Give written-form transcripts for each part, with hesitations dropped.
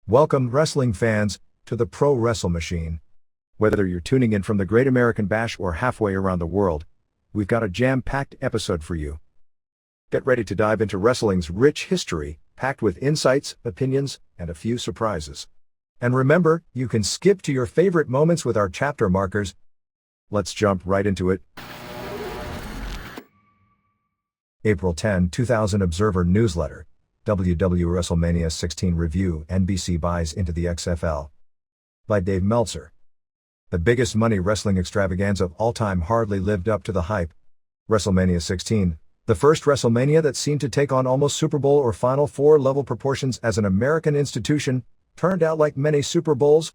Welcome, wrestling fans, to the Pro Wrestle Machine. Whether you're tuning in from the Great American Bash or halfway around the world, we've got a jam-packed episode for you. Get ready to dive into wrestling's rich history, packed with insights, opinions, and a few surprises. And remember, you can skip to your favorite moments with our chapter markers. Let's jump right into it. April 10, 2000 Observer Newsletter. WW Wrestlemania 16 Review, NBC buys into the XFL. By Dave Meltzer. The biggest money wrestling extravaganza of all time hardly lived up to the hype. WrestleMania 16, the first WrestleMania that seemed to take on almost Super Bowl or Final Four level proportions as an American institution, turned out like many Super Bowls,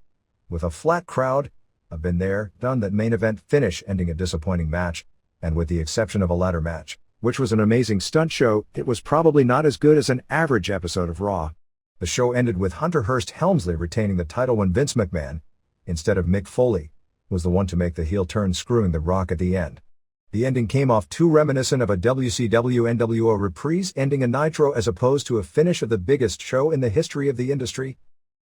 with a flat crowd, a been there, done that main event finish ending a disappointing match, and with the exception of a ladder match, which was an amazing stunt show, it was probably not as good as an average episode of Raw. The show ended with Hunter Hearst Helmsley retaining the title when Vince McMahon, instead of Mick Foley, was the one to make the heel turn, screwing The Rock at the end. The ending came off too reminiscent of a WCW NWO reprise ending a Nitro as opposed to a finish of the biggest show in the history of the industry.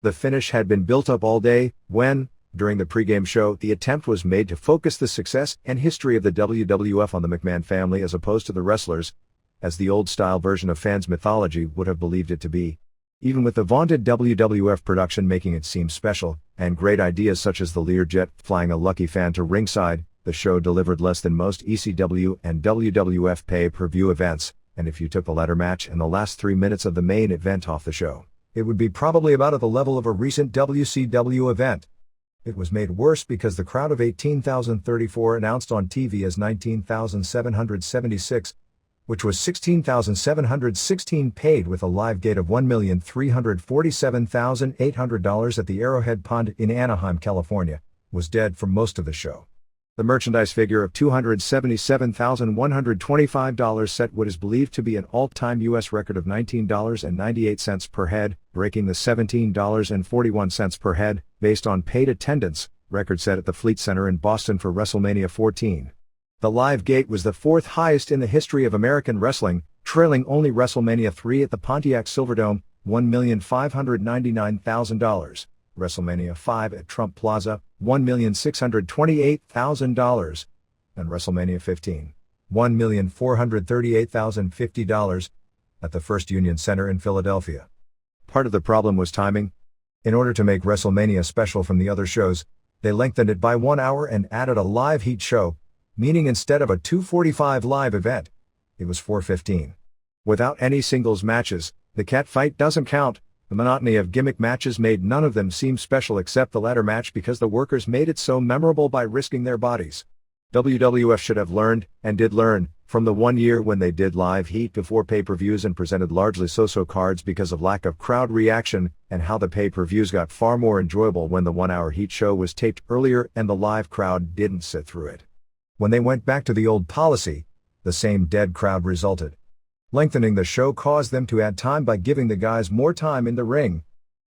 The finish had been built up all day, when, during the pregame show, the attempt was made to focus the success and history of the WWF on the McMahon family as opposed to the wrestlers, as the old-style version of fans' mythology would have believed it to be. Even with the vaunted WWF production making it seem special, and great ideas such as the Learjet flying a lucky fan to ringside, the show delivered less than most ECW and WWF pay-per-view events, and if you took the ladder match and the last 3 minutes of the main event off the show, it would be probably about at the level of a recent WCW event. It was made worse because the crowd of 18,034 announced on TV as 19,776, which was 16,716 paid with a live gate of $1,347,800 at the Arrowhead Pond in Anaheim, California, was dead for most of the show. The merchandise figure of $277,125 set what is believed to be an all-time U.S. record of $19.98 per head, breaking the $17.41 per head, based on paid attendance, record set at the Fleet Center in Boston for WrestleMania 14. The live gate was the fourth highest in the history of American wrestling, trailing only WrestleMania 3 at the Pontiac Silverdome, $1,599,000. WrestleMania 5 at Trump Plaza, $1,628,000, and WrestleMania 15, $1,438,050, at the First Union Center in Philadelphia. Part of the problem was timing. In order to make WrestleMania special from the other shows, they lengthened it by 1 hour and added a live heat show, meaning instead of a 2:45 live event, it was 4:15. Without any singles matches, the cat fight doesn't count. The monotony of gimmick matches made none of them seem special except the ladder match because the workers made it so memorable by risking their bodies. WWF should have learned, and did learn, from the 1 year when they did live heat before pay-per-views and presented largely so-so cards because of lack of crowd reaction, and how the pay-per-views got far more enjoyable when the 1 hour heat show was taped earlier and the live crowd didn't sit through it. When they went back to the old policy, the same dead crowd resulted. Lengthening the show caused them to add time by giving the guys more time in the ring.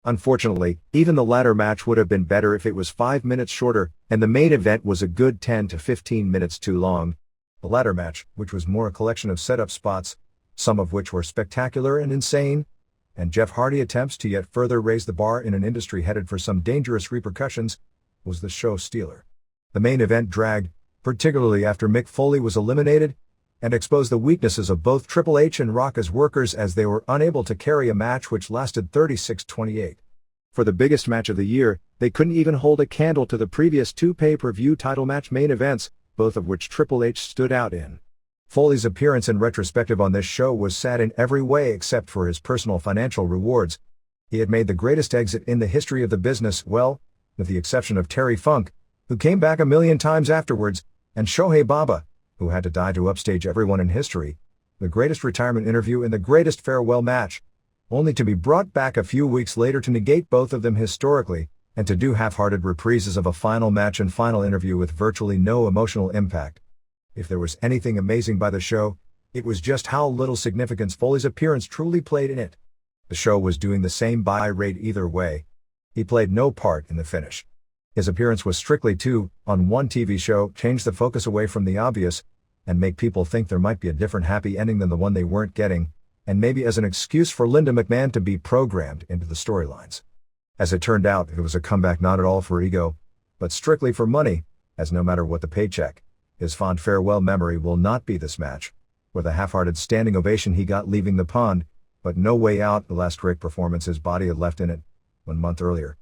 Unfortunately, even the ladder match would have been better if it was 5 minutes shorter, and the main event was a good 10 to 15 minutes too long. The ladder match, which was more a collection of setup spots, some of which were spectacular and insane, and Jeff Hardy attempts to yet further raise the bar in an industry headed for some dangerous repercussions, was the show stealer. The main event dragged, particularly after Mick Foley was eliminated, and exposed the weaknesses of both Triple H and Rock as workers as they were unable to carry a match which lasted 36-28. For the biggest match of the year, they couldn't even hold a candle to the previous two pay-per-view title match main events, both of which Triple H stood out in. Foley's appearance in retrospective on this show was sad in every way except for his personal financial rewards. He had made the greatest exit in the history of the business, well, with the exception of Terry Funk, who came back a million times afterwards, and Shohei Baba, who had to die to upstage everyone in history, the greatest retirement interview and the greatest farewell match, only to be brought back a few weeks later to negate both of them historically, and to do half-hearted reprises of a final match and final interview with virtually no emotional impact. If there was anything amazing by the show, it was just how little significance Foley's appearance truly played in it. The show was doing the same buy rate either way. He played no part in the finish. His appearance was strictly to, on one TV show, change the focus away from the obvious, and make people think there might be a different happy ending than the one they weren't getting, and maybe as an excuse for Linda McMahon to be programmed into the storylines. As it turned out, it was a comeback not at all for ego, but strictly for money, as no matter what the paycheck, his fond farewell memory will not be this match, or the half-hearted standing ovation he got leaving the pond, but no way out the last great performance his body had left in it, 1 month earlier.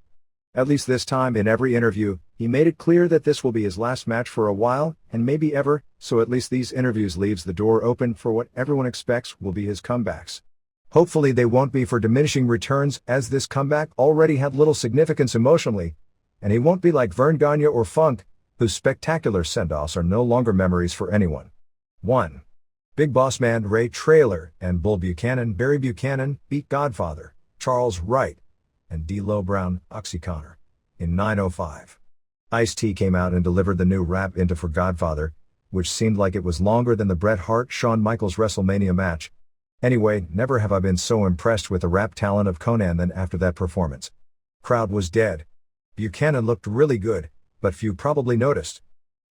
At least this time in every interview, he made it clear that this will be his last match for a while, and maybe ever, so at least these interviews leaves the door open for what everyone expects will be his comebacks. Hopefully they won't be for diminishing returns, as this comeback already had little significance emotionally, and he won't be like Verne Gagne or Funk, whose spectacular send-offs are no longer memories for anyone. 1. Big Boss Man Ray Traylor and Bull Buchanan Barry Buchanan beat Godfather, Charles Wright, and D'Lo Brown, Oxy Connor, in 9:05. Ice-T came out and delivered the new rap into for Godfather, which seemed like it was longer than the Bret Hart-Shawn Michaels WrestleMania match. Anyway, never have I been so impressed with the rap talent of Conan than after that performance. Crowd was dead. Buchanan looked really good, but few probably noticed.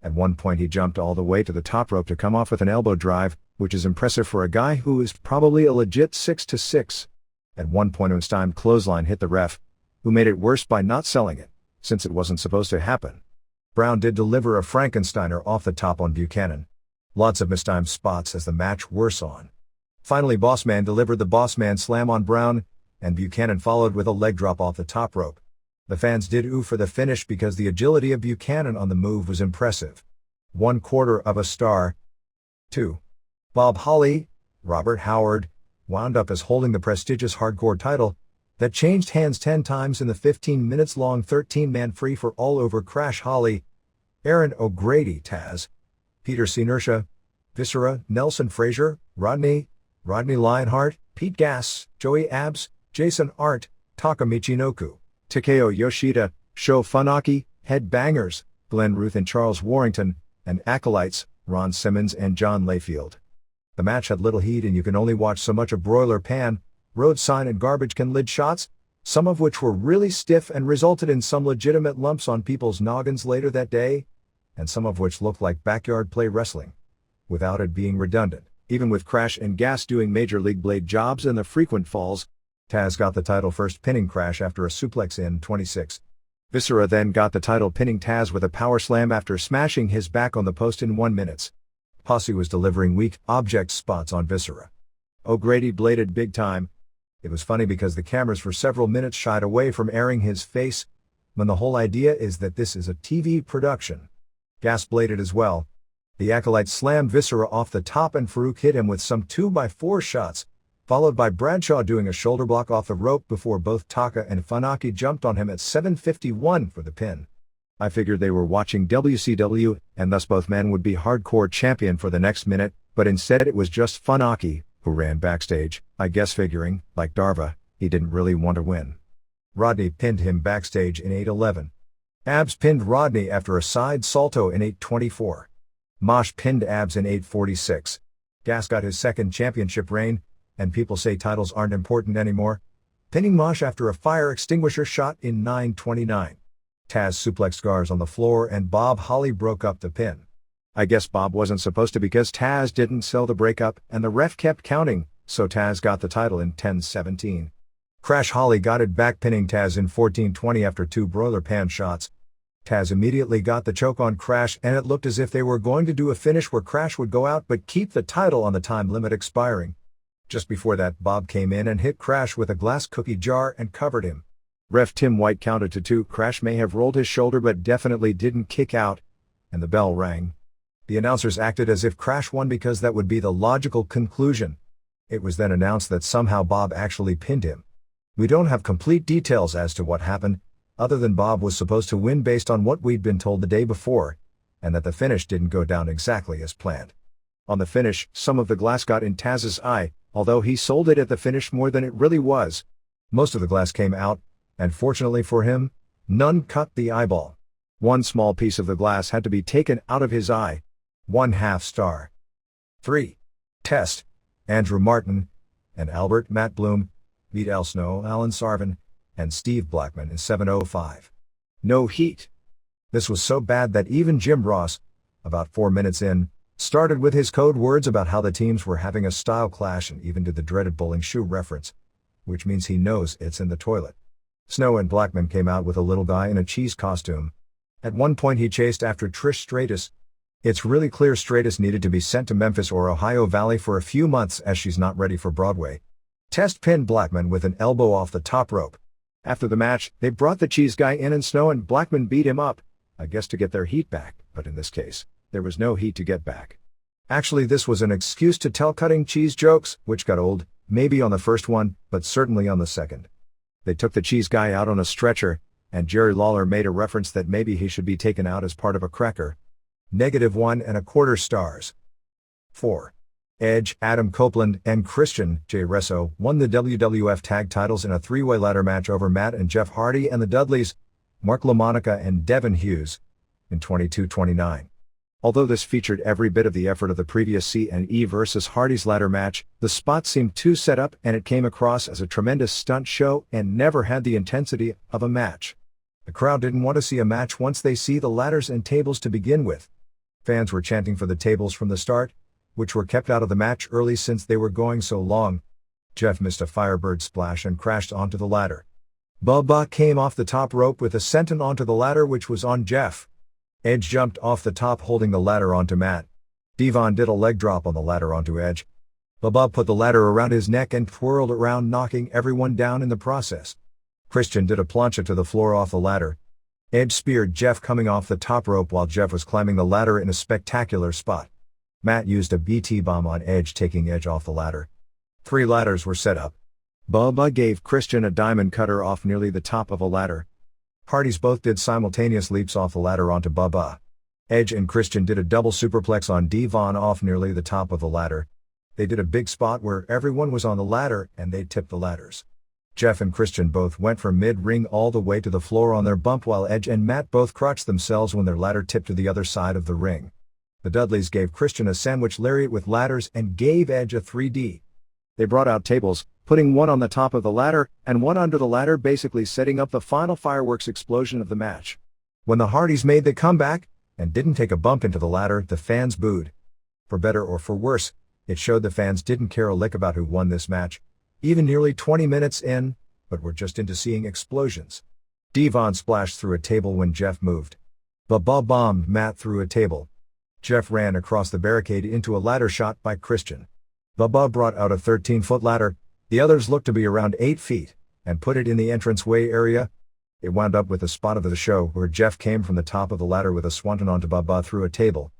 At one point he jumped all the way to the top rope to come off with an elbow drive, which is impressive for a guy who is probably a legit 6'6". At one point a mistimed clothesline hit the ref, who made it worse by not selling it, since it wasn't supposed to happen. Brown did deliver a Frankensteiner off the top on Buchanan. Lots of mistimed spots as the match wore on. Finally Bossman delivered the Bossman slam on Brown, and Buchanan followed with a leg drop off the top rope. The fans did ooh for the finish because the agility of Buchanan on the move was impressive. 1/4 of a star. 2. Bob Holly, Robert Howard, wound up as holding the prestigious hardcore title that changed hands 10 times in the 15 minutes long 13-man free-for-all over Crash Holly, Aaron O'Grady Taz, Peter Senersha, Viscera, Nelson Frazier, Rodney Lionheart, Pete Gas, Joey Abs, Jason Art, Taka Michinoku, Takeo Yoshida, Sho Funaki, Headbangers, Glenn Ruth and Charles Warrington, and Acolytes, Ron Simmons and John Layfield. The match had little heat and you can only watch so much of broiler pan, road sign and garbage can lid shots, some of which were really stiff and resulted in some legitimate lumps on people's noggins later that day, and some of which looked like backyard play wrestling, without it being redundant. Even with Crash and Gas doing major league blade jobs and the frequent falls, Taz got the title first pinning Crash after a suplex in 26. Viscera then got the title pinning Taz with a power slam after smashing his back on the post in 1 minute. Posse was delivering weak object spots on Viscera. O'Grady bladed big time. It was funny because the cameras for several minutes shied away from airing his face, when the whole idea is that this is a TV production. Gas bladed as well. The Acolyte slammed Viscera off the top and Farouk hit him with some 2x4 shots, followed by Bradshaw doing a shoulder block off the rope before both Taka and Funaki jumped on him at 7:51 for the pin. I figured they were watching WCW, and thus both men would be hardcore champion for the next minute, but instead it was just Funaki, who ran backstage, I guess figuring, like Darva, he didn't really want to win. Rodney pinned him backstage in 8:11. Abs pinned Rodney after a side salto in 8:24. Mosh pinned Abs in 8:46. Gas got his second championship reign, and people say titles aren't important anymore, pinning Mosh after a fire extinguisher shot in 9:29. Taz suplexed Gars on the floor and Bob Holly broke up the pin. I guess Bob wasn't supposed to because Taz didn't sell the breakup and the ref kept counting, so Taz got the title in 10:17. Crash Holly got it back pinning Taz in 14:20 after 2 broiler pan shots. Taz immediately got the choke on Crash and it looked as if they were going to do a finish where Crash would go out but keep the title on the time limit expiring. Just before that, Bob came in and hit Crash with a glass cookie jar and covered him. Ref Tim White counted to 2. Crash may have rolled his shoulder but definitely didn't kick out, and the bell rang. The announcers acted as if Crash won because that would be the logical conclusion. It was then announced that somehow Bob actually pinned him. We don't have complete details as to what happened, other than Bob was supposed to win based on what we'd been told the day before, and that the finish didn't go down exactly as planned. On the finish, some of the glass got in Taz's eye, although he sold it at the finish more than it really was. Most of the glass came out, and fortunately for him, none cut the eyeball. One small piece of the glass had to be taken out of his eye. 1/2 star. 3. Test. Andrew Martin and Albert Matt Bloom beat Al Snow, Alan Sarvin, and Steve Blackman in 7:05. No heat. This was so bad that even Jim Ross, about 4 minutes in, started with his code words about how the teams were having a style clash and even did the dreaded bowling shoe reference, which means he knows it's in the toilet. Snow and Blackman came out with a little guy in a cheese costume. At one point he chased after Trish Stratus. It's really clear Stratus needed to be sent to Memphis or Ohio Valley for a few months as she's not ready for Broadway. Test pinned Blackman with an elbow off the top rope. After the match, they brought the cheese guy in and Snow and Blackman beat him up, I guess to get their heat back, but in this case, there was no heat to get back. Actually, this was an excuse to tell cutting cheese jokes, which got old, maybe on the first one, but certainly on the second. They took the cheese guy out on a stretcher, and Jerry Lawler made a reference that maybe he should be taken out as part of a cracker. -1.25 stars. 4. Edge, Adam Copeland, and Christian J. Russo won the WWF tag titles in a three-way ladder match over Matt and Jeff Hardy and the Dudleys, Mark LaMonica and Devin Hughes, in 22-29. Although this featured every bit of the effort of the previous C&E versus Hardy's ladder match, the spot seemed too set up and it came across as a tremendous stunt show and never had the intensity of a match. The crowd didn't want to see a match once they see the ladders and tables to begin with. Fans were chanting for the tables from the start, which were kept out of the match early since they were going so long. Jeff missed a Firebird splash and crashed onto the ladder. Bubba came off the top rope with a senton onto the ladder which was on Jeff. Edge jumped off the top holding the ladder onto Matt. Devon did a leg drop on the ladder onto Edge. Bubba put the ladder around his neck and twirled around knocking everyone down in the process. Christian did a plancha to the floor off the ladder. Edge speared Jeff coming off the top rope while Jeff was climbing the ladder in a spectacular spot. Matt used a BT bomb on Edge taking Edge off the ladder. 3 ladders were set up. Bubba gave Christian a diamond cutter off nearly the top of a ladder. Hardys both did simultaneous leaps off the ladder onto Bubba. Edge and Christian did a double superplex on Devon off nearly the top of the ladder. They did a big spot where everyone was on the ladder and they tipped the ladders. Jeff and Christian both went from mid-ring all the way to the floor on their bump while Edge and Matt both crotched themselves when their ladder tipped to the other side of the ring. The Dudleys gave Christian a sandwich lariat with ladders and gave Edge a 3D. They brought out tables, putting one on the top of the ladder and one under the ladder, basically setting up the final fireworks explosion of the match. When the Hardys made the comeback, and didn't take a bump into the ladder, the fans booed. For better or for worse, it showed the fans didn't care a lick about who won this match, even nearly 20 minutes in, but were just into seeing explosions. Devon splashed through a table when Jeff moved. Bubba bombed Matt through a table. Jeff ran across the barricade into a ladder shot by Christian. Bubba brought out a 13-foot ladder, the others looked to be around 8 feet, and put it in the entranceway area. It wound up with the spot of the show where Jeff came from the top of the ladder with a swanton onto Bubba through a table.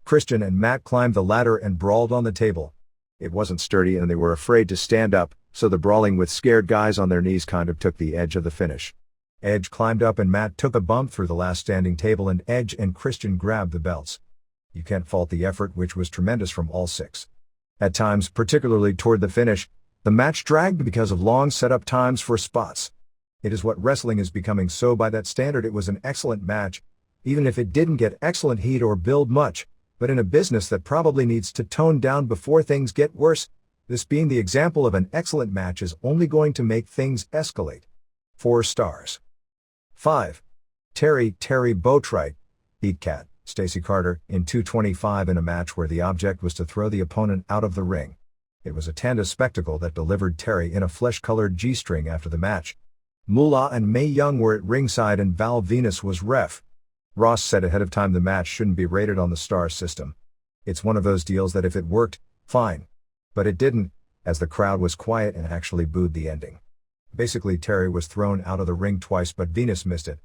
Christian and Matt climbed the ladder and brawled on the table. It wasn't sturdy and they were afraid to stand up, so the brawling with scared guys on their knees kind of took the edge of the finish. Edge climbed up and Matt took a bump through the last standing table and Edge and Christian grabbed the belts. You can't fault the effort, which was tremendous from all 6. At times, particularly toward the finish, the match dragged because of long setup times for spots. It is what wrestling is becoming, so by that standard it was an excellent match, even if it didn't get excellent heat or build much, but in a business that probably needs to tone down before things get worse, this being the example of an excellent match is only going to make things escalate. 4 stars. 5. Terry Boatwright beat Cat Stacey Carter in 2:25 in a match where the object was to throw the opponent out of the ring. It was a tanda spectacle that delivered Terry in a flesh-colored G-string after the match. Moolah and Mae Young were at ringside and Val Venus was ref. Ross said ahead of time the match shouldn't be rated on the star system. It's one of those deals that if it worked, fine. But it didn't, as the crowd was quiet and actually booed the ending. Basically Terry was thrown out of the ring twice but Venus missed it.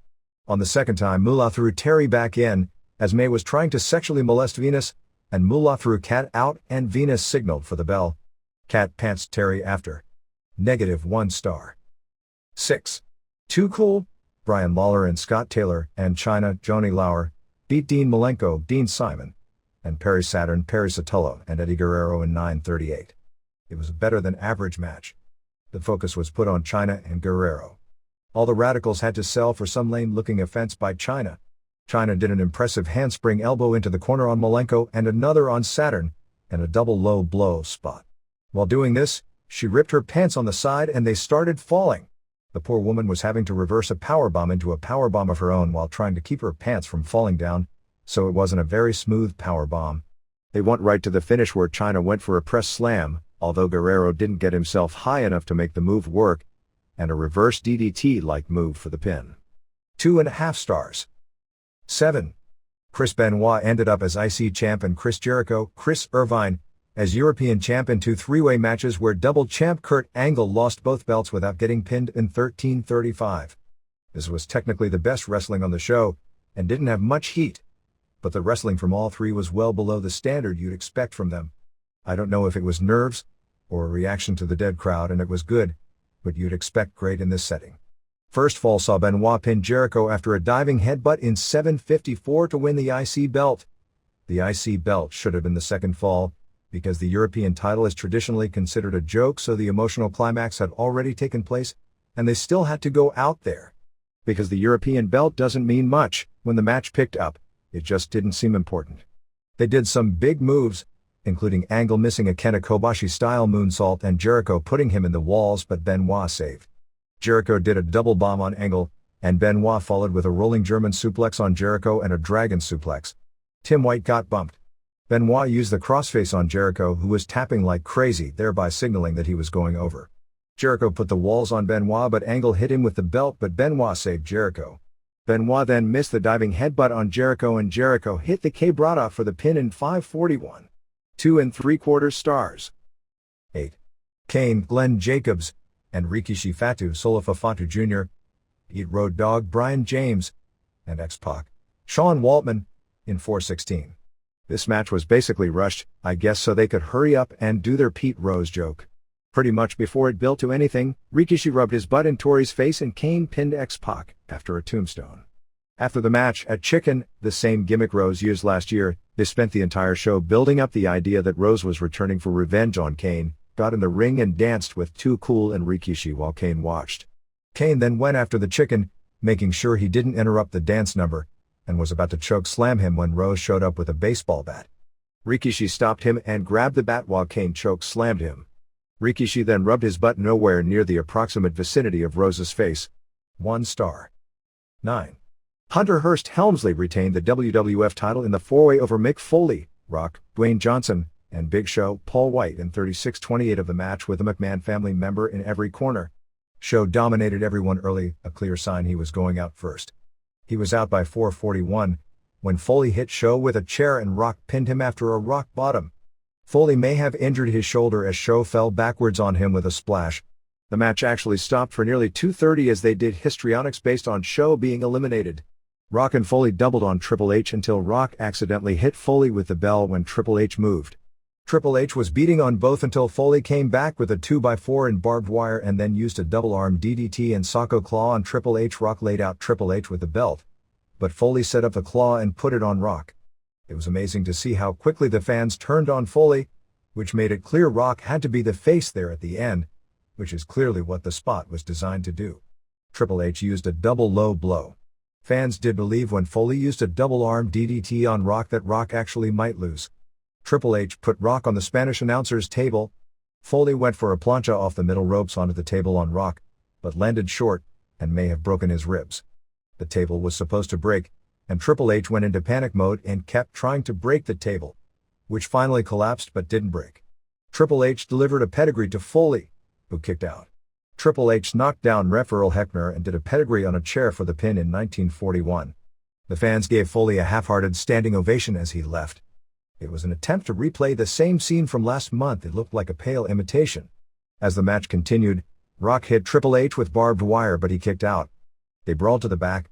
On the second time Moolah threw Terry back in, as Mae was trying to sexually molest Venus, and Moolah threw Cat out and Venus signaled for the bell. Cat pantsed Terry after. -1 star. 6. Too Cool, Brian Lawler and Scott Taylor and China Johnny Lauer beat Dean Malenko, Dean Simon, and Perry Saturn, Perry Sotelo and Eddie Guerrero in 9:38. It was a better than average match. The focus was put on China and Guerrero. All the radicals had to sell for some lame-looking offense by China. China did an impressive handspring elbow into the corner on Malenko and another on Saturn, and a double low blow spot. While doing this, she ripped her pants on the side and they started falling. The poor woman was having to reverse a powerbomb into a powerbomb of her own while trying to keep her pants from falling down, so it wasn't a very smooth powerbomb. They went right to the finish where China went for a press slam, although Guerrero didn't get himself high enough to make the move work. and a reverse DDT-like move for the pin. 2.5 stars. 7. Chris Benoit ended up as IC champ and Chris Jericho, Chris Irvine, as European champ in 2 three-way matches where double champ Kurt Angle lost both belts without getting pinned in 13:35. This was technically the best wrestling on the show, and didn't have much heat. But the wrestling from all three was well below the standard you'd expect from them. I don't know if it was nerves, or a reaction to the dead crowd, and it was good, but you'd expect great in this setting. First fall saw Benoit pin Jericho after a diving headbutt in 7:54 to win the IC belt. The IC belt should have been the second fall, because the European title is traditionally considered a joke, so the emotional climax had already taken place, and they still had to go out there. Because the European belt doesn't mean much, when the match picked up, it just didn't seem important. They did some big moves, including Angle missing a Kenta Kobashi-style moonsault and Jericho putting him in the walls, but Benoit saved. Jericho did a double bomb on Angle, and Benoit followed with a rolling German suplex on Jericho and a dragon suplex. Tim White got bumped. Benoit used the crossface on Jericho, who was tapping like crazy, thereby signaling that he was going over. Jericho put the walls on Benoit, but Angle hit him with the belt, but Benoit saved Jericho. Benoit then missed the diving headbutt on Jericho, and Jericho hit the K-Brata for the pin in 5:41. 2.75 stars. 8. Kane, Glenn Jacobs, and Rikishi Fatu Solifafatu Jr., beat Road Dogg Brian James, and X-Pac, Sean Waltman, in 4:16. This match was basically rushed, I guess so they could hurry up and do their Pete Rose joke. Pretty much before it built to anything, Rikishi rubbed his butt in Tori's face and Kane pinned X-Pac after a tombstone. After the match at Chicken, the same gimmick Rose used last year, they spent the entire show building up the idea that Rose was returning for revenge on Kane, got in the ring and danced with Too Cool and Rikishi while Kane watched. Kane then went after the Chicken, making sure he didn't interrupt the dance number, and was about to choke slam him when Rose showed up with a baseball bat. Rikishi stopped him and grabbed the bat while Kane choke slammed him. Rikishi then rubbed his butt nowhere near the approximate vicinity of Rose's face. 1 star. 9. Hunter Hearst Helmsley retained the WWF title in the four-way over Mick Foley, Rock, Dwayne Johnson, and Big Show, Paul White in 36:28 of the match with a McMahon family member in every corner. Show dominated everyone early, a clear sign he was going out first. He was out by 4:41, when Foley hit Show with a chair and Rock pinned him after a rock bottom. Foley may have injured his shoulder as Show fell backwards on him with a splash. The match actually stopped for nearly 2:30 as they did histrionics based on Show being eliminated. Rock and Foley doubled on Triple H until Rock accidentally hit Foley with the bell when Triple H moved. Triple H was beating on both until Foley came back with a 2x4 in barbed wire and then used a double-arm DDT and Socko Claw on Triple H. Rock laid out Triple H with the belt, but Foley set up the claw and put it on Rock. It was amazing to see how quickly the fans turned on Foley, which made it clear Rock had to be the face there at the end, which is clearly what the spot was designed to do. Triple H used a double low blow. Fans did believe when Foley used a double-arm DDT on Rock that Rock actually might lose. Triple H put Rock on the Spanish announcer's table. Foley went for a plancha off the middle ropes onto the table on Rock, but landed short, and may have broken his ribs. The table was supposed to break, and Triple H went into panic mode and kept trying to break the table, which finally collapsed but didn't break. Triple H delivered a pedigree to Foley, who kicked out. Triple H knocked down ref Earl Hebner and did a pedigree on a chair for the pin in 1941. The fans gave Foley a half-hearted standing ovation as he left. It was an attempt to replay the same scene from last month. It looked like a pale imitation. As the match continued, Rock hit Triple H with barbed wire, but he kicked out. They brawled to the back.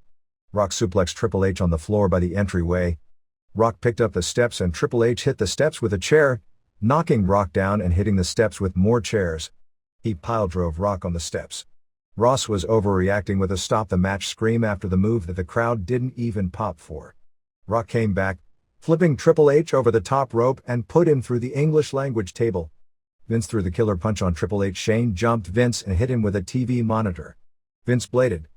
Rock suplexed Triple H on the floor by the entryway. Rock picked up the steps and Triple H hit the steps with a chair, knocking Rock down and hitting the steps with more chairs. He pile-drove Rock on the steps. Ross was overreacting with a stop-the-match scream after the move that the crowd didn't even pop for. Rock came back, flipping Triple H over the top rope and put him through the English-language table. Vince threw the killer punch on Triple H. Shane jumped Vince and hit him with a TV monitor. Vince bladed.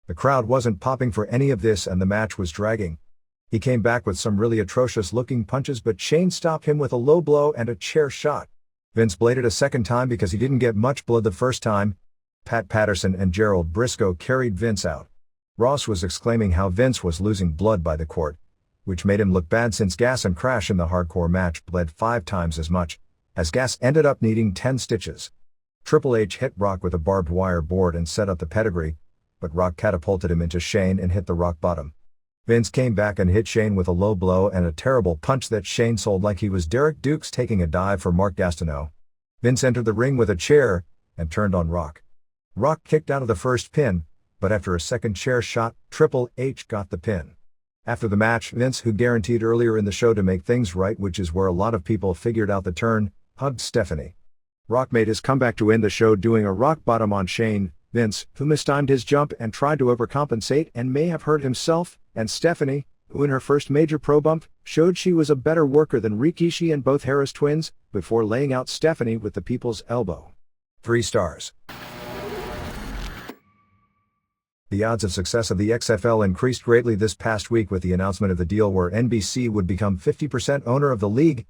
The crowd wasn't popping for any of this and the match was dragging. He came back with some really atrocious-looking punches, but Shane stopped him with a low blow and a chair shot. Vince bladed a second time because he didn't get much blood the first time. Pat Patterson and Gerald Briscoe carried Vince out. Ross was exclaiming how Vince was losing blood by the court, which made him look bad since Gas and Crash in the hardcore match bled 5 times as much, as Gas ended up needing 10 stitches. Triple H hit Rock with a barbed wire board and set up the pedigree, but Rock catapulted him into Shane and hit the rock bottom. Vince came back and hit Shane with a low blow and a terrible punch that Shane sold like he was Derek Dukes taking a dive for Mark Gastineau. Vince entered the ring with a chair and turned on Rock. Rock kicked out of the first pin, but after a second chair shot, Triple H got the pin. After the match, Vince, who guaranteed earlier in the show to make things right, which is where a lot of people figured out the turn, hugged Stephanie. Rock made his comeback to end the show doing a rock bottom on Shane. Vince, who mistimed his jump and tried to overcompensate and may have hurt himself, and Stephanie, who in her first major pro bump, showed she was a better worker than Rikishi and both Harris twins, before laying out Stephanie with the people's elbow. 3 stars. The odds of success of the XFL increased greatly this past week with the announcement of the deal where NBC would become 50% owner of the league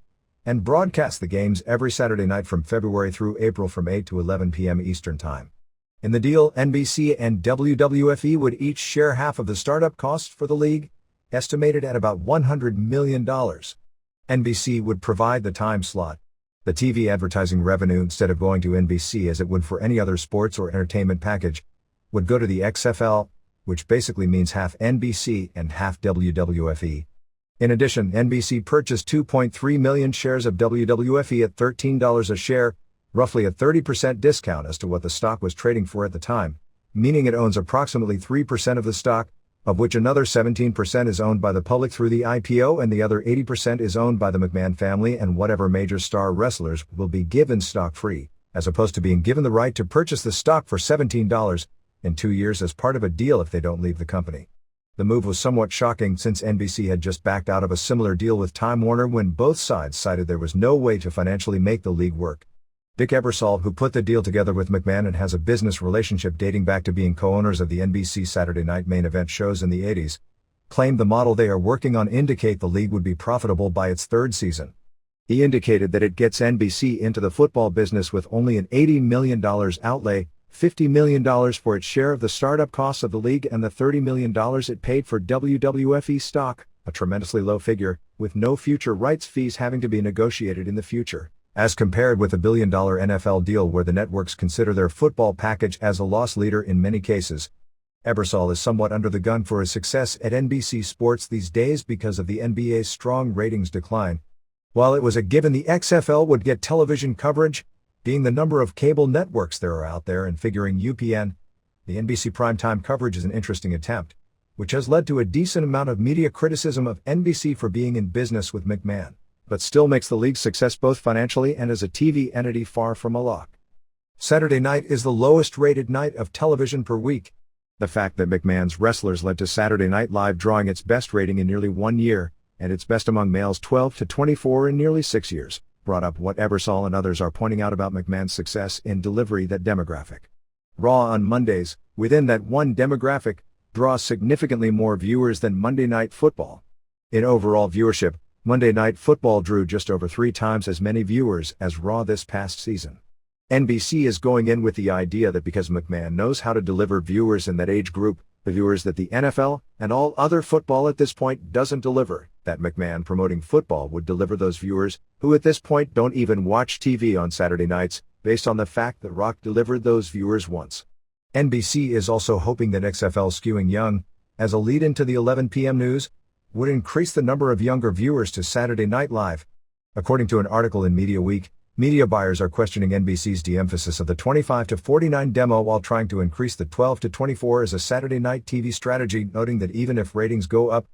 and broadcast the games every Saturday night from February through April from 8 to 11 p.m. Eastern Time. In the deal, NBC and WWFE would each share half of the startup costs for the league, estimated at about $100 million. NBC would provide the time slot. The TV advertising revenue, instead of going to NBC as it would for any other sports or entertainment package, would go to the XFL, which basically means half NBC and half WWFE. In addition, NBC purchased 2.3 million shares of WWFE at $13 a share, roughly a 30% discount as to what the stock was trading for at the time, meaning it owns approximately 3% of the stock, of which another 17% is owned by the public through the IPO and the other 80% is owned by the McMahon family and whatever major star wrestlers will be given stock free, as opposed to being given the right to purchase the stock for $17 in 2 years as part of a deal if they don't leave the company. The move was somewhat shocking since NBC had just backed out of a similar deal with Time Warner when both sides cited there was no way to financially make the league work. Dick Ebersol, who put the deal together with McMahon and has a business relationship dating back to being co-owners of the NBC Saturday Night Main Event shows in the 80s, claimed the model they are working on indicate the league would be profitable by its 3rd season. He indicated that it gets NBC into the football business with only an $80 million outlay, $50 million for its share of the startup costs of the league and the $30 million it paid for WWFE stock, a tremendously low figure, with no future rights fees having to be negotiated in the future, as compared with a $1 billion NFL deal where the networks consider their football package as a loss leader in many cases. Ebersol is somewhat under the gun for his success at NBC Sports these days because of the NBA's strong ratings decline. While it was a given the XFL would get television coverage, being the number of cable networks there are out there and figuring UPN, the NBC primetime coverage is an interesting attempt, which has led to a decent amount of media criticism of NBC for being in business with McMahon, but still makes the league's success both financially and as a TV entity far from a lock. Saturday night is the lowest rated night of television per week. The fact that McMahon's wrestlers led to Saturday Night Live drawing its best rating in nearly 1 year, and its best among males 12 to 24 in nearly 6 years, brought up what Ebersol and others are pointing out about McMahon's success in delivery that demographic. Raw on Mondays, within that one demographic, draws significantly more viewers than Monday Night Football. In overall viewership, Monday Night Football drew just over 3 times as many viewers as Raw this past season. NBC is going in with the idea that because McMahon knows how to deliver viewers in that age group, the viewers that the NFL and all other football at this point doesn't deliver, that McMahon promoting football would deliver those viewers, who at this point don't even watch TV on Saturday nights, based on the fact that Rock delivered those viewers once. NBC is also hoping that XFL skewing young, as a lead into the 11 p.m. news, would increase the number of younger viewers to Saturday Night Live. According to an article in Media Week, media buyers are questioning NBC's de-emphasis of the 25 to 49 demo while trying to increase the 12 to 24 as a Saturday night TV strategy, noting that even if ratings go up,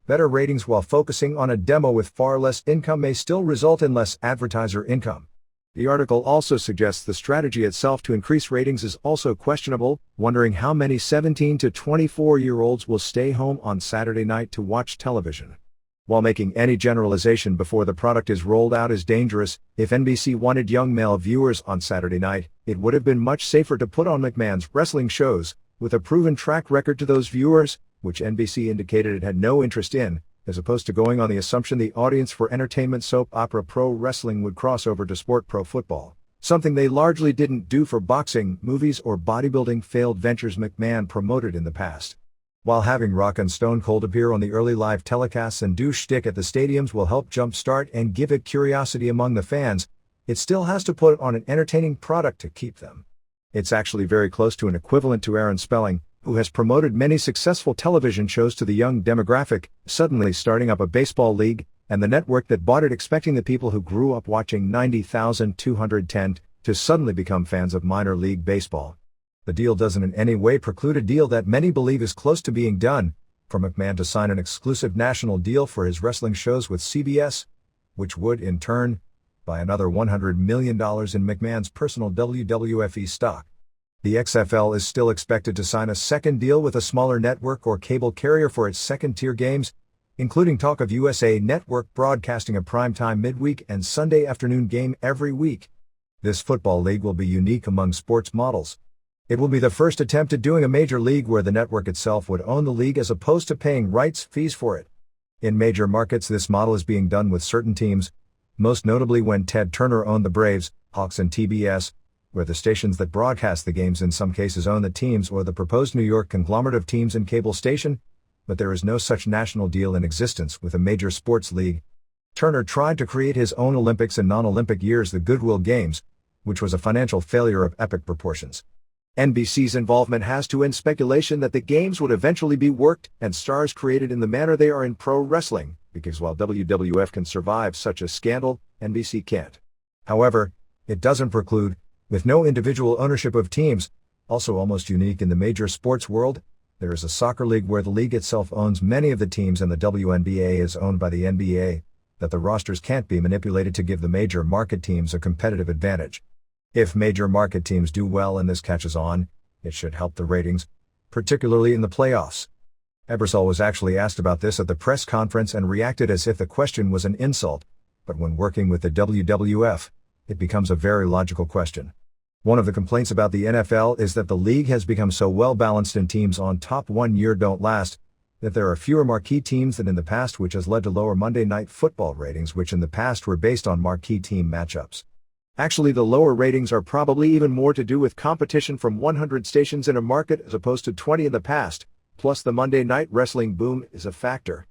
better ratings while focusing on a demo with far less income may still result in less advertiser income. The article also suggests the strategy itself to increase ratings is also questionable, wondering how many 17 to 24-year-olds will stay home on Saturday night to watch television. While making any generalization before the product is rolled out is dangerous, if NBC wanted young male viewers on Saturday night, it would have been much safer to put on McMahon's wrestling shows, with a proven track record to those viewers, which NBC indicated it had no interest in, as opposed to going on the assumption the audience for entertainment soap opera pro wrestling would cross over to sport pro football, something they largely didn't do for boxing, movies or bodybuilding failed ventures McMahon promoted in the past. While having Rock and Stone Cold appear on the early live telecasts and do shtick at the stadiums will help jumpstart and give it curiosity among the fans, it still has to put on an entertaining product to keep them. It's actually very close to an equivalent to Aaron Spelling, who has promoted many successful television shows to the young demographic, suddenly starting up a baseball league, and the network that bought it expecting the people who grew up watching 90,210 to suddenly become fans of minor league baseball. The deal doesn't in any way preclude a deal that many believe is close to being done, for McMahon to sign an exclusive national deal for his wrestling shows with CBS, which would, in turn, buy another $100 million in McMahon's personal WWFE stock. The XFL is still expected to sign a second deal with a smaller network or cable carrier for its second-tier games, including talk of USA Network broadcasting a primetime midweek and Sunday afternoon game every week. This football league will be unique among sports models. It will be the first attempt at doing a major league where the network itself would own the league as opposed to paying rights fees for it. In major markets, this model is being done with certain teams, most notably when Ted Turner owned the Braves, Hawks and TBS, where the stations that broadcast the games in some cases own the teams or the proposed New York conglomerate of teams and cable station, but there is no such national deal in existence with a major sports league. Turner tried to create his own Olympics and non-Olympic years, the Goodwill Games, which was a financial failure of epic proportions. NBC's involvement has to end speculation that the games would eventually be worked and stars created in the manner they are in pro wrestling, because while WWF can survive such a scandal, NBC can't. However, it doesn't preclude, with no individual ownership of teams, also almost unique in the major sports world, there is a soccer league where the league itself owns many of the teams and the WNBA is owned by the NBA, that the rosters can't be manipulated to give the major market teams a competitive advantage. If major market teams do well and this catches on, it should help the ratings, particularly in the playoffs. Ebersol was actually asked about this at the press conference and reacted as if the question was an insult, but when working with the WWF, it becomes a very logical question. One of the complaints about the NFL is that the league has become so well balanced and teams on top 1 year don't last, that there are fewer marquee teams than in the past, which has led to lower Monday Night Football ratings, which in the past were based on marquee team matchups. Actually, the lower ratings are probably even more to do with competition from 100 stations in a market as opposed to 20 in the past, plus the Monday Night Wrestling boom is a factor.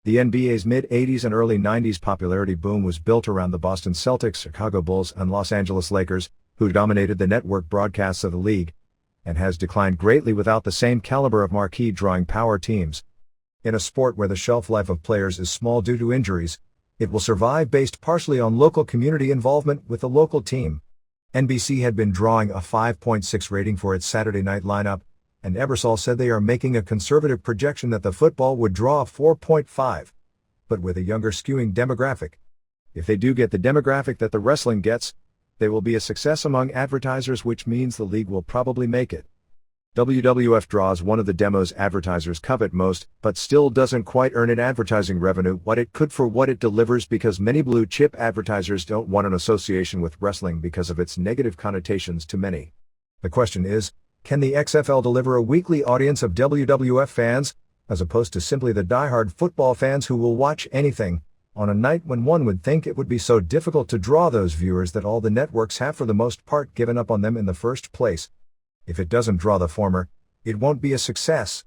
The NBA's mid-80s and early 90s popularity boom was built around the Boston Celtics, Chicago Bulls, and Los Angeles Lakers, who dominated the network broadcasts of the league, and has declined greatly without the same caliber of marquee drawing power teams. In a sport where the shelf life of players is small due to injuries, it will survive based partially on local community involvement with the local team. NBC had been drawing a 5.6 rating for its Saturday night lineup, and Ebersol said they are making a conservative projection that the football would draw a 4.5, but with a younger skewing demographic. If they do get the demographic that the wrestling gets, they will be a success among advertisers, which means the league will probably make it. WWF draws one of the demos advertisers covet most, but still doesn't quite earn in advertising revenue what it could for what it delivers, because many blue-chip advertisers don't want an association with wrestling because of its negative connotations to many. The question is, can the XFL deliver a weekly audience of WWF fans, as opposed to simply the diehard football fans who will watch anything, on a night when one would think it would be so difficult to draw those viewers that all the networks have for the most part given up on them in the first place? If it doesn't draw the former, it won't be a success.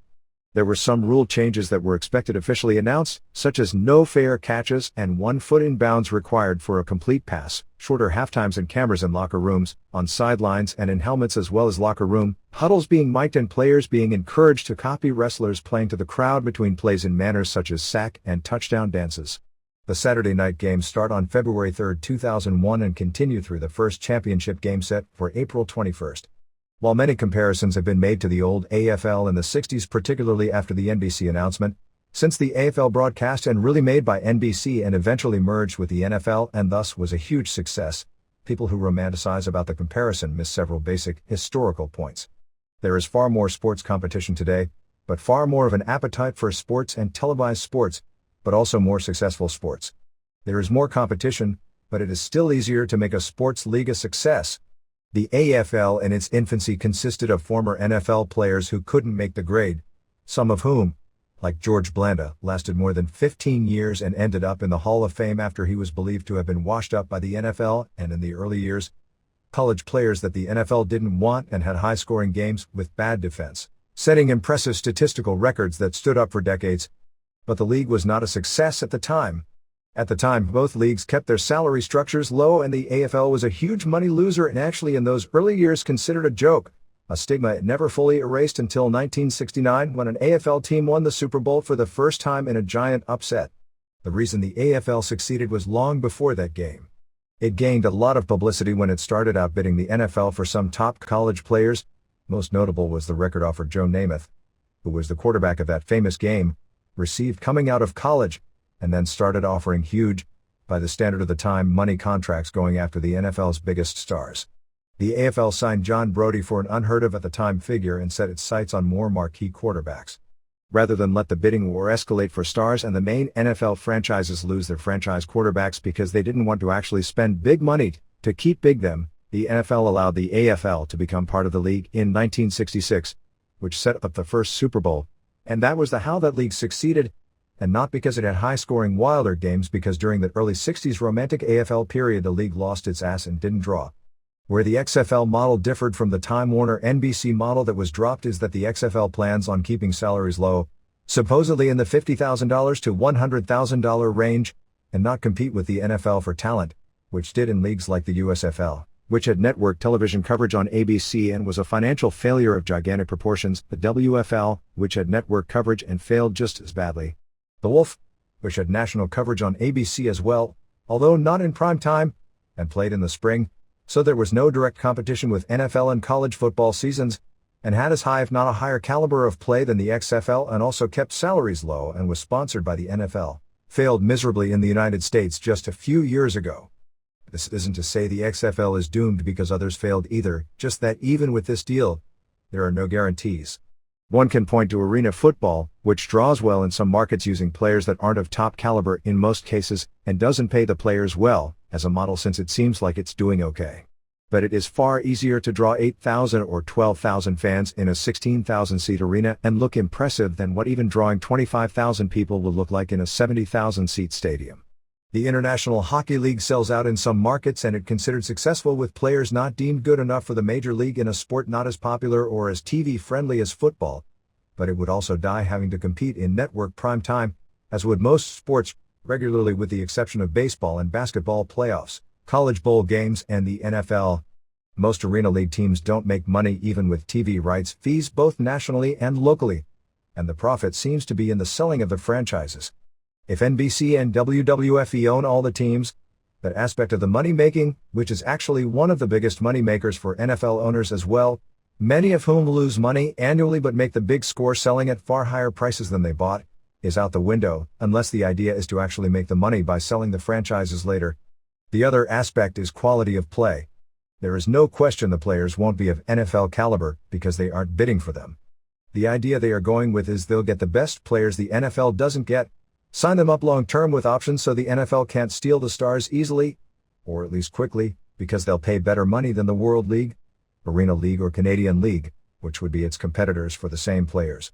There were some rule changes that were expected officially announced, such as no fair catches and 1 foot in bounds required for a complete pass, shorter halftimes and cameras in locker rooms, on sidelines and in helmets, as well as locker room huddles being mic'd and players being encouraged to copy wrestlers playing to the crowd between plays in manners such as sack and touchdown dances. The Saturday night games start on February 3, 2001 and continue through the first championship game set for April 21. While many comparisons have been made to the old AFL in the 60s, particularly after the NBC announcement, since the AFL broadcast and really made by NBC and eventually merged with the NFL and thus was a huge success, people who romanticize about the comparison miss several basic historical points. There is far more sports competition today, but far more of an appetite for sports and televised sports, but also more successful sports. There is more competition, but it is still easier to make a sports league a success. The AFL in its infancy consisted of former NFL players who couldn't make the grade, some of whom, like George Blanda, lasted more than 15 years and ended up in the Hall of Fame after he was believed to have been washed up by the NFL, and in the early years, college players that the NFL didn't want and had high-scoring games with bad defense, setting impressive statistical records that stood up for decades. But the league was not a success at the time. At the time, both leagues kept their salary structures low, and the AFL was a huge money loser and actually in those early years considered a joke, a stigma it never fully erased until 1969 when an AFL team won the Super Bowl for the first time in a giant upset. The reason the AFL succeeded was long before that game. It gained a lot of publicity when it started outbidding the NFL for some top college players. Most notable was the record offer Joe Namath, who was the quarterback of that famous game, received coming out of college, and then started offering huge, by the standard of the time, money contracts going after the NFL's biggest stars. The AFL signed John Brody for an unheard of at the time figure and set its sights on more marquee quarterbacks. Rather than let the bidding war escalate for stars and the main NFL franchises lose their franchise quarterbacks because they didn't want to actually spend big money to keep big them, the NFL allowed the AFL to become part of the league in 1966, which set up the first Super Bowl, and that was how that league succeeded, and not because it had high-scoring Wilder games, because during the early 60s romantic AFL period the league lost its ass and didn't draw. Where the XFL model differed from the Time Warner NBC model that was dropped is that the XFL plans on keeping salaries low, supposedly in the $50,000 to $100,000 range, and not compete with the NFL for talent, which did in leagues like the USFL, which had network television coverage on ABC and was a financial failure of gigantic proportions, the WFL, which had network coverage and failed just as badly, the Wolf, which had national coverage on ABC as well, although not in prime time, and played in the spring, so there was no direct competition with NFL and college football seasons, and had as high if not a higher caliber of play than the XFL, and also kept salaries low and was sponsored by the NFL, failed miserably in the United States just a few years ago. This isn't to say the XFL is doomed because others failed either, just that even with this deal, there are no guarantees. One can point to arena football, which draws well in some markets using players that aren't of top caliber in most cases, and doesn't pay the players well, as a model since it seems like it's doing okay. But it is far easier to draw 8,000 or 12,000 fans in a 16,000-seat arena and look impressive than what even drawing 25,000 people will look like in a 70,000-seat stadium. The International Hockey League sells out in some markets and it considered successful with players not deemed good enough for the major league in a sport not as popular or as TV-friendly as football, but it would also die having to compete in network prime time, as would most sports, regularly with the exception of baseball and basketball playoffs, college bowl games, and the NFL. Most arena league teams don't make money even with TV rights fees both nationally and locally, and the profit seems to be in the selling of the franchises. If NBC and WWFE own all the teams, that aspect of the money-making, which is actually one of the biggest money-makers for NFL owners as well, many of whom lose money annually but make the big score selling at far higher prices than they bought, is out the window, unless the idea is to actually make the money by selling the franchises later. The other aspect is quality of play. There is no question the players won't be of NFL caliber because they aren't bidding for them. The idea they are going with is they'll get the best players the NFL doesn't get, sign them up long-term with options so the NFL can't steal the stars easily, or at least quickly, because they'll pay better money than the World League, Arena League or Canadian League, which would be its competitors for the same players.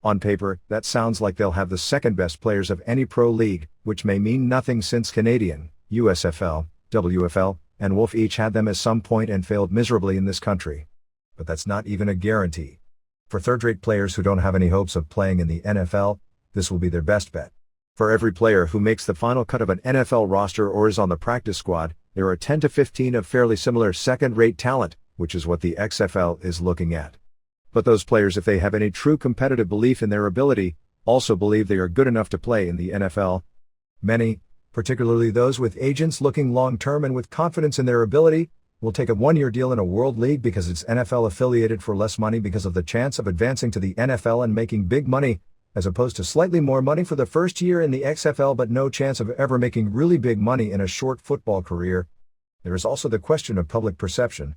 On paper, that sounds like they'll have the second best players of any pro league, which may mean nothing since Canadian, USFL, WFL, and Wolf each had them at some point and failed miserably in this country. But that's not even a guarantee. For third-rate players who don't have any hopes of playing in the NFL, this will be their best bet. For every player who makes the final cut of an NFL roster or is on the practice squad, there are 10 to 15 of fairly similar second-rate talent, which is what the XFL is looking at. But those players, if they have any true competitive belief in their ability, also believe they are good enough to play in the NFL. Many, particularly those with agents looking long-term and with confidence in their ability, will take a one-year deal in a World League because it's NFL affiliated for less money because of the chance of advancing to the NFL and making big money, as opposed to slightly more money for the first year in the XFL but no chance of ever making really big money in a short football career. There is also the question of public perception.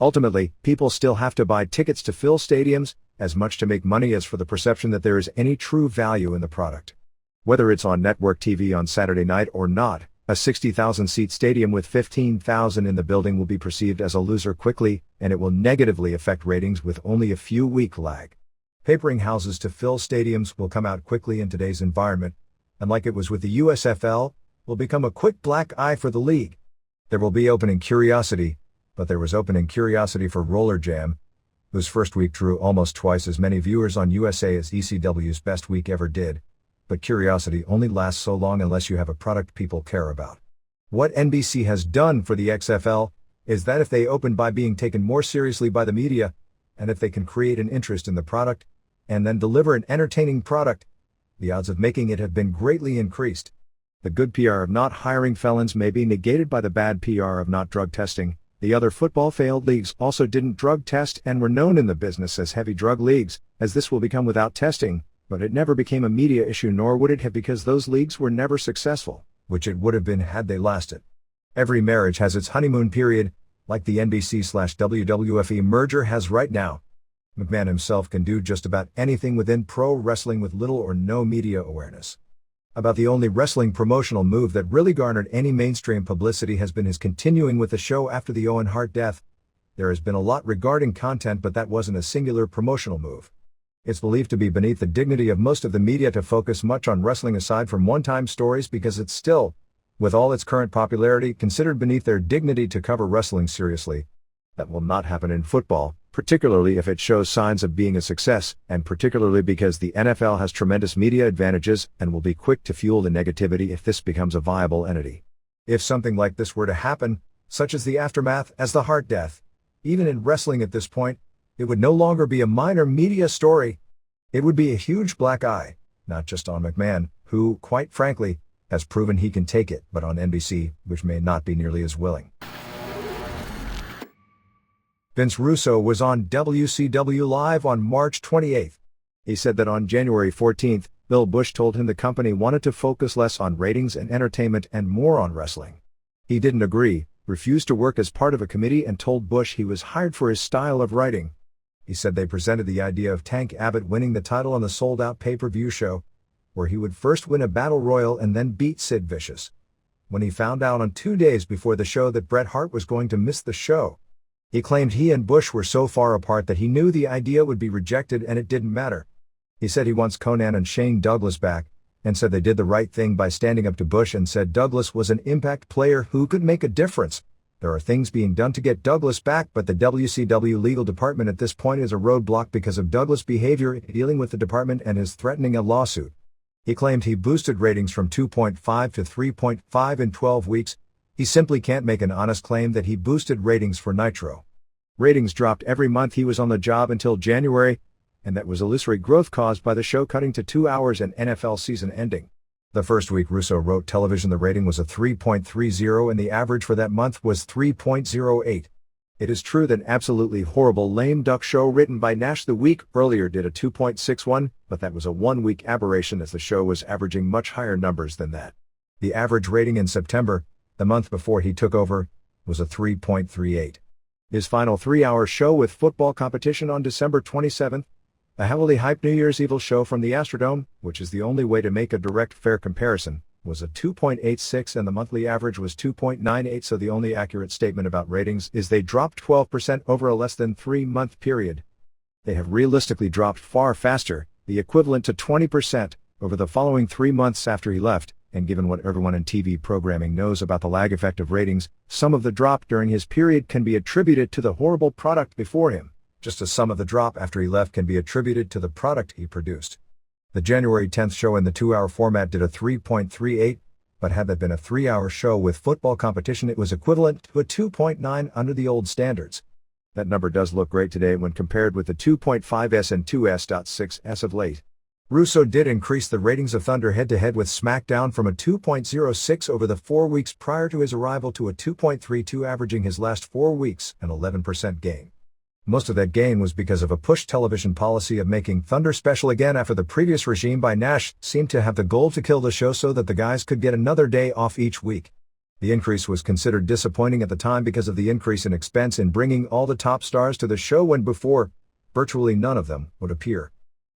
Ultimately, people still have to buy tickets to fill stadiums, as much to make money as for the perception that there is any true value in the product. Whether it's on network TV on Saturday night or not, a 60,000-seat stadium with 15,000 in the building will be perceived as a loser quickly, and it will negatively affect ratings with only a few-week lag. Papering houses to fill stadiums will come out quickly in today's environment, and like it was with the USFL, will become a quick black eye for the league. There will be opening curiosity, but there was opening curiosity for Roller Jam, whose first week drew almost twice as many viewers on USA as ECW's best week ever did, But curiosity only lasts so long unless you have a product people care about. What NBC has done for the XFL is that if they open by being taken more seriously by the media, and if they can create an interest in the product, and then deliver an entertaining product, the odds of making it have been greatly increased. The good PR of not hiring felons may be negated by the bad PR of not drug testing. The other football failed leagues also didn't drug test and were known in the business as heavy drug leagues, as this will become without testing, but it never became a media issue, nor would it have, because those leagues were never successful, which it would have been had they lasted. Every marriage has its honeymoon period, like the NBC/WWFE merger has right now. McMahon himself can do just about anything within pro wrestling with little or no media awareness. About the only wrestling promotional move that really garnered any mainstream publicity has been his continuing with the show after the Owen Hart death. There has been a lot regarding content, but that wasn't a singular promotional move. It's believed to be beneath the dignity of most of the media to focus much on wrestling aside from one-time stories, because it's still, with all its current popularity, considered beneath their dignity to cover wrestling seriously. That will not happen in football, particularly if it shows signs of being a success, and particularly because the NFL has tremendous media advantages and will be quick to fuel the negativity if this becomes a viable entity. If something like this were to happen, such as the aftermath as the Hart death, even in wrestling at this point, it would no longer be a minor media story. It would be a huge black eye, not just on McMahon, who, quite frankly, has proven he can take it, but on NBC, which may not be nearly as willing. Vince Russo was on WCW Live on March 28. He said that on January 14, Bill Bush told him the company wanted to focus less on ratings and entertainment and more on wrestling. He didn't agree, refused to work as part of a committee, and told Bush he was hired for his style of writing. He said they presented the idea of Tank Abbott winning the title on the sold-out pay-per-view show, where he would first win a battle royal and then beat Sid Vicious. When he found out on 2 days before the show that Bret Hart was going to miss the show, he claimed he and Bush were so far apart that he knew the idea would be rejected and it didn't matter. He said he wants Conan and Shane Douglas back, and said they did the right thing by standing up to Bush, and said Douglas was an impact player who could make a difference. There are things being done to get Douglas back, but the WCW legal department at this point is a roadblock because of Douglas' behavior dealing with the department and his threatening a lawsuit. He claimed he boosted ratings from 2.5 to 3.5 in 12 weeks. He simply can't make an honest claim that he boosted ratings for Nitro. Ratings dropped every month he was on the job until January, and that was illusory growth caused by the show cutting to 2 hours and NFL season ending. The first week Russo wrote television, the rating was a 3.30 and the average for that month was 3.08. It is true that an absolutely horrible lame duck show written by Nash the week earlier did a 2.61, but that was a one-week aberration as the show was averaging much higher numbers than that. The average rating in September, the month before he took over, was a 3.38. His final 3-hour show with football competition on December 27th, a heavily hyped New Year's Evil show from the Astrodome, which is the only way to make a direct fair comparison, was a 2.86 and the monthly average was 2.98, so the only accurate statement about ratings is they dropped 12% over a less than 3-month period. They have realistically dropped far faster, the equivalent to 20%, over the following 3 months after he left, and given what everyone in TV programming knows about the lag effect of ratings, some of the drop during his period can be attributed to the horrible product before him, just as some of the drop after he left can be attributed to the product he produced. The January 10th show in the 2-hour format did a 3.38, but had that been a 3-hour show with football competition it was equivalent to a 2.9 under the old standards. That number does look great today when compared with the 2.5s and 2s.6s of late. Russo did increase the ratings of Thunder head-to-head with SmackDown from a 2.06 over the 4 weeks prior to his arrival to a 2.32, averaging his last 4 weeks, an 11% gain. Most of that gain was because of a push television policy of making Thunder special again after the previous regime by Nash seemed to have the goal to kill the show so that the guys could get another day off each week. The increase was considered disappointing at the time because of the increase in expense in bringing all the top stars to the show when before, virtually none of them would appear.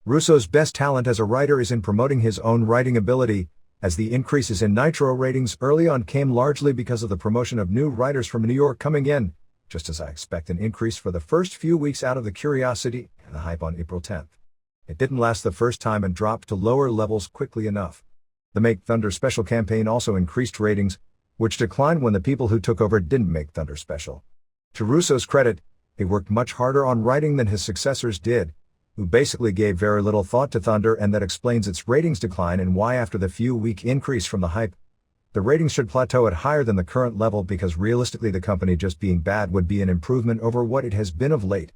Russo's best talent as a writer is in promoting his own writing ability, as the increases in Nitro ratings early on came largely because of the promotion of new writers from New York coming in, just as I expect an increase for the first few weeks out of the curiosity and the hype on April 10th. It didn't last the first time and dropped to lower levels quickly enough. The Make Thunder Special campaign also increased ratings, which declined when the people who took over didn't make Thunder Special. To Russo's credit, he worked much harder on writing than his successors did, who basically gave very little thought to Thunder, and that explains its ratings decline and why after the few-week increase from the hype, the ratings should plateau at higher than the current level, because realistically the company just being bad would be an improvement over what it has been of late.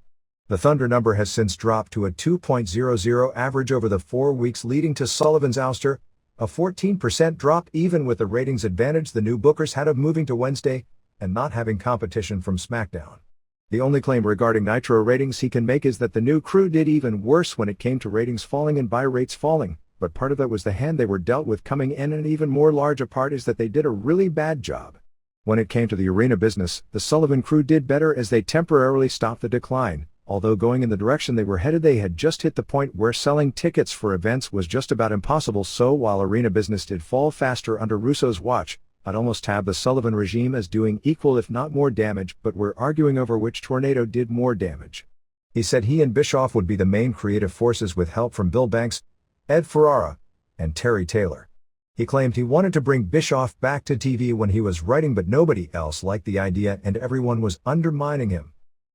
The Thunder number has since dropped to a 2.00 average over the 4 weeks leading to Sullivan's ouster, a 14% drop even with the ratings advantage the new bookers had of moving to Wednesday and not having competition from SmackDown. The only claim regarding Nitro ratings he can make is that the new crew did even worse when it came to ratings falling and buy rates falling, but part of that was the hand they were dealt with coming in, and an even more larger part is that they did a really bad job. When it came to the arena business, the Sullivan crew did better as they temporarily stopped the decline, although going in the direction they were headed they had just hit the point where selling tickets for events was just about impossible. So while arena business did fall faster under Russo's watch, I'd almost tab the Sullivan regime as doing equal if not more damage, but we're arguing over which tornado did more damage. He said he and Bischoff would be the main creative forces with help from Bill Banks, Ed Ferrara, and Terry Taylor. He claimed he wanted to bring Bischoff back to TV when he was writing, but nobody else liked the idea and everyone was undermining him.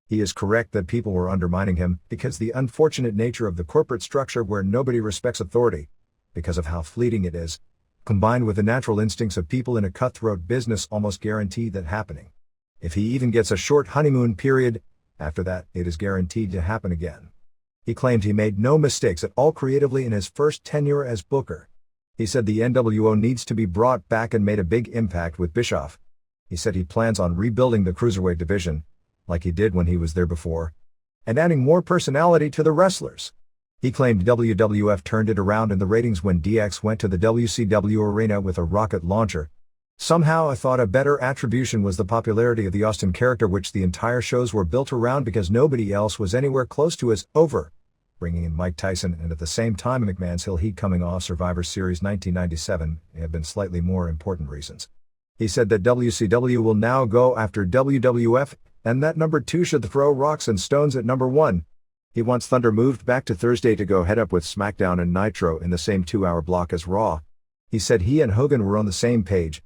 He is correct that people were undermining him because the unfortunate nature of the corporate structure where nobody respects authority, because of how fleeting it is, combined with the natural instincts of people in a cutthroat business, almost guarantee that happening. If he even gets a short honeymoon period, after that, it is guaranteed to happen again. He claimed he made no mistakes at all creatively in his first tenure as booker. He said the NWO needs to be brought back and made a big impact with Bischoff. He said he plans on rebuilding the cruiserweight division, like he did when he was there before, and adding more personality to the wrestlers. He claimed WWF turned it around in the ratings when DX went to the WCW arena with a rocket launcher. Somehow I thought a better attribution was the popularity of the Austin character, which the entire shows were built around because nobody else was anywhere close to as over, bringing in Mike Tyson and at the same time McMahon's heel heat coming off Survivor Series 1997 have been slightly more important reasons. He said that WCW will now go after WWF, and that number 2 should throw rocks and stones at number 1. He wants Thunder moved back to Thursday to go head up with SmackDown and Nitro in the same 2-hour block as Raw. He said he and Hogan were on the same page.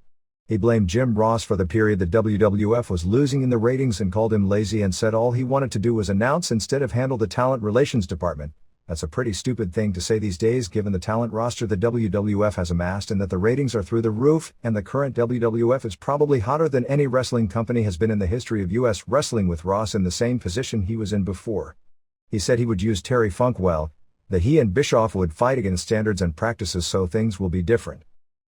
He blamed Jim Ross for the period that WWF was losing in the ratings and called him lazy and said all he wanted to do was announce instead of handle the talent relations department. That's a pretty stupid thing to say these days given the talent roster the WWF has amassed and that the ratings are through the roof, and the current WWF is probably hotter than any wrestling company has been in the history of US wrestling, with Ross in the same position he was in before. He said he would use Terry Funk well, that he and Bischoff would fight against standards and practices so things will be different.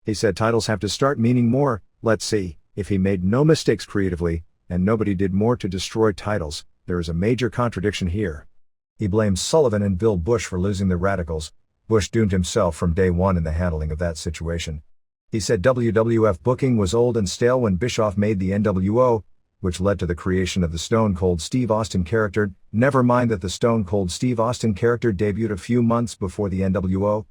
He said titles have to start meaning more. Let's see, if he made no mistakes creatively, and nobody did more to destroy titles, there is a major contradiction here. He blames Sullivan and Bill Bush for losing the Radicals. Bush doomed himself from day one in the handling of that situation. He said WWF booking was old and stale when Bischoff made the NWO, which led to the creation of the Stone Cold Steve Austin character. Never mind that the Stone Cold Steve Austin character debuted a few months before the NWO.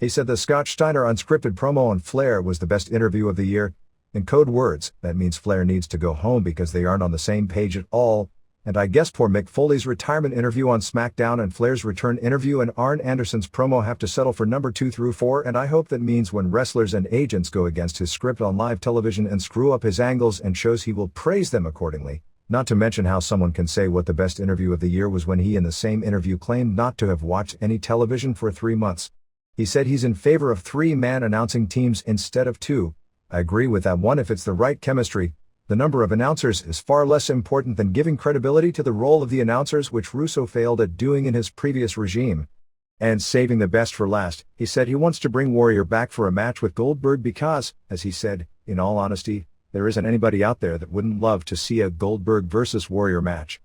He said the Scott Steiner unscripted promo on Flair was the best interview of the year. In code words, that means Flair needs to go home because they aren't on the same page at all. And I guess poor Mick Foley's retirement interview on SmackDown and Flair's return interview and Arn Anderson's promo have to settle for number 2 through 4, and I hope that means when wrestlers and agents go against his script on live television and screw up his angles and shows, he will praise them accordingly. Not to mention how someone can say what the best interview of the year was when he in the same interview claimed not to have watched any television for 3 months. He said he's in favor of 3-man announcing teams instead of 2. I agree with that one if it's the right chemistry. The number of announcers is far less important than giving credibility to the role of the announcers, which Russo failed at doing in his previous regime. And saving the best for last, he said he wants to bring Warrior back for a match with Goldberg because, as he said, in all honesty, there isn't anybody out there that wouldn't love to see a Goldberg versus Warrior match.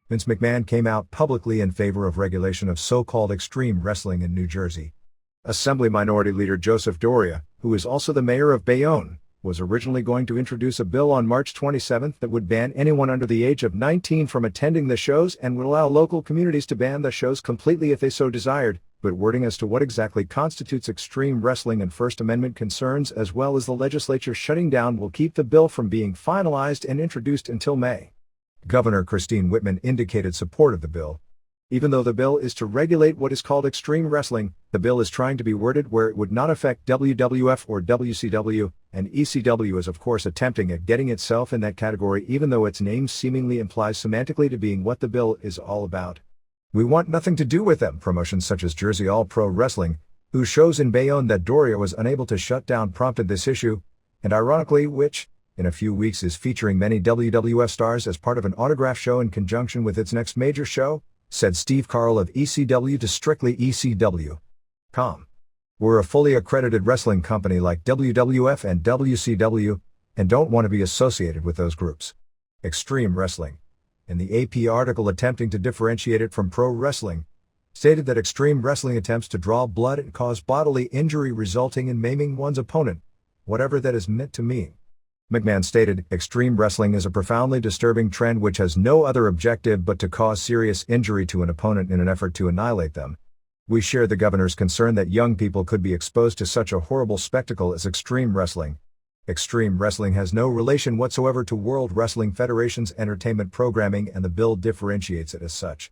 Vince McMahon came out publicly in favor of regulation of so-called extreme wrestling in New Jersey. Assembly Minority Leader Joseph Doria, who is also the mayor of Bayonne, was originally going to introduce a bill on March 27 that would ban anyone under the age of 19 from attending the shows and would allow local communities to ban the shows completely if they so desired, but wording as to what exactly constitutes extreme wrestling and First Amendment concerns as well as the legislature shutting down will keep the bill from being finalized and introduced until May. Governor Christine Whitman indicated support of the bill. Even though the bill is to regulate what is called extreme wrestling, the bill is trying to be worded where it would not affect WWF or WCW, and ECW is of course attempting at getting itself in that category even though its name seemingly implies semantically to being what the bill is all about. We want nothing to do with them. Promotions such as Jersey All Pro Wrestling, whose shows in Bayonne that Doria was unable to shut down prompted this issue, and ironically which, in a few weeks is featuring many WWF stars as part of an autograph show in conjunction with its next major show, said Steve Carl of ECW to Strictly ECW.com. We're a fully accredited wrestling company like WWF and WCW, and don't want to be associated with those groups. Extreme Wrestling, in the AP article attempting to differentiate it from pro wrestling, stated that extreme wrestling attempts to draw blood and cause bodily injury resulting in maiming one's opponent, whatever that is meant to mean. McMahon stated, extreme wrestling is a profoundly disturbing trend which has no other objective but to cause serious injury to an opponent in an effort to annihilate them. We share the governor's concern that young people could be exposed to such a horrible spectacle as extreme wrestling. Extreme wrestling has no relation whatsoever to World Wrestling Federation's entertainment programming and the bill differentiates it as such.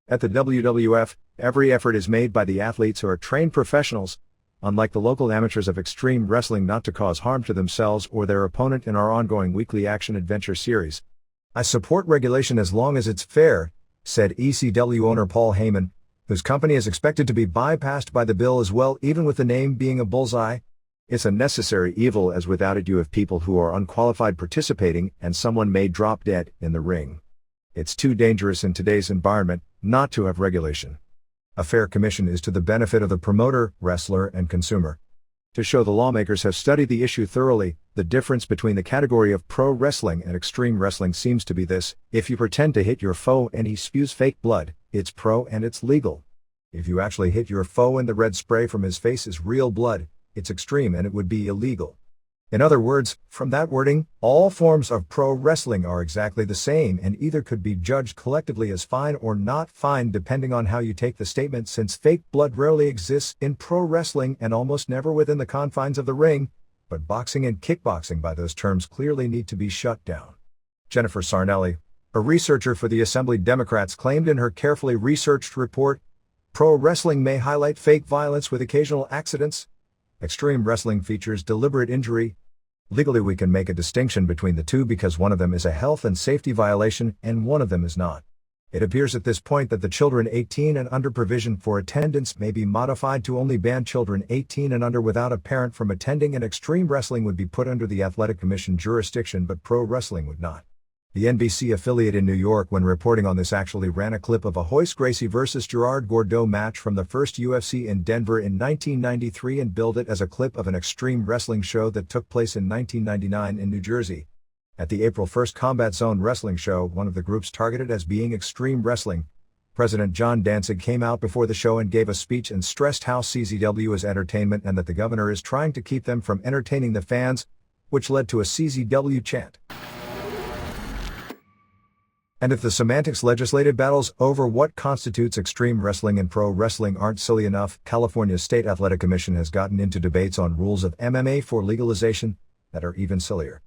At the WWF, every effort is made by the athletes who are trained professionals, unlike the local amateurs of extreme wrestling, not to cause harm to themselves or their opponent in our ongoing weekly action-adventure series. I support regulation as long as it's fair, said ECW owner Paul Heyman, whose company is expected to be bypassed by the bill as well, even with the name being a bullseye. It's a necessary evil, as without it you have people who are unqualified participating and someone may drop dead in the ring. It's too dangerous in today's environment not to have regulation. A fair commission is to the benefit of the promoter, wrestler, and consumer. To show the lawmakers have studied the issue thoroughly, the difference between the category of pro wrestling and extreme wrestling seems to be this: if you pretend to hit your foe and he spews fake blood, it's pro and it's legal. If you actually hit your foe and the red spray from his face is real blood, it's extreme and it would be illegal. In other words, from that wording, all forms of pro wrestling are exactly the same and either could be judged collectively as fine or not fine depending on how you take the statement, since fake blood rarely exists in pro wrestling and almost never within the confines of the ring, but boxing and kickboxing by those terms clearly need to be shut down. Jennifer Sarnelli, a researcher for the Assembly Democrats, claimed in her carefully researched report, pro wrestling may highlight fake violence with occasional accidents. Extreme wrestling features deliberate injury. Legally we can make a distinction between the two because one of them is a health and safety violation and one of them is not. It appears at this point that the children 18 and under provision for attendance may be modified to only ban children 18 and under without a parent from attending, and extreme wrestling would be put under the Athletic Commission jurisdiction but pro wrestling would not. The NBC affiliate in New York, when reporting on this, actually ran a clip of a Hoist Gracie vs. Gerard Gordeau match from the first UFC in Denver in 1993 and billed it as a clip of an extreme wrestling show that took place in 1999 in New Jersey. At the April 1st Combat Zone Wrestling Show, one of the groups targeted as being extreme wrestling, President John Danzig came out before the show and gave a speech and stressed how CZW is entertainment and that the governor is trying to keep them from entertaining the fans, which led to a CZW chant. And if the semantics legislative battles over what constitutes extreme wrestling and pro wrestling aren't silly enough, California's State Athletic Commission has gotten into debates on rules of MMA for legalization that are even sillier.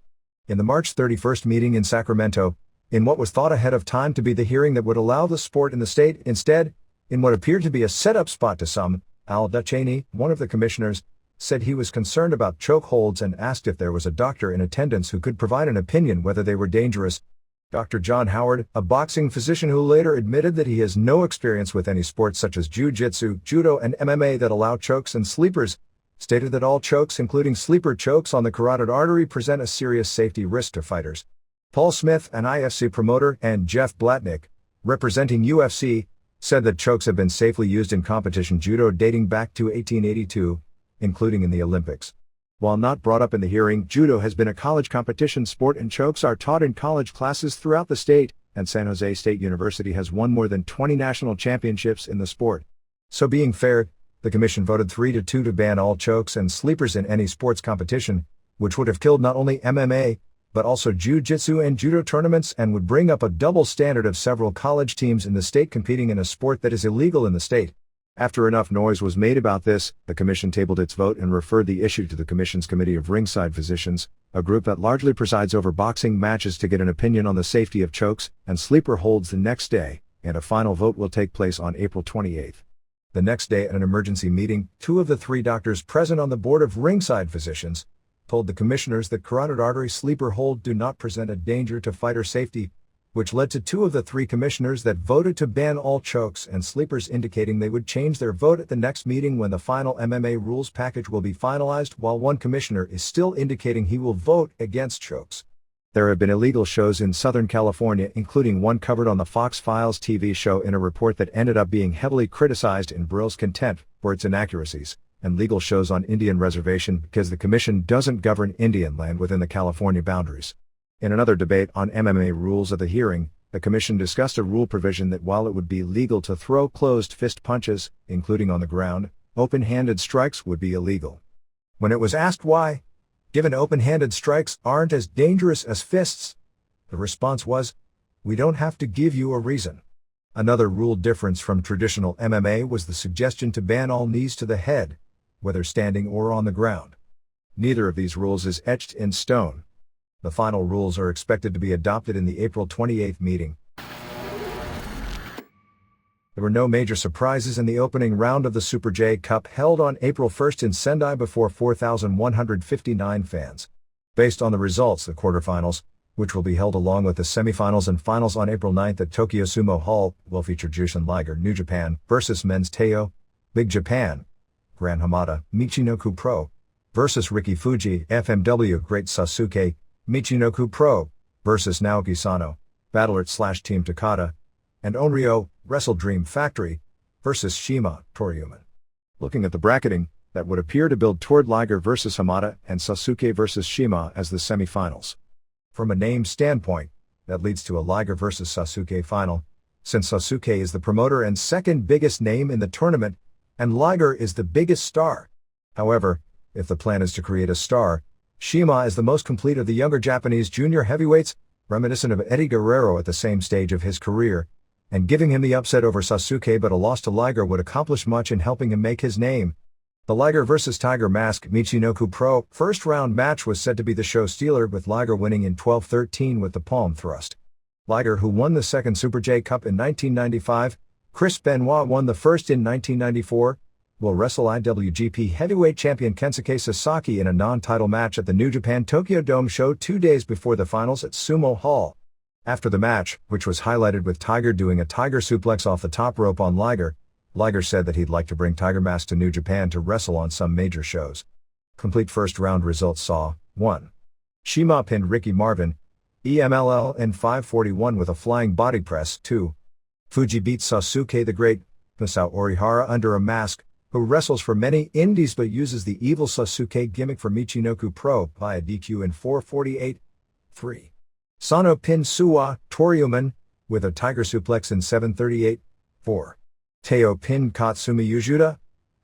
In the March 31st meeting in Sacramento, in what was thought ahead of time to be the hearing that would allow the sport in the state, instead, in what appeared to be a setup spot to some, Al Ducheney, one of the commissioners, said he was concerned about chokeholds and asked if there was a doctor in attendance who could provide an opinion whether they were dangerous. Dr. John Howard, a boxing physician who later admitted that he has no experience with any sports such as jiu-jitsu, judo, and MMA that allow chokes and sleepers, stated that all chokes, including sleeper chokes on the carotid artery, present a serious safety risk to fighters. Paul Smith, an IFC promoter, and Jeff Blatnick, representing UFC, said that chokes have been safely used in competition judo dating back to 1882, including in the Olympics. While not brought up in the hearing, judo has been a college competition sport and chokes are taught in college classes throughout the state, and San Jose State University has won more than 20 national championships in the sport. So being fair, the commission voted 3-2 to ban all chokes and sleepers in any sports competition, which would have killed not only MMA, but also jiu-jitsu and judo tournaments and would bring up a double standard of several college teams in the state competing in a sport that is illegal in the state. After enough noise was made about this, the commission tabled its vote and referred the issue to the commission's Committee of Ringside Physicians, a group that largely presides over boxing matches, to get an opinion on the safety of chokes and sleeper holds the next day, and a final vote will take place on April 28. The next day at an emergency meeting, 2 of the 3 doctors present on the board of ringside physicians told the commissioners that carotid artery sleeper hold do not present a danger to fighter safety, which led to 2 of the 3 commissioners that voted to ban all chokes and sleepers, indicating they would change their vote at the next meeting when the final MMA rules package will be finalized, while 1 commissioner is still indicating he will vote against chokes. There have been illegal shows in Southern California, including one covered on the Fox Files TV show in a report that ended up being heavily criticized in Brill's contempt for its inaccuracies, and legal shows on Indian reservation because the commission doesn't govern Indian land within the California boundaries. In another debate on MMA rules at the hearing, the commission discussed a rule provision that while it would be legal to throw closed fist punches, including on the ground, open-handed strikes would be illegal. When it was asked why, given open-handed strikes aren't as dangerous as fists, the response was, "We don't have to give you a reason." Another rule difference from traditional MMA was the suggestion to ban all knees to the head, whether standing or on the ground. Neither of these rules is etched in stone. The final rules are expected to be adopted in the April 28 meeting. There were no major surprises in the opening round of the Super J Cup held on April 1 in Sendai before 4,159 fans. Based on the results, the quarterfinals, which will be held along with the semifinals and finals on April 9 at Tokyo Sumo Hall, will feature Jushin Liger New Japan versus Men's Teo, Big Japan, Gran Hamada, Michinoku Pro, versus Riki Fuji, FMW Great Sasuke, Michinoku Pro, versus Naoki Sano, Battlert/Team Takada, and Onryo, Wrestle Dream Factory, versus Shima, Toryuman. Looking at the bracketing, that would appear to build toward Liger versus Hamada and Sasuke versus Shima as the semifinals. From a name standpoint, that leads to a Liger versus Sasuke final, since Sasuke is the promoter and second biggest name in the tournament, and Liger is the biggest star. However, if the plan is to create a star, Shima is the most complete of the younger Japanese junior heavyweights, reminiscent of Eddie Guerrero at the same stage of his career, and giving him the upset over Sasuke but a loss to Liger would accomplish much in helping him make his name. The Liger vs. Tiger Mask Michinoku Pro first round match was said to be the show stealer, with Liger winning in 12-13 with the palm thrust. Liger, who won the second Super J Cup in 1995, Chris Benoit won the first in 1994, will wrestle IWGP Heavyweight Champion Kensuke Sasaki in a non-title match at the New Japan Tokyo Dome show 2 days before the finals at Sumo Hall. After the match, which was highlighted with Tiger doing a tiger suplex off the top rope on Liger, Liger said that he'd like to bring Tiger Mask to New Japan to wrestle on some major shows. Complete first round results saw, 1. Shima pinned Ricky Marvin, EMLL in 5:41 with a flying body press. 2. Fuji beat Sasuke the Great, Masao Orihara under a mask, who wrestles for many indies but uses the evil Sasuke gimmick for Michinoku Pro via DQ in 4:48. 3. Sano pinned Suwa Toryuman with a tiger suplex in 7:38. 4. Teo pinned Katsumi Yujuda,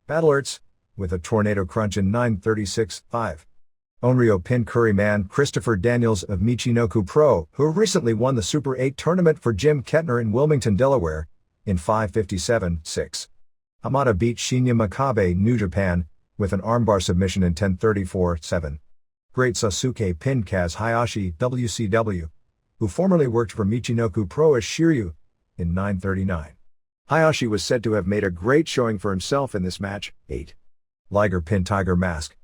Battlerts, with a tornado crunch in 9:36. 5. Onryo pinned Curryman Christopher Daniels of Michinoku Pro, who recently won the Super 8 tournament for Jim Kettner in Wilmington, Delaware, in 5:57. 6. Hamada beat Shinya Makabe New Japan, with an armbar submission in 10:34. 7. Great Sasuke pinned Kaz Hayashi WCW, who formerly worked for Michinoku Pro as Shiryu, in 9:39. Hayashi was said to have made a great showing for himself in this match. 8. Liger pinned Tiger Mask.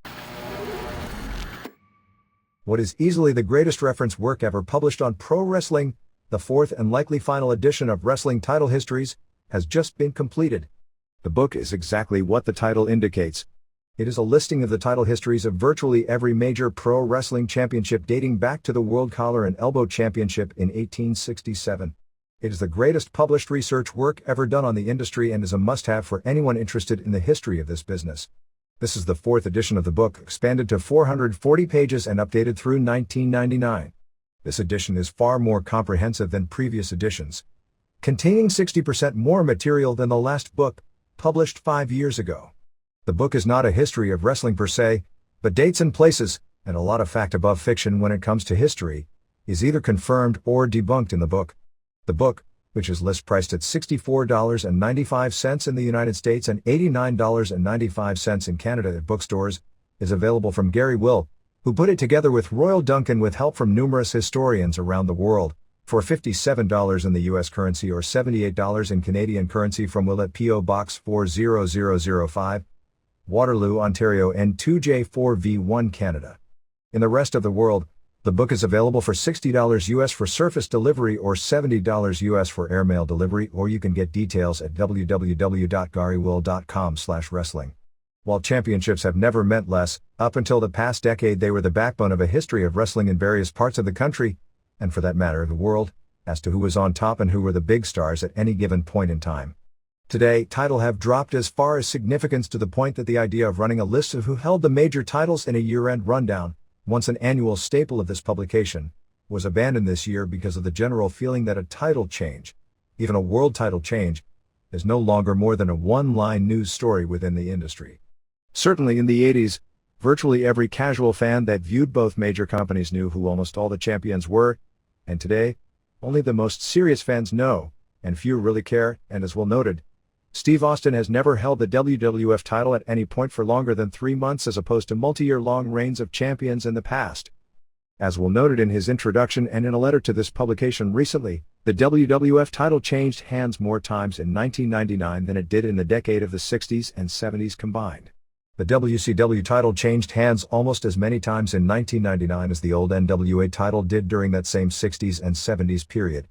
What is easily the greatest reference work ever published on pro wrestling, the 4th and likely final edition of Wrestling Title Histories, has just been completed. The book is exactly what the title indicates. It is a listing of the title histories of virtually every major pro wrestling championship dating back to the World Collar and Elbow Championship in 1867. It is the greatest published research work ever done on the industry and is a must-have for anyone interested in the history of this business. This is the 4th edition of the book, expanded to 440 pages and updated through 1999. This edition is far more comprehensive than previous editions, containing 60% more material than the last book, published 5 years ago. The book is not a history of wrestling per se, but dates and places, and a lot of fact above fiction when it comes to history, is either confirmed or debunked in the book. The book, which is list priced at $64.95 in the United States and $89.95 in Canada at bookstores, is available from Gary Will, who put it together with Royal Duncan with help from numerous historians around the world, For $57 in the US currency or $78 in Canadian currency from Will at P.O. Box 40005, Waterloo, Ontario N2J4V1 Canada. In the rest of the world, the book is available for $60 US for surface delivery or $70 US for airmail delivery, or you can get details at www.garywill.com/wrestling. While championships have never meant less, up until the past decade they were the backbone of a history of wrestling in various parts of the country, and for that matter the world, as to who was on top and who were the big stars at any given point in time. Today, titles have dropped as far as significance to the point that the idea of running a list of who held the major titles in a year-end rundown, once an annual staple of this publication, was abandoned this year because of the general feeling that a title change, even a world title change, is no longer more than a one-line news story within the industry. Certainly in the 80s, virtually every casual fan that viewed both major companies knew who almost all the champions were, and today, only the most serious fans know, and few really care, and as well noted, Steve Austin has never held the WWF title at any point for longer than 3 months as opposed to multi-year-long reigns of champions in the past. As Will noted in his introduction and in a letter to this publication recently, the WWF title changed hands more times in 1999 than it did in the decade of the 60s and 70s combined. The WCW title changed hands almost as many times in 1999 as the old NWA title did during that same 60s and 70s period.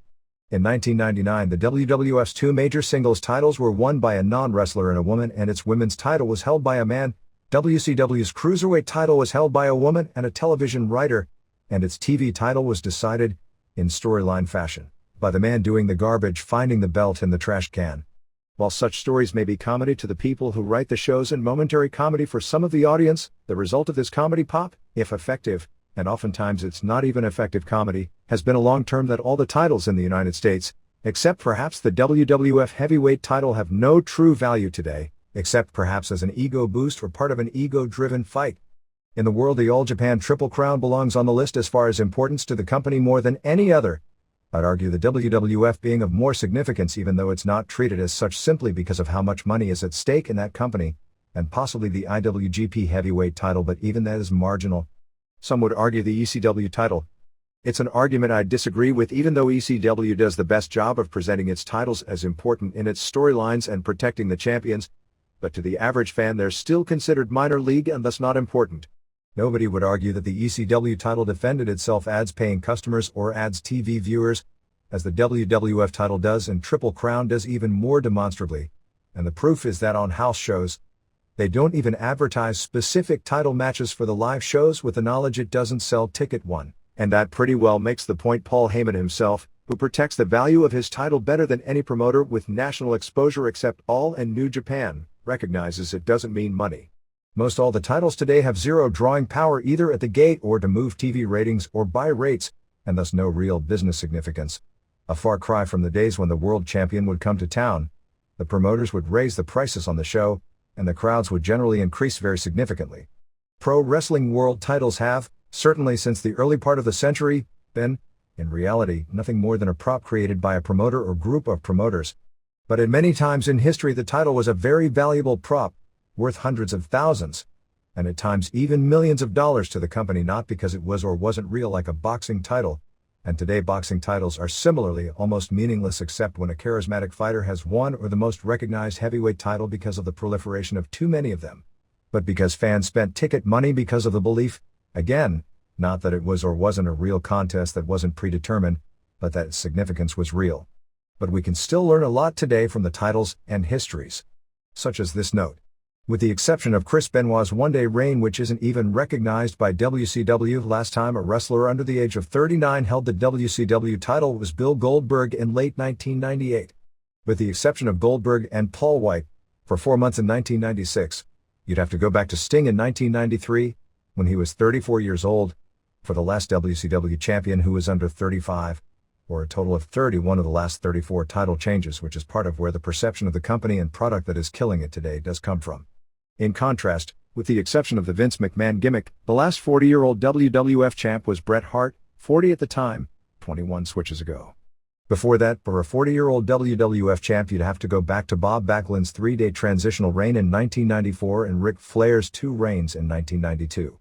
In 1999, the WWF's two major singles titles were won by a non-wrestler and a woman, and its women's title was held by a man. WCW's Cruiserweight title was held by a woman and a television writer, and its TV title was decided, in storyline fashion, by the man doing the garbage finding the belt in the trash can. While such stories may be comedy to the people who write the shows and momentary comedy for some of the audience, the result of this comedy pop, if effective, and oftentimes it's not even effective comedy, has been a long term that all the titles in the United States, except perhaps the WWF heavyweight title, have no true value today, except perhaps as an ego boost or part of an ego-driven fight. In the world, the All Japan Triple Crown belongs on the list as far as importance to the company more than any other. I'd argue the WWF being of more significance even though it's not treated as such simply because of how much money is at stake in that company, and possibly the IWGP heavyweight title, but even that is marginal. Some would argue the ECW title. It's an argument I disagree with, even though ECW does the best job of presenting its titles as important in its storylines and protecting the champions, but to the average fan they're still considered minor league and thus not important. Nobody would argue that the ECW title defended itself ads-paying customers or ads TV viewers, as the WWF title does, and Triple Crown does even more demonstrably, and the proof is that on house shows, they don't even advertise specific title matches for the live shows with the knowledge it doesn't sell ticket one, and that pretty well makes the point Paul Heyman himself, who protects the value of his title better than any promoter with national exposure except All and New Japan, recognizes it doesn't mean money. Most all the titles today have zero drawing power either at the gate or to move TV ratings or buy rates, and thus no real business significance. A far cry from the days when the world champion would come to town, the promoters would raise the prices on the show, and the crowds would generally increase very significantly. Pro wrestling world titles have, certainly since the early part of the century, been, in reality, nothing more than a prop created by a promoter or group of promoters. But in many times in history the title was a very valuable prop, worth hundreds of thousands, and at times even millions of dollars to the company, not because it was or wasn't real like a boxing title, and today boxing titles are similarly almost meaningless except when a charismatic fighter has one or the most recognized heavyweight title because of the proliferation of too many of them. But because fans spent ticket money because of the belief, again, not that it was or wasn't a real contest that wasn't predetermined, but that its significance was real. But we can still learn a lot today from the titles and histories. Such as this note. With the exception of Chris Benoit's one-day reign, which isn't even recognized by WCW, last time a wrestler under the age of 39 held the WCW title was Bill Goldberg in late 1998. With the exception of Goldberg and Paul White, for 4 months in 1996, you'd have to go back to Sting in 1993, when he was 34 years old, for the last WCW champion who was under 35, or a total of 31 of the last 34 title changes, which is part of where the perception of the company and product that is killing it today does come from. In contrast, with the exception of the Vince McMahon gimmick, the last 40-year-old WWF champ was Bret Hart, 40 at the time, 21 switches ago. Before that, for a 40-year-old WWF champ you'd have to go back to Bob Backlund's 3-day transitional reign in 1994 and Ric Flair's 2 reigns in 1992.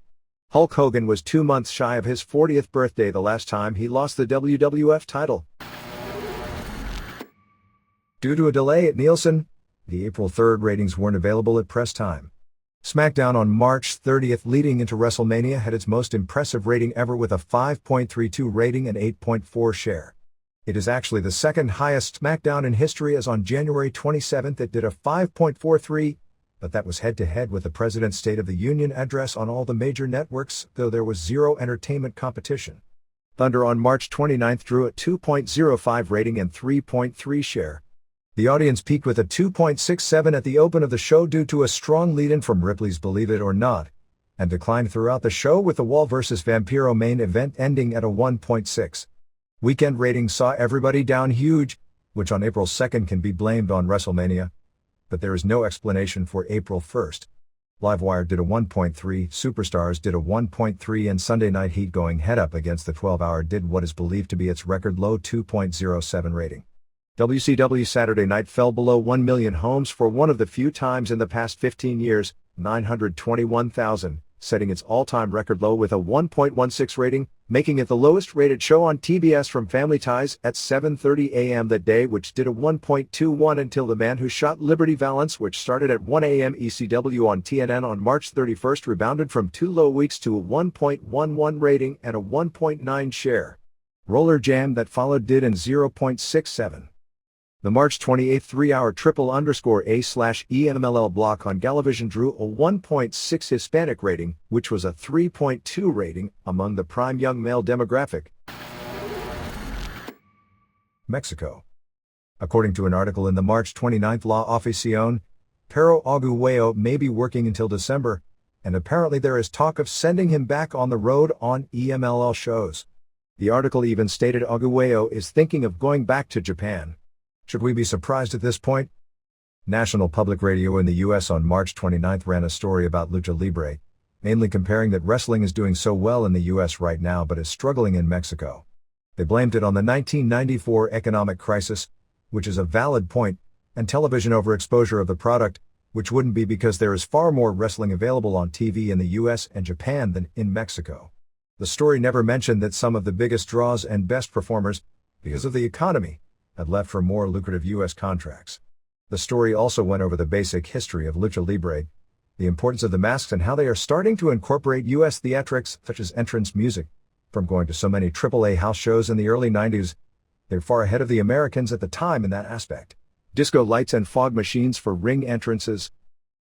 Hulk Hogan was 2 months shy of his 40th birthday the last time he lost the WWF title. Due to a delay at Nielsen, the April 3rd ratings weren't available at press time. SmackDown on March 30th leading into WrestleMania had its most impressive rating ever with a 5.32 rating and 8.4 share. It is actually the second highest SmackDown in history, as on January 27th it did a 5.43, but that was head-to-head with the President's State of the Union address on all the major networks, though there was zero entertainment competition. Thunder on March 29th drew a 2.05 rating and 3.3 share. The audience peaked with a 2.67 at the open of the show due to a strong lead-in from Ripley's Believe It or Not, and declined throughout the show with the Wall vs. Vampiro main event ending at a 1.6. Weekend ratings saw everybody down huge, which on April 2nd can be blamed on WrestleMania, but there is no explanation for April 1st. Livewire did a 1.3, Superstars did a 1.3, and Sunday Night Heat, going head-up against the 12-hour, did what is believed to be its record low 2.07 rating. WCW Saturday Night fell below 1 million homes for one of the few times in the past 15 years, 921,000, setting its all-time record low with a 1.16 rating, making it the lowest-rated show on TBS from Family Ties at 7:30 a.m. that day, which did a 1.21 until The Man Who Shot Liberty Valance, which started at 1 a.m. ECW on TNN on March 31st, rebounded from 2 low weeks to a 1.11 rating and a 1.9 share. Roller Jam that followed did an 0.67. The March 28th 3-hour triple_A/EMLL block on Galavision drew a 1.6 Hispanic rating, which was a 3.2 rating among the prime young male demographic. Mexico. According to an article in the March 29th La Afición, Pero Aguayo may be working until December, and apparently there is talk of sending him back on the road on EMLL shows. The article even stated Aguayo is thinking of going back to Japan. Should we be surprised at this point? National Public Radio in the U.S. on March 29th ran a story about Lucha Libre, mainly comparing that wrestling is doing so well in the U.S. right now but is struggling in Mexico. They blamed it on the 1994 economic crisis, which is a valid point, and television overexposure of the product, which wouldn't be because there is far more wrestling available on TV in the U.S. and Japan than in Mexico. The story never mentioned that some of the biggest draws and best performers, because of the economy, had left for more lucrative U.S. contracts. The story also went over the basic history of Lucha Libre, the importance of the masks, and how they are starting to incorporate U.S. theatrics such as entrance music. From going to so many AAA house shows in the early 90s, they're far ahead of the Americans at the time in that aspect. Disco lights and fog machines for ring entrances.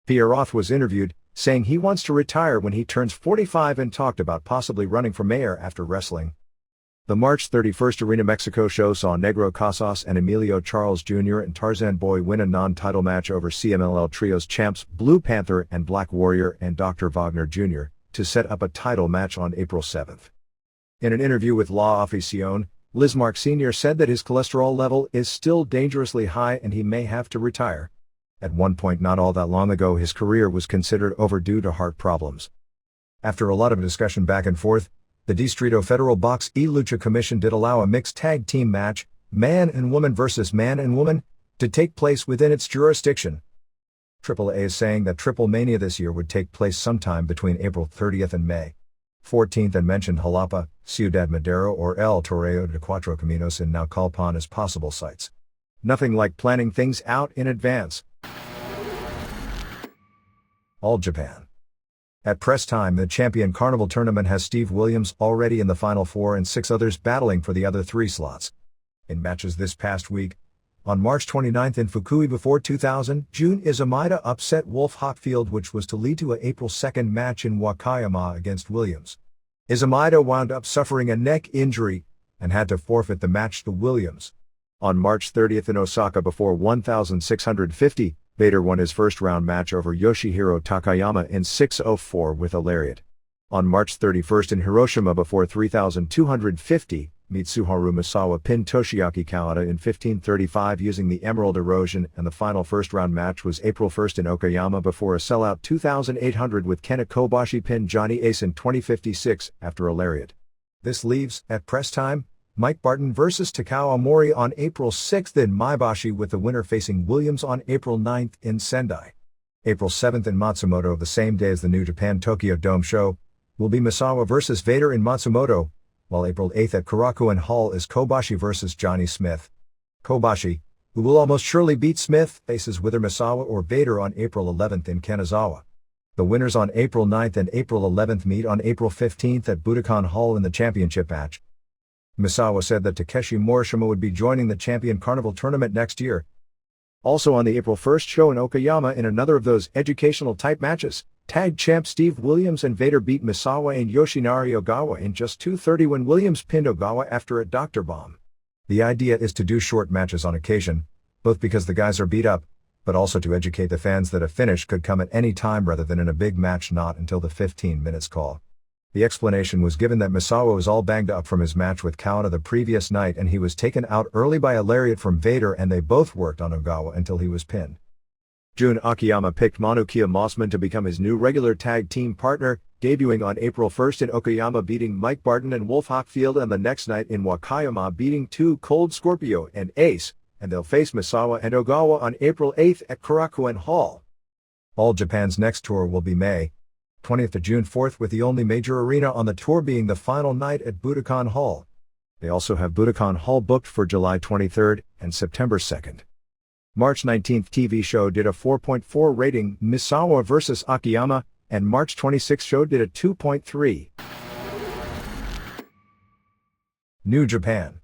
Pierre Roth was interviewed, saying he wants to retire when he turns 45 and talked about possibly running for mayor after wrestling. The March 31st Arena Mexico show saw Negro Casas and Emilio Charles Jr. and Tarzan Boy win a non-title match over CMLL Trios champs Blue Panther and Black Warrior and Dr. Wagner Jr. to set up a title match on April 7th. In an interview with La Afición, Lismark Sr. said that his cholesterol level is still dangerously high and he may have to retire. At one point not all that long ago his career was considered over due to heart problems. After a lot of discussion back and forth, the Distrito Federal Box y Lucha Commission did allow a mixed tag team match, man and woman versus man and woman, to take place within its jurisdiction. AAA is saying that Triple Mania this year would take place sometime between April 30th and May 14th, and mentioned Jalapa, Ciudad Madero or El Toreo de Cuatro Caminos in Naucalpan as possible sites. Nothing like planning things out in advance. All Japan. At press time, the Champion Carnival Tournament has Steve Williams already in the Final Four and 6 others battling for the other 3 slots. In matches this past week, on March 29th in Fukui before 2000, Jun Izumida upset Wolf Hockfield, which was to lead to an April 2nd match in Wakayama against Williams. Izumida wound up suffering a neck injury and had to forfeit the match to Williams. On March 30th in Osaka before 1,650, Vader won his first-round match over Yoshihiro Takayama in 6:04 with a lariat. On March 31st in Hiroshima before 3,250, Mitsuharu Misawa pinned Toshiaki Kawada in 15:35 using the Emerald Erosion, and the final first-round match was April 1st in Okayama before a sellout 2,800 with Kenta Kobashi pinned Johnny Ace in 20:56 after a lariat. This leaves, at press time, Mike Barton vs. Takao Omori on April 6th in Maebashi, with the winner facing Williams on April 9th in Sendai. April 7th in Matsumoto, the same day as the New Japan Tokyo Dome show, will be Misawa vs. Vader in Matsumoto, while April 8th at Korakuen Hall is Kobashi vs. Johnny Smith. Kobashi, who will almost surely beat Smith, faces whether Misawa or Vader on April 11th in Kanazawa. The winners on April 9th and April 11th meet on April 15th at Budokan Hall in the championship match. Misawa said that Takeshi Morishima would be joining the Champion Carnival tournament next year. Also on the April 1st show in Okayama in another of those educational-type matches, tag champ Steve Williams and Vader beat Misawa and Yoshinari Ogawa in just 2:30 when Williams pinned Ogawa after a Dr. Bomb. The idea is to do short matches on occasion, both because the guys are beat up, but also to educate the fans that a finish could come at any time rather than in a big match not until the 15 minutes call. The explanation was given that Misawa was all banged up from his match with Kawada the previous night and he was taken out early by a lariat from Vader and they both worked on Ogawa until he was pinned. Jun Akiyama picked Manukia Mossman to become his new regular tag team partner, debuting on April 1st in Okayama beating Mike Barton and Wolf Hockfield and the next night in Wakayama beating Two Cold Scorpio and Ace, and they'll face Misawa and Ogawa on April 8th at Korakuen Hall. All Japan's next tour will be May 20th to June 4th with the only major arena on the tour being the final night at Budokan Hall. They also have Budokan Hall booked for July 23rd and September 2nd. March 19th TV show did a 4.4 rating, Misawa vs. Akiyama, and March 26th show did a 2.3. New Japan.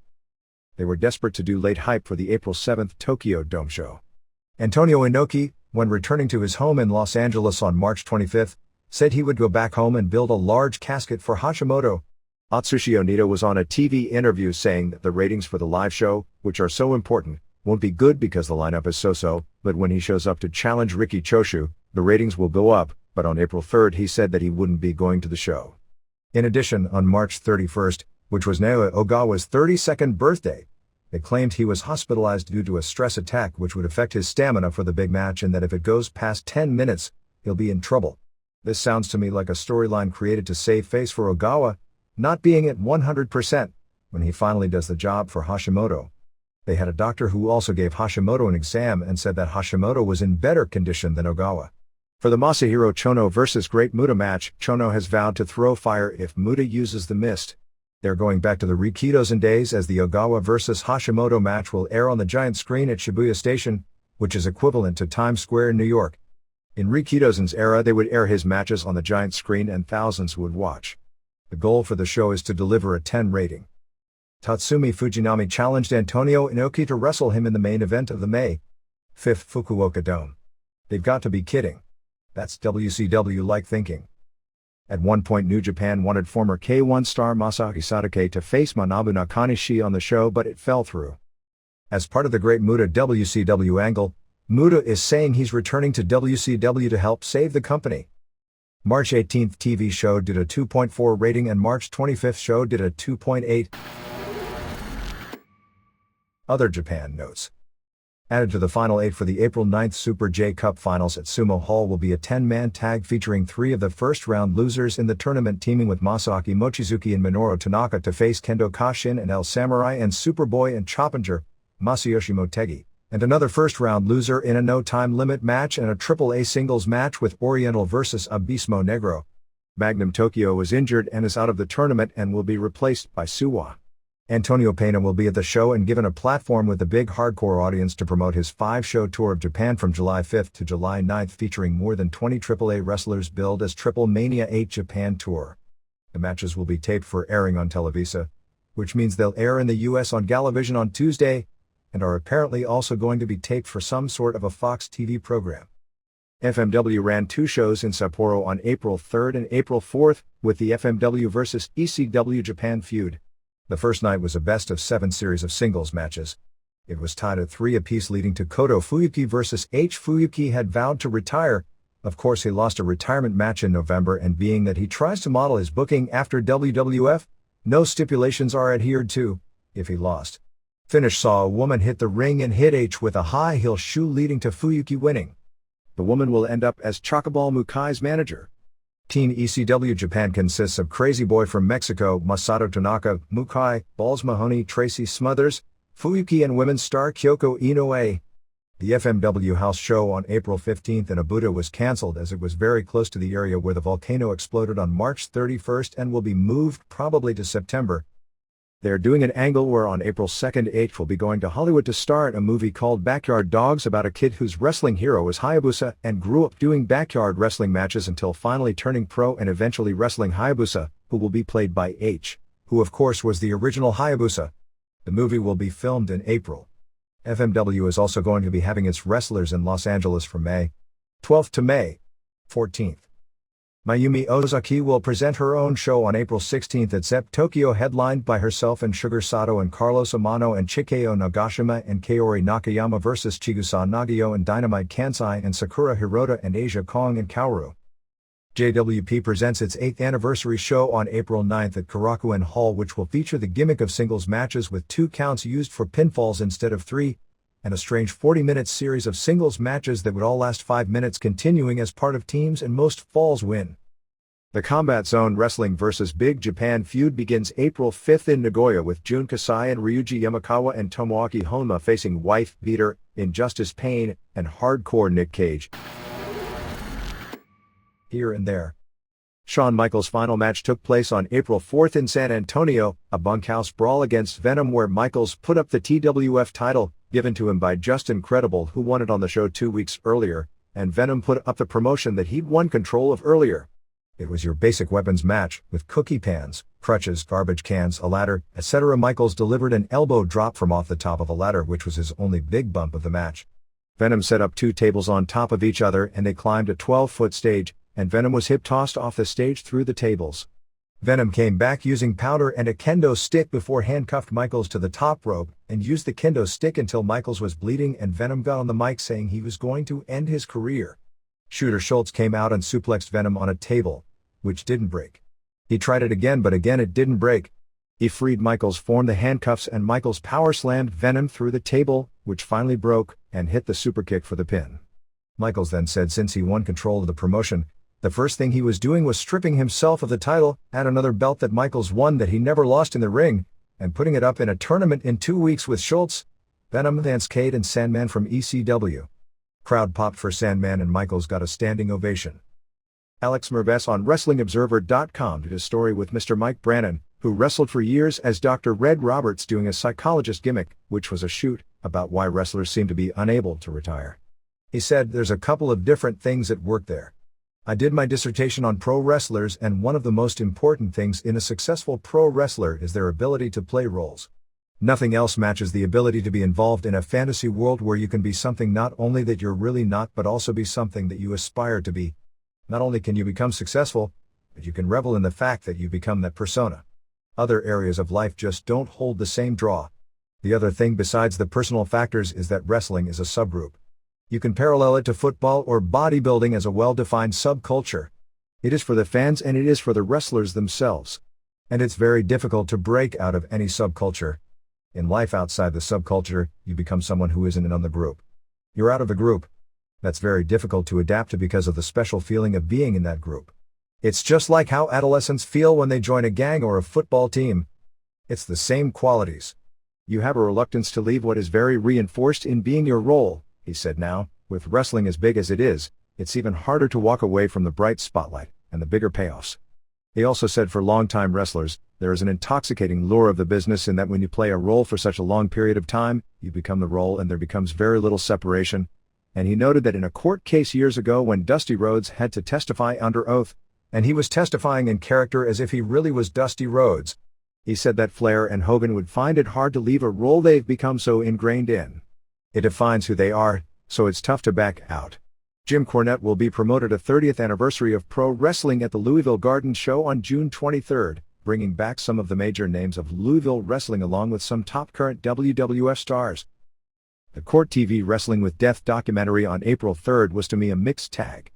They were desperate to do late hype for the April 7th Tokyo Dome show. Antonio Inoki, when returning to his home in Los Angeles on March 25th, said he would go back home and build a large casket for Hashimoto. Atsushi Onita was on a TV interview saying that the ratings for the live show, which are so important, won't be good because the lineup is so-so, but when he shows up to challenge Riki Choshu, the ratings will go up, but on April 3rd he said that he wouldn't be going to the show. In addition, on March 31st, which was Naoya Ogawa's 32nd birthday, they claimed he was hospitalized due to a stress attack which would affect his stamina for the big match and that if it goes past 10 minutes, he'll be in trouble. This sounds to me like a storyline created to save face for Ogawa, not being at 100%, when he finally does the job for Hashimoto. They had a doctor who also gave Hashimoto an exam and said that Hashimoto was in better condition than Ogawa. For the Masahiro Chono vs. Great Muta match, Chono has vowed to throw fire if Muta uses the mist. They're going back to the Rikidozen days as the Ogawa vs. Hashimoto match will air on the giant screen at Shibuya Station, which is equivalent to Times Square in New York. In Rikidozen's era they would air his matches on the giant screen and thousands would watch. The goal for the show is to deliver a 10 rating. Tatsumi Fujinami challenged Antonio Inoki to wrestle him in the main event of the May 5th Fukuoka Dome. They've got to be kidding. That's WCW-like thinking. At one point New Japan wanted former K1 star Masaaki Sadake to face Manabu Nakanishi on the show but it fell through. As part of the Great Muta WCW angle, Muta is saying he's returning to WCW to help save the company. March 18th TV show did a 2.4 rating and March 25th show did a 2.8. Other Japan notes. Added to the final 8 for the April 9th Super J Cup Finals at Sumo Hall will be a 10-man tag featuring 3 of the first-round losers in the tournament teaming with Masaaki Mochizuki and Minoru Tanaka to face Kendo Kashin and El Samurai and Superboy and Choppinger, Masayoshi Motegi, and another first-round loser in a no-time limit match and a Triple-A singles match with Oriental vs. Abismo Negro. Magnum Tokyo was injured and is out of the tournament and will be replaced by Suwa. Antonio Pena will be at the show and given a platform with the big hardcore audience to promote his 5-show tour of Japan from July 5th to July 9th featuring more than 20 AAA wrestlers billed as Triple Mania 8 Japan Tour. The matches will be taped for airing on Televisa, which means they'll air in the US on Galavision on Tuesday, and are apparently also going to be taped for some sort of a Fox TV program. FMW ran 2 shows in Sapporo on April 3rd and April 4th, with the FMW vs. ECW Japan feud. The first night was a best-of-7 series of singles matches. It was tied at 3 apiece leading to Koto Fuyuki vs. H. Fuyuki had vowed to retire. Of course he lost a retirement match in November and being that he tries to model his booking after WWF, no stipulations are adhered to, if he lost. Finish saw a woman hit the ring and hit H with a high heel shoe leading to Fuyuki winning. The woman will end up as Chocoball Mukai's manager. Team ECW Japan consists of Crazy Boy from Mexico, Masato Tanaka, Mukai, Balls Mahoney, Tracy Smothers, Fuyuki and women's star Kyoko Inoue. The FMW house show on April 15 in Abuja was cancelled as it was very close to the area where the volcano exploded on March 31 and will be moved probably to September. They are doing an angle where on April 2nd H will be going to Hollywood to star in a movie called Backyard Dogs about a kid whose wrestling hero was Hayabusa and grew up doing backyard wrestling matches until finally turning pro and eventually wrestling Hayabusa, who will be played by H, who of course was the original Hayabusa. The movie will be filmed in April. FMW is also going to be having its wrestlers in Los Angeles from May 12th to May 14th. Mayumi Ozaki will present her own show on April 16th at ZEP Tokyo, headlined by herself and Sugar Sato and Carlos Amano and Chikeo Nagashima and Kaori Nakayama vs Chigusa Nagio and Dynamite Kansai and Sakura Hirota and Asia Kong and Kaoru. JWP presents its 8th anniversary show on April 9th at Korakuen Hall, which will feature the gimmick of singles matches with 2 counts used for pinfalls instead of 3, and a strange 40-minute series of singles matches that would all last 5 minutes continuing as part of teams and most falls win. The Combat Zone Wrestling vs. Big Japan feud begins April 5th in Nagoya with Jun Kasai and Ryuji Yamakawa and Tomoaki Honma facing Wife Beater, Injustice Pain, and Hardcore Nick Cage. Here and there. Shawn Michaels' final match took place on April 4th in San Antonio, a bunkhouse brawl against Venom where Michaels put up the TWF title, given to him by Justin Credible, who won it on the show 2 weeks earlier, and Venom put up the promotion that he'd won control of earlier. It was your basic weapons match, with cookie pans, crutches, garbage cans, a ladder, etc. Michaels delivered an elbow drop from off the top of a ladder, which was his only big bump of the match. Venom set up 2 tables on top of each other and they climbed a 12-foot stage, and Venom was hip-tossed off the stage through the tables. Venom came back using powder and a kendo stick before handcuffed Michaels to the top rope, and used the kendo stick until Michaels was bleeding and Venom got on the mic saying he was going to end his career. Shooter Schultz came out and suplexed Venom on a table, which didn't break. He tried it again, but again it didn't break. He freed Michaels, formed the handcuffs, and Michaels power slammed Venom through the table, which finally broke, and hit the superkick for the pin. Michaels then said since he won control of the promotion, the first thing he was doing was stripping himself of the title, and another belt that Michaels won that he never lost in the ring, and putting it up in a tournament in 2 weeks with Schultz, Venom, Vance Cade, and Sandman from ECW. Crowd popped for Sandman and Michaels got a standing ovation. Alex Merves on WrestlingObserver.com did a story with Mr. Mike Brannon, who wrestled for years as Dr. Red Roberts doing a psychologist gimmick, which was a shoot about why wrestlers seem to be unable to retire. He said, "There's a couple of different things at work there. I did my dissertation on pro wrestlers, and one of the most important things in a successful pro wrestler is their ability to play roles. Nothing else matches the ability to be involved in a fantasy world where you can be something not only that you're really not but also be something that you aspire to be. Not only can you become successful, but you can revel in the fact that you become that persona. Other areas of life just don't hold the same draw. The other thing besides the personal factors is that wrestling is a subgroup. You can parallel it to football or bodybuilding as a well-defined subculture. It is for the fans and it is for the wrestlers themselves. And it's very difficult to break out of any subculture. In life outside the subculture, you become someone who isn't in the group. You're out of the group. That's very difficult to adapt to because of the special feeling of being in that group. It's just like how adolescents feel when they join a gang or a football team. It's the same qualities. You have a reluctance to leave what is very reinforced in being your role," he said. Now, with wrestling as big as it is, it's even harder to walk away from the bright spotlight and the bigger payoffs. He also said for longtime wrestlers, there is an intoxicating lure of the business in that when you play a role for such a long period of time, you become the role and there becomes very little separation. And he noted that in a court case years ago when Dusty Rhodes had to testify under oath, and he was testifying in character as if he really was Dusty Rhodes, he said that Flair and Hogan would find it hard to leave a role they've become so ingrained in. It defines who they are, so it's tough to back out. Jim Cornette will be promoted a 30th anniversary of pro wrestling at the Louisville Garden Show on June 23rd, bringing back some of the major names of Louisville wrestling along with some top current WWF stars. The Court TV Wrestling with Death documentary on April 3rd was to me a mixed tag.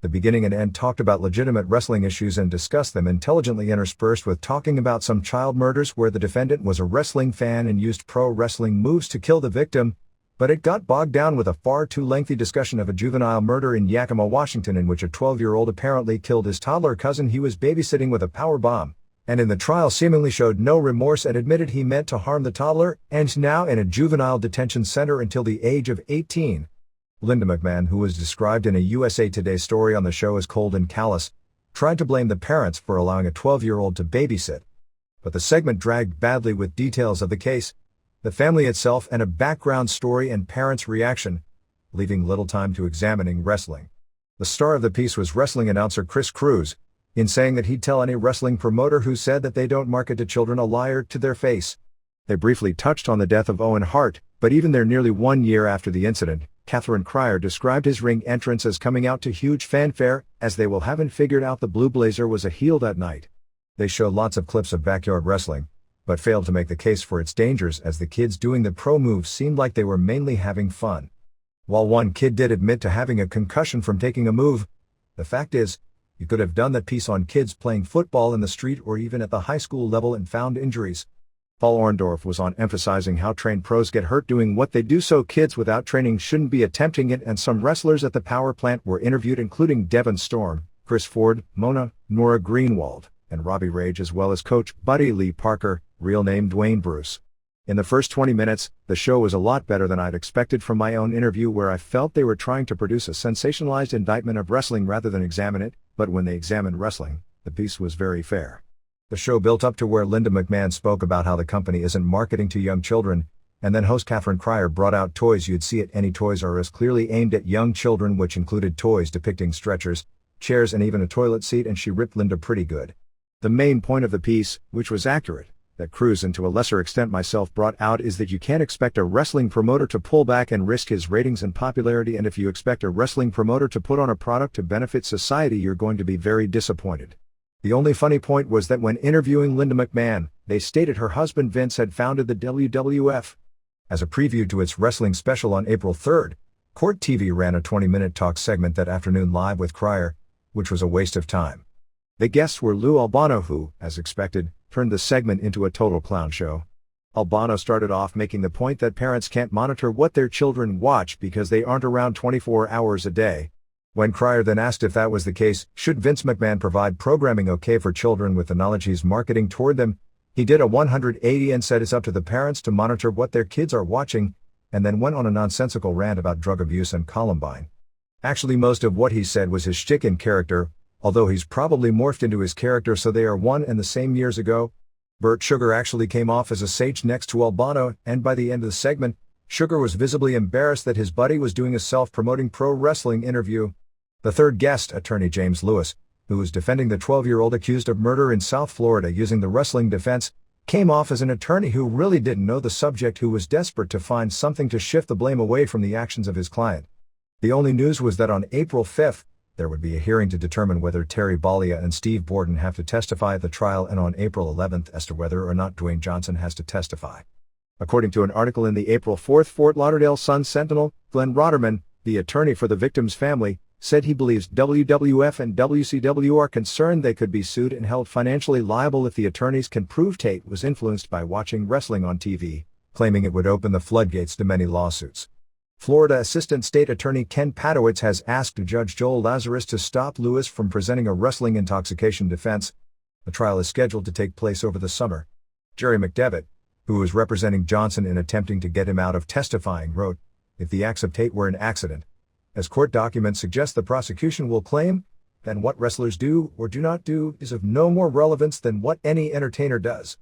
The beginning and end talked about legitimate wrestling issues and discussed them intelligently, interspersed with talking about some child murders where the defendant was a wrestling fan and used pro wrestling moves to kill the victim, but it got bogged down with a far too lengthy discussion of a juvenile murder in Yakima, Washington, in which a 12-year-old apparently killed his toddler cousin he was babysitting with a power bomb, and in the trial seemingly showed no remorse and admitted he meant to harm the toddler, and now in a juvenile detention center until the age of 18. Linda McMahon, who was described in a USA Today story on the show as cold and callous, tried to blame the parents for allowing a 12-year-old to babysit. But the segment dragged badly with details of the case, the family itself, and a background story and parents' reaction, leaving little time to examining wrestling. The star of the piece was wrestling announcer Chris Cruz, in saying that he'd tell any wrestling promoter who said that they don't market to children a liar to their face. They briefly touched on the death of Owen Hart, but even there nearly 1 year after the incident, Catherine Cryer described his ring entrance as coming out to huge fanfare, as they will haven't figured out the Blue Blazer was a heel that night. They showed lots of clips of backyard wrestling, but failed to make the case for its dangers, as the kids doing the pro moves seemed like they were mainly having fun. While one kid did admit to having a concussion from taking a move, the fact is, you could have done that piece on kids playing football in the street or even at the high school level and found injuries. Paul Orndorff was on emphasizing how trained pros get hurt doing what they do, so kids without training shouldn't be attempting it, and some wrestlers at the power plant were interviewed, including Devon Storm, Chris Ford, Mona, Nora Greenwald, and Robbie Rage, as well as coach Buddy Lee Parker, real name Dwayne Bruce. In the first 20 minutes, the show was a lot better than I'd expected from my own interview, where I felt they were trying to produce a sensationalized indictment of wrestling rather than examine it, but when they examined wrestling, the piece was very fair. The show built up to where Linda McMahon spoke about how the company isn't marketing to young children, and then host Catherine Cryer brought out toys you'd see at any Toys R Us clearly aimed at young children, which included toys depicting stretchers, chairs, and even a toilet seat, and she ripped Linda pretty good. The main point of the piece, which was accurate, that Cruz and to a lesser extent myself brought out, is that you can't expect a wrestling promoter to pull back and risk his ratings and popularity, and if you expect a wrestling promoter to put on a product to benefit society, you're going to be very disappointed. The only funny point was that when interviewing Linda McMahon, they stated her husband Vince had founded the WWF. As a preview to its wrestling special on April 3rd, Court TV ran a 20-minute talk segment that afternoon live with Cryer, which was a waste of time. The guests were Lou Albano, who, as expected, turned the segment into a total clown show. Albano started off making the point that parents can't monitor what their children watch because they aren't around 24 hours a day. When Cryer then asked if that was the case, should Vince McMahon provide programming okay for children with the knowledge he's marketing toward them, he did a 180 and said it's up to the parents to monitor what their kids are watching, and then went on a nonsensical rant about drug abuse and Columbine. Actually, most of what he said was his shtick in character, although he's probably morphed into his character so they are one and the same. Years ago, Burt Sugar actually came off as a sage next to Albano, and by the end of the segment, Sugar was visibly embarrassed that his buddy was doing a self-promoting pro wrestling interview. The third guest, attorney James Lewis, who was defending the 12-year-old accused of murder in South Florida using the wrestling defense, came off as an attorney who really didn't know the subject, who was desperate to find something to shift the blame away from the actions of his client. The only news was that on April 5th, there would be a hearing to determine whether Terry Bollea and Steve Borden have to testify at the trial, and on April 11th as to whether or not Dwayne Johnson has to testify. According to an article in the April 4th Fort Lauderdale Sun-Sentinel, Glenn Rotterman, the attorney for the victim's family, said he believes WWF and WCW are concerned they could be sued and held financially liable if the attorneys can prove Tate was influenced by watching wrestling on TV, claiming it would open the floodgates to many lawsuits. Florida Assistant State Attorney Ken Padowitz has asked Judge Joel Lazarus to stop Lewis from presenting a wrestling intoxication defense. The trial is scheduled to take place over the summer. Jerry McDevitt, who was representing Johnson in attempting to get him out of testifying, wrote, "If the acts of Tate were an accident, as court documents suggest the prosecution will claim, then what wrestlers do or do not do is of no more relevance than what any entertainer does."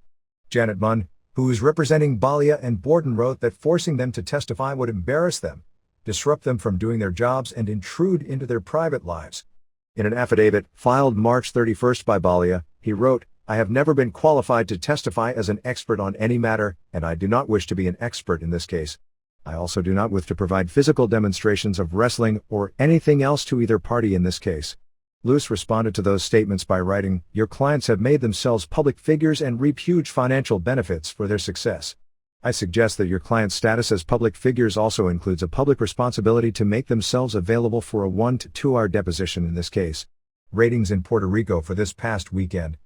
Janet Munn, who is representing Bollea and Borden, wrote that forcing them to testify would embarrass them, disrupt them from doing their jobs, and intrude into their private lives. In an affidavit filed March 31st by Bollea, he wrote, "I have never been qualified to testify as an expert on any matter, and I do not wish to be an expert in this case. I also do not wish to provide physical demonstrations of wrestling or anything else to either party in this case." Lewis responded to those statements by writing, "Your clients have made themselves public figures and reap huge financial benefits for their success. I suggest that your client's status as public figures also includes a public responsibility to make themselves available for a 1 to 2 hour deposition in this case." Ratings in Puerto Rico for this past weekend.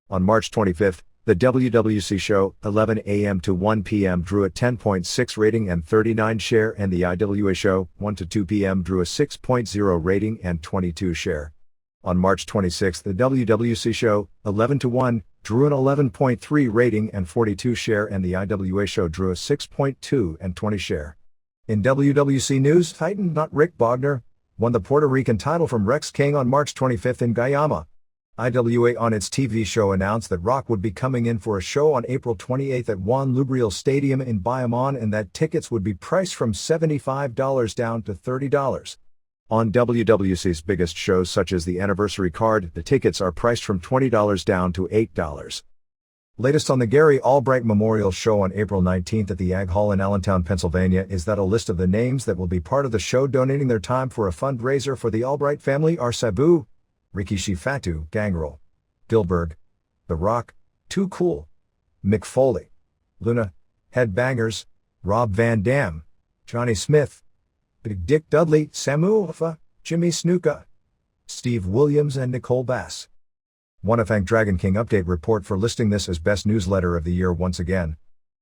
On March 25th, the WWC show, 11 a.m. to 1 p.m. drew a 10.6 rating and 39 share, and the IWA show, 1 to 2 p.m. drew a 6.0 rating and 22 share. On March 26th, the WWC show, 11 to 1, drew an 11.3 rating and 42 share, and the IWA show drew a 6.2 and 20 share. In WWC news, Titan not Rick Bogner won the Puerto Rican title from Rex King on March 25 in Guayama. IWA on its TV show announced that Rock would be coming in for a show on April 28 at Juan Lubriel Stadium in Bayamon, and that tickets would be priced from $75 down to $30. On WWC's biggest shows such as the anniversary card, the tickets are priced from $20 down to $8. Latest on the Gary Albright Memorial Show on April 19 at the Ag Hall in Allentown, Pennsylvania is that a list of the names that will be part of the show donating their time for a fundraiser for the Albright family are Sabu, Rikishi Fatu, Gangrel, Gilbert, The Rock, Too Cool, Mick Foley, Luna, Headbangers, Rob Van Dam, Johnny Smith, Big Dick Dudley, Samu Afa, Jimmy Snuka, Steve Williams, and Nicole Bass. Want to thank Dragon King Update Report for listing this as Best Newsletter of the Year once again.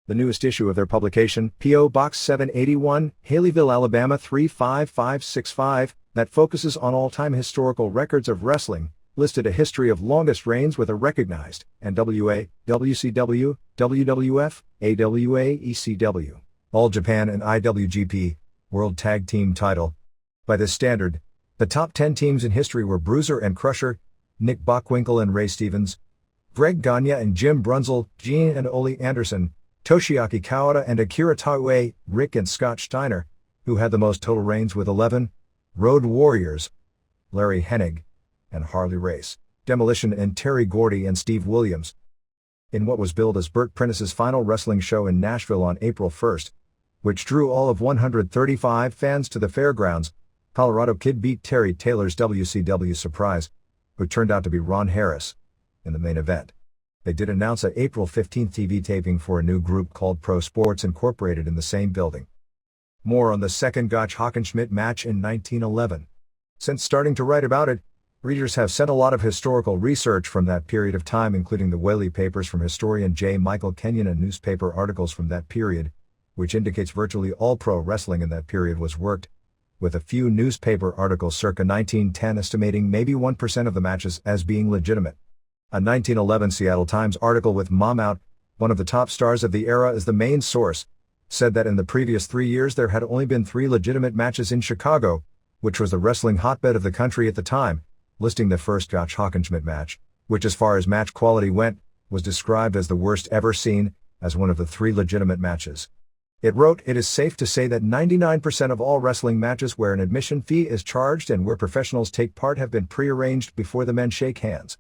The newest issue of their publication, P.O. Box 781, Haleyville, Alabama 35565, that focuses on all-time historical records of wrestling, listed a history of longest reigns with a recognized NWA, WCW, WWF, AWA, ECW, All Japan, and IWGP World Tag Team title. By this standard, the top 10 teams in history were Bruiser and Crusher, Nick Bockwinkel and Ray Stevens, Greg Gagne and Jim Brunzel, Gene and Ole Anderson, Toshiaki Kawada and Akira Taue, Rick and Scott Steiner, who had the most total reigns with 11, Road Warriors, Larry Hennig, and Harley Race, Demolition and Terry Gordy and Steve Williams. In what was billed as Burt Prentice's final wrestling show in Nashville on April 1, which drew all of 135 fans to the fairgrounds, Colorado Kid beat Terry Taylor's WCW Surprise, who turned out to be Ron Harris, in the main event. They did announce an April 15 TV taping for a new group called Pro Sports Incorporated in the same building. More on the second Gotch Hockenschmidt match in 1911. Since starting to write about it, readers have sent a lot of historical research from that period of time, including the Whaley papers from historian J. Michael Kenyon and newspaper articles from that period, which indicates virtually all pro wrestling in that period was worked, with a few newspaper articles circa 1910 estimating maybe 1% of the matches as being legitimate. A 1911 Seattle Times article with Mom Out, one of the top stars of the era as the main source, said that in the previous 3 years there had only been 3 legitimate matches in Chicago, which was the wrestling hotbed of the country at the time, listing the first Gotch Hockenschmidt match, which as far as match quality went, was described as the worst ever seen, as one of the 3 legitimate matches. It wrote, "It is safe to say that 99% of all wrestling matches where an admission fee is charged and where professionals take part have been prearranged before the men shake hands."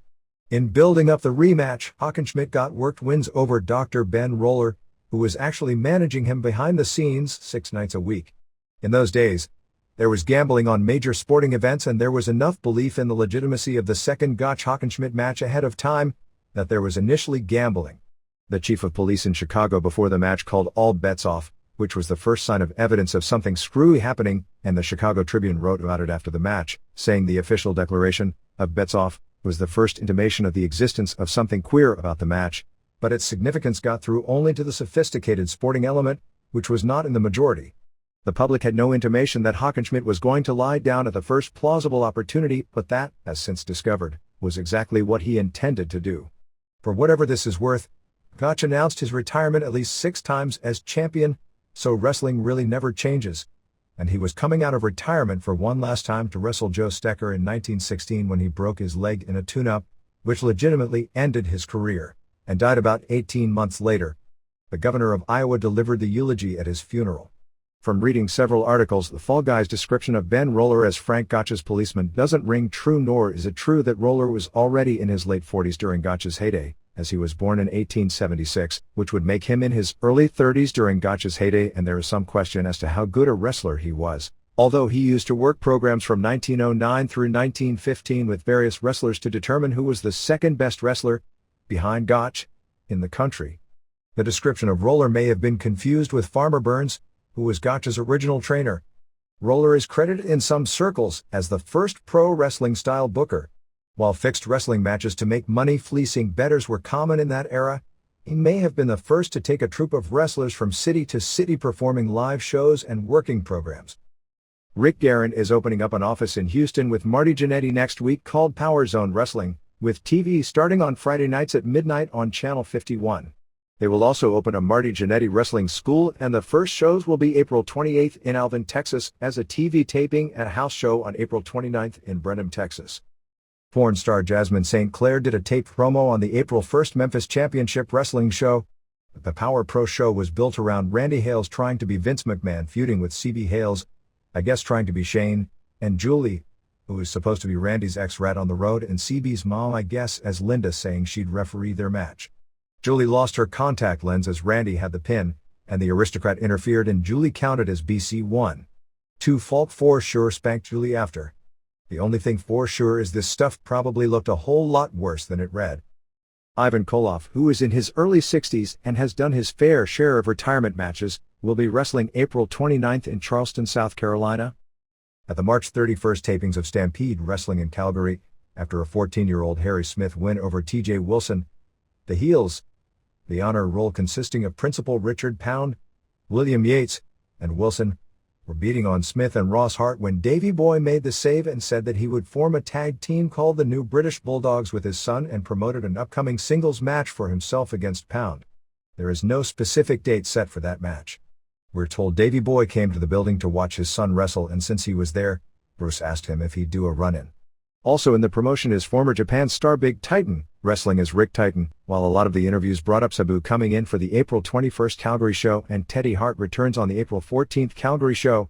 In building up the rematch, Hockenschmidt got worked wins over Dr. Ben Roller, who was actually managing him behind the scenes 6 nights a week. In those days, there was gambling on major sporting events, and there was enough belief in the legitimacy of the second Gotch Hockenschmidt match ahead of time that there was initially gambling. The chief of police in Chicago before the match called all bets off, which was the first sign of evidence of something screwy happening, and the Chicago Tribune wrote about it after the match, saying the official declaration of bets off was the first intimation of the existence of something queer about the match, but its significance got through only to the sophisticated sporting element, which was not in the majority. The public had no intimation that Hockenschmidt was going to lie down at the first plausible opportunity, but that, as since discovered, was exactly what he intended to do. For whatever this is worth, Gotch announced his retirement at least 6 times as champion, so wrestling really never changes, and he was coming out of retirement for one last time to wrestle Joe Stecker in 1916 when he broke his leg in a tune-up, which legitimately ended his career, and died about 18 months later. The governor of Iowa delivered the eulogy at his funeral. From reading several articles, the Fall Guy's description of Ben Roller as Frank Gotch's policeman doesn't ring true, nor is it true that Roller was already in his late 40s during Gotch's heyday, as he was born in 1876, which would make him in his early 30s during Gotch's heyday, and there is some question as to how good a wrestler he was, although he used to work programs from 1909 through 1915 with various wrestlers to determine who was the second best wrestler, behind Gotch, in the country. The description of Roller may have been confused with Farmer Burns, who was Gotch's original trainer. Roller is credited in some circles as the first pro wrestling style booker. While fixed wrestling matches to make money fleecing bettors were common in that era, he may have been the first to take a troupe of wrestlers from city to city performing live shows and working programs. Rick Guerin is opening up an office in Houston with Marty Jannetty next week called Power Zone Wrestling, with TV starting on Friday nights at midnight on Channel 51. They will also open a Marty Jannetty wrestling school, and the first shows will be April 28th in Alvin, Texas, as a TV taping and a house show on April 29th in Brenham, Texas. Porn star Jasmine St. Clair did a taped promo on the April 1st Memphis Championship Wrestling show. The Power Pro show was built around Randy Hales trying to be Vince McMahon feuding with CB Hales, I guess trying to be Shane, and Julie, who is supposed to be Randy's ex-rat on the road, and CB's mom, I guess, as Linda, saying she'd referee their match. Julie lost her contact lens as Randy had the pin, and the aristocrat interfered and Julie counted as BC won. 2 Falk for sure spanked Julie after. The only thing for sure is this stuff probably looked a whole lot worse than it read. Ivan Koloff, who is in his early 60s and has done his fair share of retirement matches, will be wrestling April 29th in Charleston, South Carolina. At the March 31st tapings of Stampede Wrestling in Calgary, after a 14-year-old Harry Smith win over TJ Wilson, the heels, the honor roll consisting of Principal Richard Pound, William Yates, and Wilson, were beating on Smith and Ross Hart when Davey Boy made the save and said that he would form a tag team called the New British Bulldogs with his son and promoted an upcoming singles match for himself against Pound. There is no specific date set for that match. We're told Davey Boy came to the building to watch his son wrestle, and since he was there, Bruce asked him if he'd do a run-in. Also in the promotion is former Japan star Big Titan, wrestling as Rick Titan, while a lot of the interviews brought up Sabu coming in for the April 21st Calgary show and Teddy Hart returns on the April 14th Calgary show.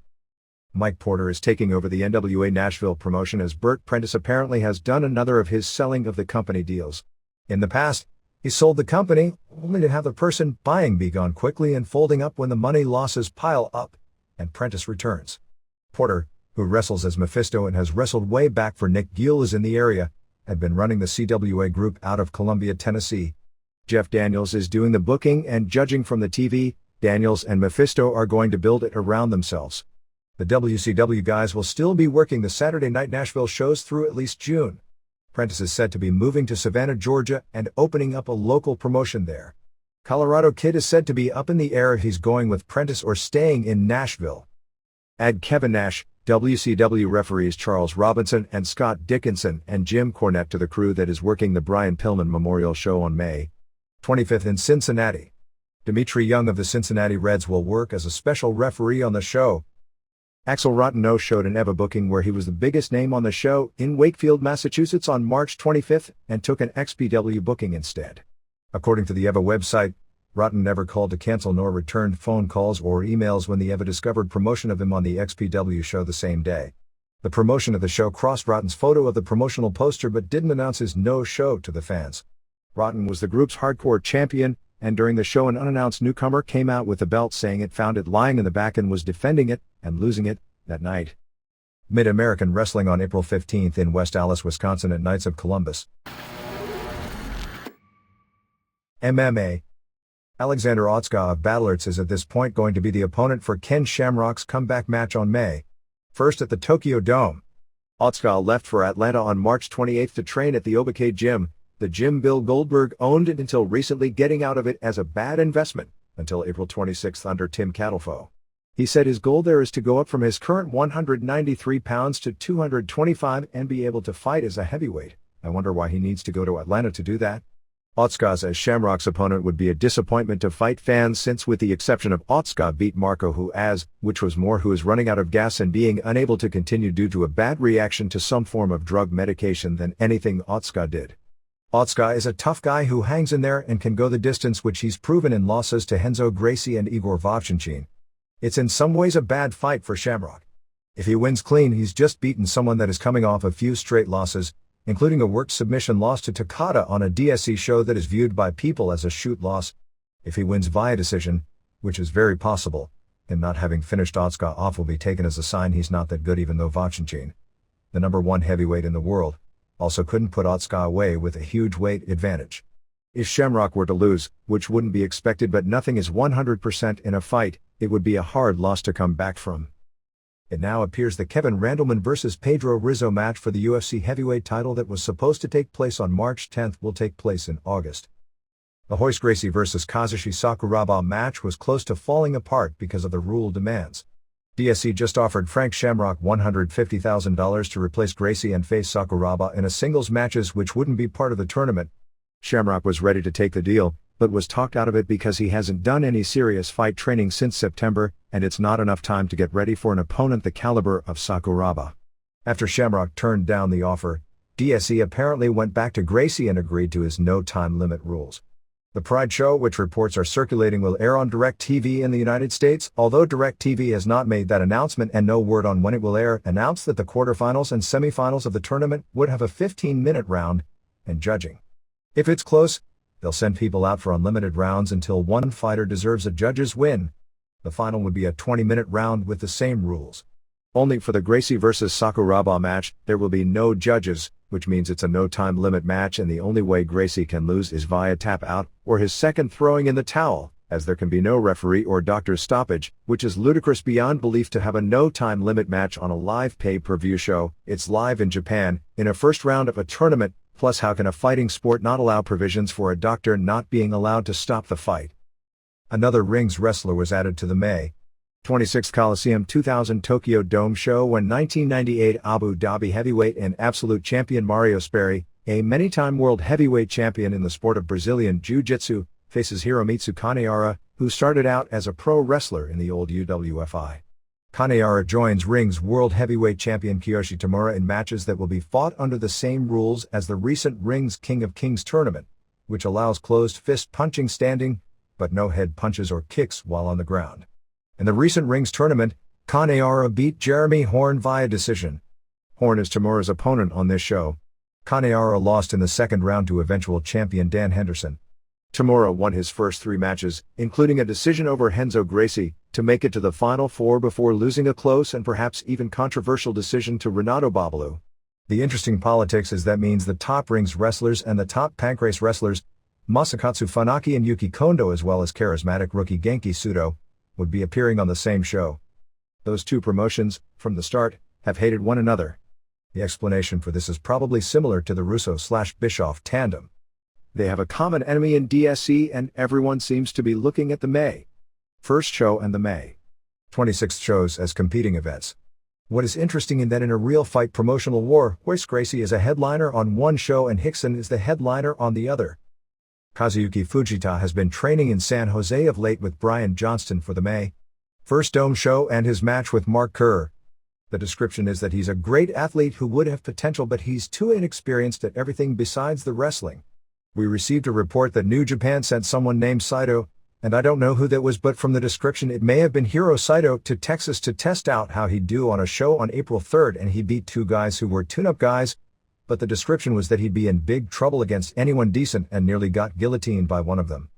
Mike Porter is taking over the NWA Nashville promotion as Burt Prentice apparently has done another of his selling of the company deals. In the past, he sold the company, only to have the person buying be gone quickly and folding up when the money losses pile up, and Prentice returns. Porter, who wrestles as Mephisto and has wrestled way back for Nick Gill, is in the area, had been running the CWA group out of Columbia, Tennessee. Jeff Daniels is doing the booking and judging from the TV. Daniels and Mephisto are going to build it around themselves. The WCW guys will still be working the Saturday night Nashville shows through at least June. Prentice is said to be moving to Savannah, Georgia and opening up a local promotion there. Colorado Kid is said to be up in the air if he's going with Prentice or staying in Nashville. Add Kevin Nash, WCW referees Charles Robinson and Scott Dickinson and Jim Cornette to the crew that is working the Brian Pillman Memorial Show on May 25th in Cincinnati. Dimitri Young of the Cincinnati Reds will work as a special referee on the show. Axel Rotten showed an EVA booking where he was the biggest name on the show in Wakefield, Massachusetts on March 25th and took an XPW booking instead. According to the EVA website, Rotten never called to cancel nor returned phone calls or emails when the EVA discovered promotion of him on the XPW show the same day. The promotion of the show crossed Rotten's photo of the promotional poster but didn't announce his no-show to the fans. Rotten was the group's hardcore champion, and during the show an unannounced newcomer came out with the belt saying it found it lying in the back and was defending it, and losing it, that night. Mid-American Wrestling on April 15th in West Allis, Wisconsin at Knights of Columbus. MMA. Alexander Otska of Battlerts is at this point going to be the opponent for Ken Shamrock's comeback match on May 1st at the Tokyo Dome. Otska left for Atlanta on March 28th to train at the Obake Gym, the gym Bill Goldberg owned it until recently, getting out of it as a bad investment, until April 26th under Tim Catalfo. He said his goal there is to go up from his current 193 pounds to 225 and be able to fight as a heavyweight. I wonder why he needs to go to Atlanta to do that. Otska as Shamrock's opponent would be a disappointment to fight fans since, with the exception of Otska beat Marco which was more who is running out of gas and being unable to continue due to a bad reaction to some form of drug medication than anything Otska did. Otska is a tough guy who hangs in there and can go the distance, which he's proven in losses to Henzo Gracie and Igor Vovchanchyn. It's in some ways a bad fight for Shamrock. If he wins clean, he's just beaten someone that is coming off a few straight losses, including a worked submission loss to Takada on a DSC show that is viewed by people as a shoot loss. If he wins via decision, which is very possible, him not having finished Otska off will be taken as a sign he's not that good, even though Vovchanchyn, the #1 heavyweight in the world, also couldn't put Otska away with a huge weight advantage. If Shamrock were to lose, which wouldn't be expected, but nothing is 100% in a fight, it would be a hard loss to come back from. It now appears the Kevin Randleman vs. Pedro Rizzo match for the UFC heavyweight title that was supposed to take place on March 10th will take place in August. The Royce Gracie vs. Kazushi Sakuraba match was close to falling apart because of the rule demands. DSC just offered Frank Shamrock $150,000 to replace Gracie and face Sakuraba in a singles matches which wouldn't be part of the tournament. Shamrock was ready to take the deal, but was talked out of it because he hasn't done any serious fight training since September, and it's not enough time to get ready for an opponent the caliber of Sakuraba. After Shamrock turned down the offer, DSC apparently went back to Gracie and agreed to his no time limit rules. The Pride show, which reports are circulating, will air on DirecTV in the United States, although DirecTV has not made that announcement and no word on when it will air. Announced that the quarterfinals and semifinals of the tournament would have a 15-minute round and judging. If it's close, they'll send people out for unlimited rounds until one fighter deserves a judge's win. The final would be a 20-minute round with the same rules. Only for the Gracie vs Sakuraba match, there will be no judges, which means it's a no time limit match, and the only way Gracie can lose is via tap out or his second throwing in the towel, as there can be no referee or doctor's stoppage, which is ludicrous beyond belief to have a no time limit match on a live pay-per-view show. It's live in Japan, in a first round of a tournament, plus how can a fighting sport not allow provisions for a doctor not being allowed to stop the fight? Another rings wrestler was added to the May 26th Coliseum 2000 Tokyo Dome show when 1998 Abu Dhabi heavyweight and absolute champion Mario Sperry, a many-time world heavyweight champion in the sport of Brazilian Jiu-Jitsu, faces Hiromitsu Kanehara, who started out as a pro wrestler in the old UWFI. Kanehara joins rings world heavyweight champion Kiyoshi Tamura in matches that will be fought under the same rules as the recent Rings King of Kings tournament, which allows closed fist punching standing, but no head punches or kicks while on the ground. In the recent Rings tournament, Kanehara beat Jeremy Horn via decision. Horn is Tamura's opponent on this show. Kanehara lost in the second round to eventual champion Dan Henderson. Tamura won his first 3 matches, including a decision over Renzo Gracie, to make it to the Final Four before losing a close and perhaps even controversial decision to Renato Babalu. The interesting politics is that means the top rings wrestlers and the top pancrase wrestlers, Masakatsu Funaki and Yuki Kondo, as well as charismatic rookie Genki Sudo, would be appearing on the same show. Those two promotions, from the start, have hated one another. The explanation for this is probably similar to the Russo/Bischoff tandem. They have a common enemy in DSC, and everyone seems to be looking at the May 1st show and the May 26th shows as competing events. What is interesting in that in a real fight promotional war, Royce Gracie is a headliner on one show and Hickson is the headliner on the other. Kazuyuki Fujita has been training in San Jose of late with Brian Johnston for the May 1st Dome show and his match with Mark Kerr. The description is that he's a great athlete who would have potential, but he's too inexperienced at everything besides the wrestling. We received a report that New Japan sent someone named Saito, and I don't know who that was, but from the description it may have been Hiro Saito, to Texas to test out how he'd do on a show on April 3rd, and he beat 2 guys who were tune-up guys, but the description was that he'd be in big trouble against anyone decent and nearly got guillotined by one of them.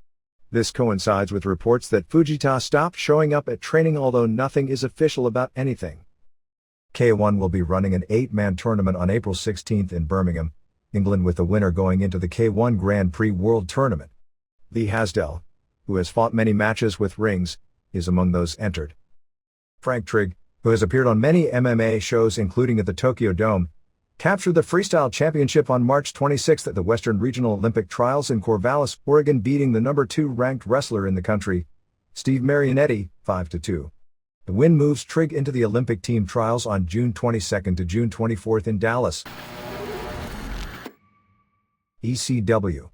This coincides with reports that Fujita stopped showing up at training, although nothing is official about anything. K1 will be running an 8-man tournament on April 16th in Birmingham, England, with the winner going into the K1 Grand Prix World Tournament. Lee Hasdell, who has fought many matches with rings, is among those entered. Frank Trigg, who has appeared on many MMA shows including at the Tokyo Dome, captured the Freestyle Championship on March 26 at the Western Regional Olympic Trials in Corvallis, Oregon, beating the number 2 ranked wrestler in the country, Steve Marionetti, 5-2. The win moves Trigg into the Olympic team trials on June 22 to June 24 in Dallas. ECW.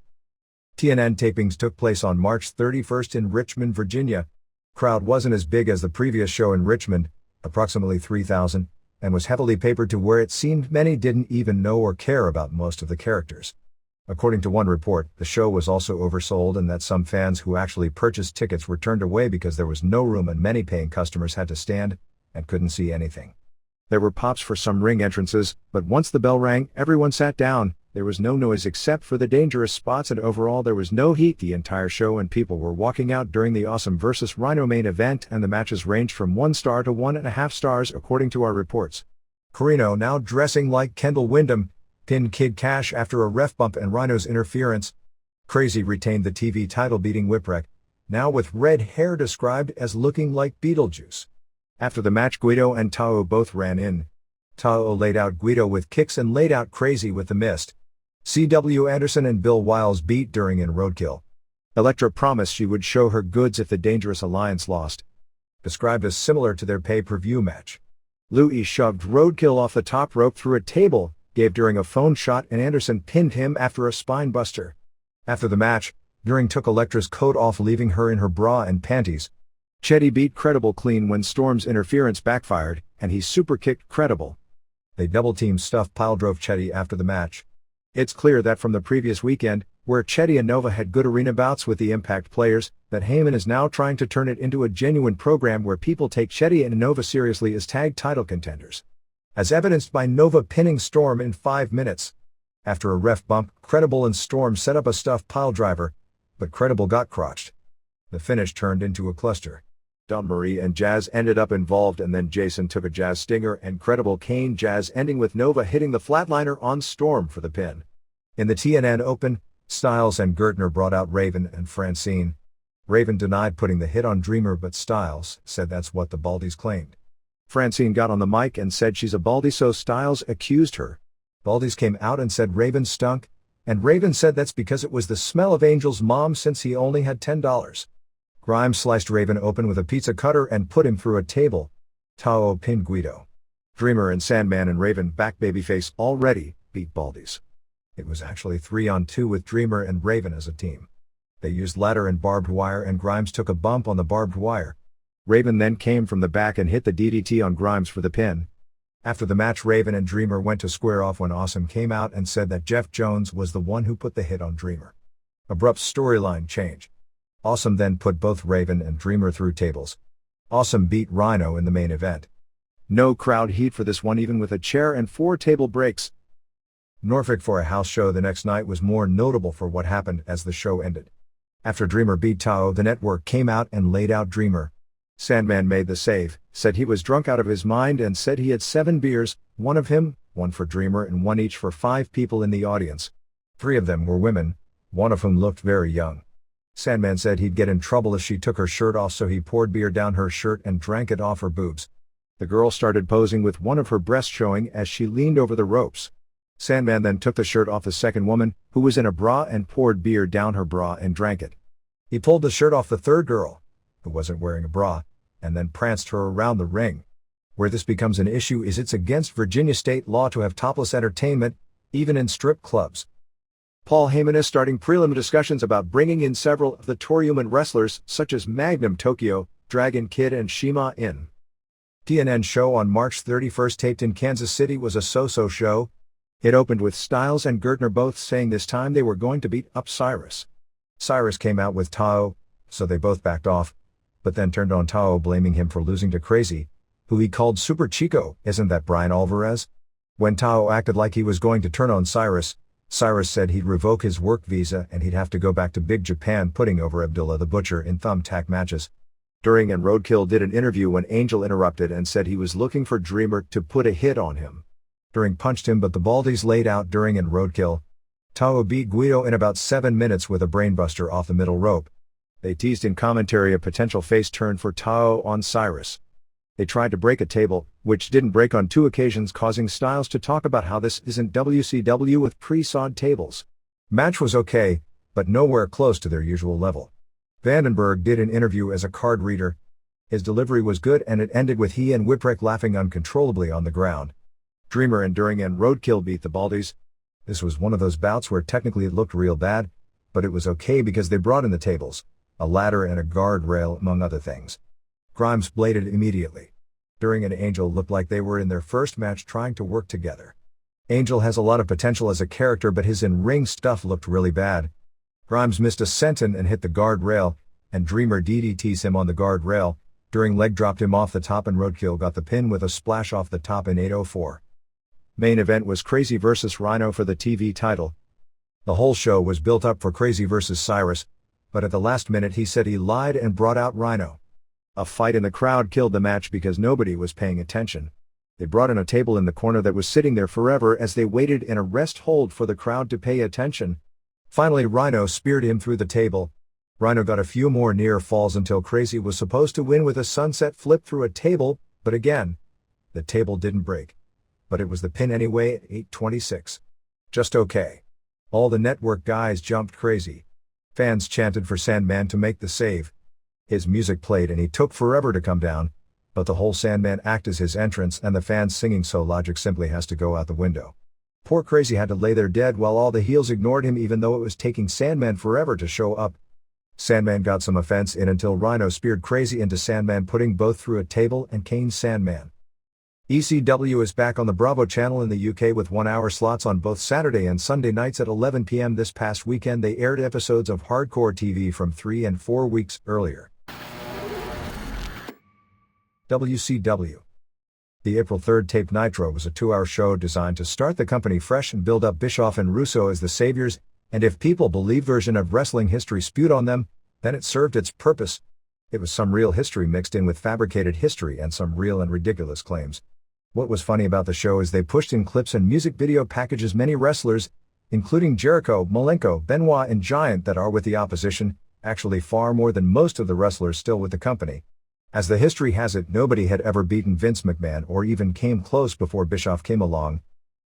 TNN tapings took place on March 31 in Richmond, Virginia. Crowd wasn't as big as the previous show in Richmond, approximately 3,000, and was heavily papered to where it seemed many didn't even know or care about most of the characters. According to one report, the show was also oversold and that some fans who actually purchased tickets were turned away because there was no room and many paying customers had to stand and couldn't see anything. There were pops for some ring entrances, but once the bell rang, everyone sat down. There was no noise except for the dangerous spots, and overall there was no heat the entire show, and people were walking out during the Awesome vs. Rhino main event, and the matches ranged from 1 star to 1.5 stars according to our reports. Corino, now dressing like Kendall Windham, pinned Kid Cash after a ref bump and Rhino's interference. Crazy retained the TV title, beating Whipwreck, now with red hair, described as looking like Beetlejuice. After the match, Guido and Tao both ran in. Tao laid out Guido with kicks and laid out Crazy with the mist. C.W. Anderson and Bill Wiles beat during in Roadkill. Elektra promised she would show her goods if the Dangerous Alliance lost. described as similar to their pay-per-view match. Louis shoved Roadkill off the top rope through a table, gave During a phone shot, and Anderson pinned him after a spine buster. After the match, During took Elektra's coat off, leaving her in her bra and panties. Chetty beat Credible clean when Storm's interference backfired, and he super-kicked Credible. They double-teamed Stuff pile-drove Chetty after the match. It's clear that from the previous weekend, where Chetty and Nova had good arena bouts with the Impact players, that Heyman is now trying to turn it into a genuine program where people take Chetty and Nova seriously as tag title contenders. As evidenced by Nova pinning Storm in 5 minutes. After a ref bump, Credible and Storm set up a Stuff piledriver, but Credible got crotched. The finish turned into a cluster. Dawn Marie and Jazz ended up involved, and then Jason took a Jazz stinger and Credible cane Jazz, ending with Nova hitting the flatliner on Storm for the pin. In the TNN Open, Styles and Gertner brought out Raven and Francine. Raven denied putting the hit on Dreamer, but Styles said that's what the Baldies claimed. Francine got on the mic and said she's a Baldy, so Styles accused her. Baldies came out and said Raven stunk, and Raven said that's because it was the smell of Angel's mom since he only had $10. Grimes sliced Raven open with a pizza cutter and put him through a table. Tao pinned Guido. Dreamer and Sandman and Raven, back babyface already, beat Baldies. It was actually 3-on-2 with Dreamer and Raven as a team. They used ladder and barbed wire, and Grimes took a bump on the barbed wire. Raven then came from the back and hit the DDT on Grimes for the pin. After the match, Raven and Dreamer went to square off when Awesome came out and said that Jeff Jones was the one who put the hit on Dreamer. Abrupt storyline change. Awesome then put both Raven and Dreamer through tables. Awesome beat Rhino in the main event. No crowd heat for this one, even with a chair and 4 table breaks. Norfolk for a house show the next night was more notable for what happened as the show ended. After Dreamer beat Tao, the network came out and laid out Dreamer. Sandman made the save, said he was drunk out of his mind, and said he had 7 beers, 1 of him, 1 for Dreamer and 1 each for 5 people in the audience. 3 of them were women, 1 of whom looked very young. Sandman said he'd get in trouble if she took her shirt off, so he poured beer down her shirt and drank it off her boobs. The girl started posing with one of her breasts showing as she leaned over the ropes. Sandman then took the shirt off the second woman, who was in a bra, and poured beer down her bra and drank it. He pulled the shirt off the third girl, who wasn't wearing a bra, and then pranced her around the ring. Where this becomes an issue is it's against Virginia state law to have topless entertainment, even in strip clubs. Paul Heyman is starting prelim discussions about bringing in several of the Toryuman wrestlers, such as Magnum Tokyo, Dragon Kid, and Shima in. TNN show on March 31st, taped in Kansas City, was a so-so show. It opened with Styles and Gertner both saying this time they were going to beat up Cyrus. Cyrus came out with Tao, so they both backed off, but then turned on Tao, blaming him for losing to Crazy, who he called Super Chico. Isn't that Brian Alvarez? When Tao acted like he was going to turn on Cyrus, Cyrus said he'd revoke his work visa and he'd have to go back to Big Japan, putting over Abdullah the Butcher in thumbtack matches. During and Roadkill did an interview when Angel interrupted and said he was looking for Dreamer to put a hit on him. During punched him, but the Baldies laid out During and Roadkill. Tao beat Guido in about 7 minutes with a brainbuster off the middle rope. They teased in commentary a potential face turn for Tao on Cyrus. They tried to break a table, which didn't break on 2 occasions, causing Styles to talk about how this isn't WCW with pre-sawed tables. Match was okay, but nowhere close to their usual level. Vandenberg did an interview as a card reader. His delivery was good, and it ended with he and Whipwreck laughing uncontrollably on the ground. Dreamer and During and Roadkill beat the Baldies. This was one of those bouts where technically it looked real bad, but it was okay because they brought in the tables, a ladder and a guardrail among other things. Grimes bladed immediately. During and Angel looked like they were in their first match trying to work together. Angel has a lot of potential as a character, but his in-ring stuff looked really bad. Grimes missed a senton and hit the guardrail, and Dreamer DDTs him on the guardrail. During leg dropped him off the top, and Roadkill got the pin with a splash off the top in 8:04. Main event was Crazy vs. Rhino for the TV title. The whole show was built up for Crazy vs. Cyrus, but at the last minute he said he lied and brought out Rhino. A fight in the crowd killed the match because nobody was paying attention. They brought in a table in the corner that was sitting there forever as they waited in a rest hold for the crowd to pay attention. Finally, Rhino speared him through the table. Rhino got a few more near falls until Crazy was supposed to win with a sunset flip through a table, but again, the table didn't break. But it was the pin anyway at 8:26. Just okay. All the network guys jumped crazy. Fans chanted for Sandman to make the save. His music played and he took forever to come down, but the whole Sandman act is his entrance and the fans singing, so logic simply has to go out the window. Poor Crazy had to lay there dead while all the heels ignored him, even though it was taking Sandman forever to show up. Sandman got some offense in until Rhino speared Crazy into Sandman, putting both through a table and caned Sandman. ECW is back on the Bravo channel in the UK with 1-hour slots on both Saturday and Sunday nights at 11 p.m. This past weekend they aired episodes of Hardcore TV from 3 and 4 weeks earlier. WCW. The April 3rd taped Nitro was a 2-hour show designed to start the company fresh and build up Bischoff and Russo as the saviors, and if people believe version of wrestling history spewed on them, then it served its purpose. It was some real history mixed in with fabricated history and some real and ridiculous claims. What was funny about the show is they pushed in clips and music video packages many wrestlers, including Jericho, Malenko, Benoit and Giant, that are with the opposition, actually far more than most of the wrestlers still with the company. As the history has it, nobody had ever beaten Vince McMahon or even came close before Bischoff came along.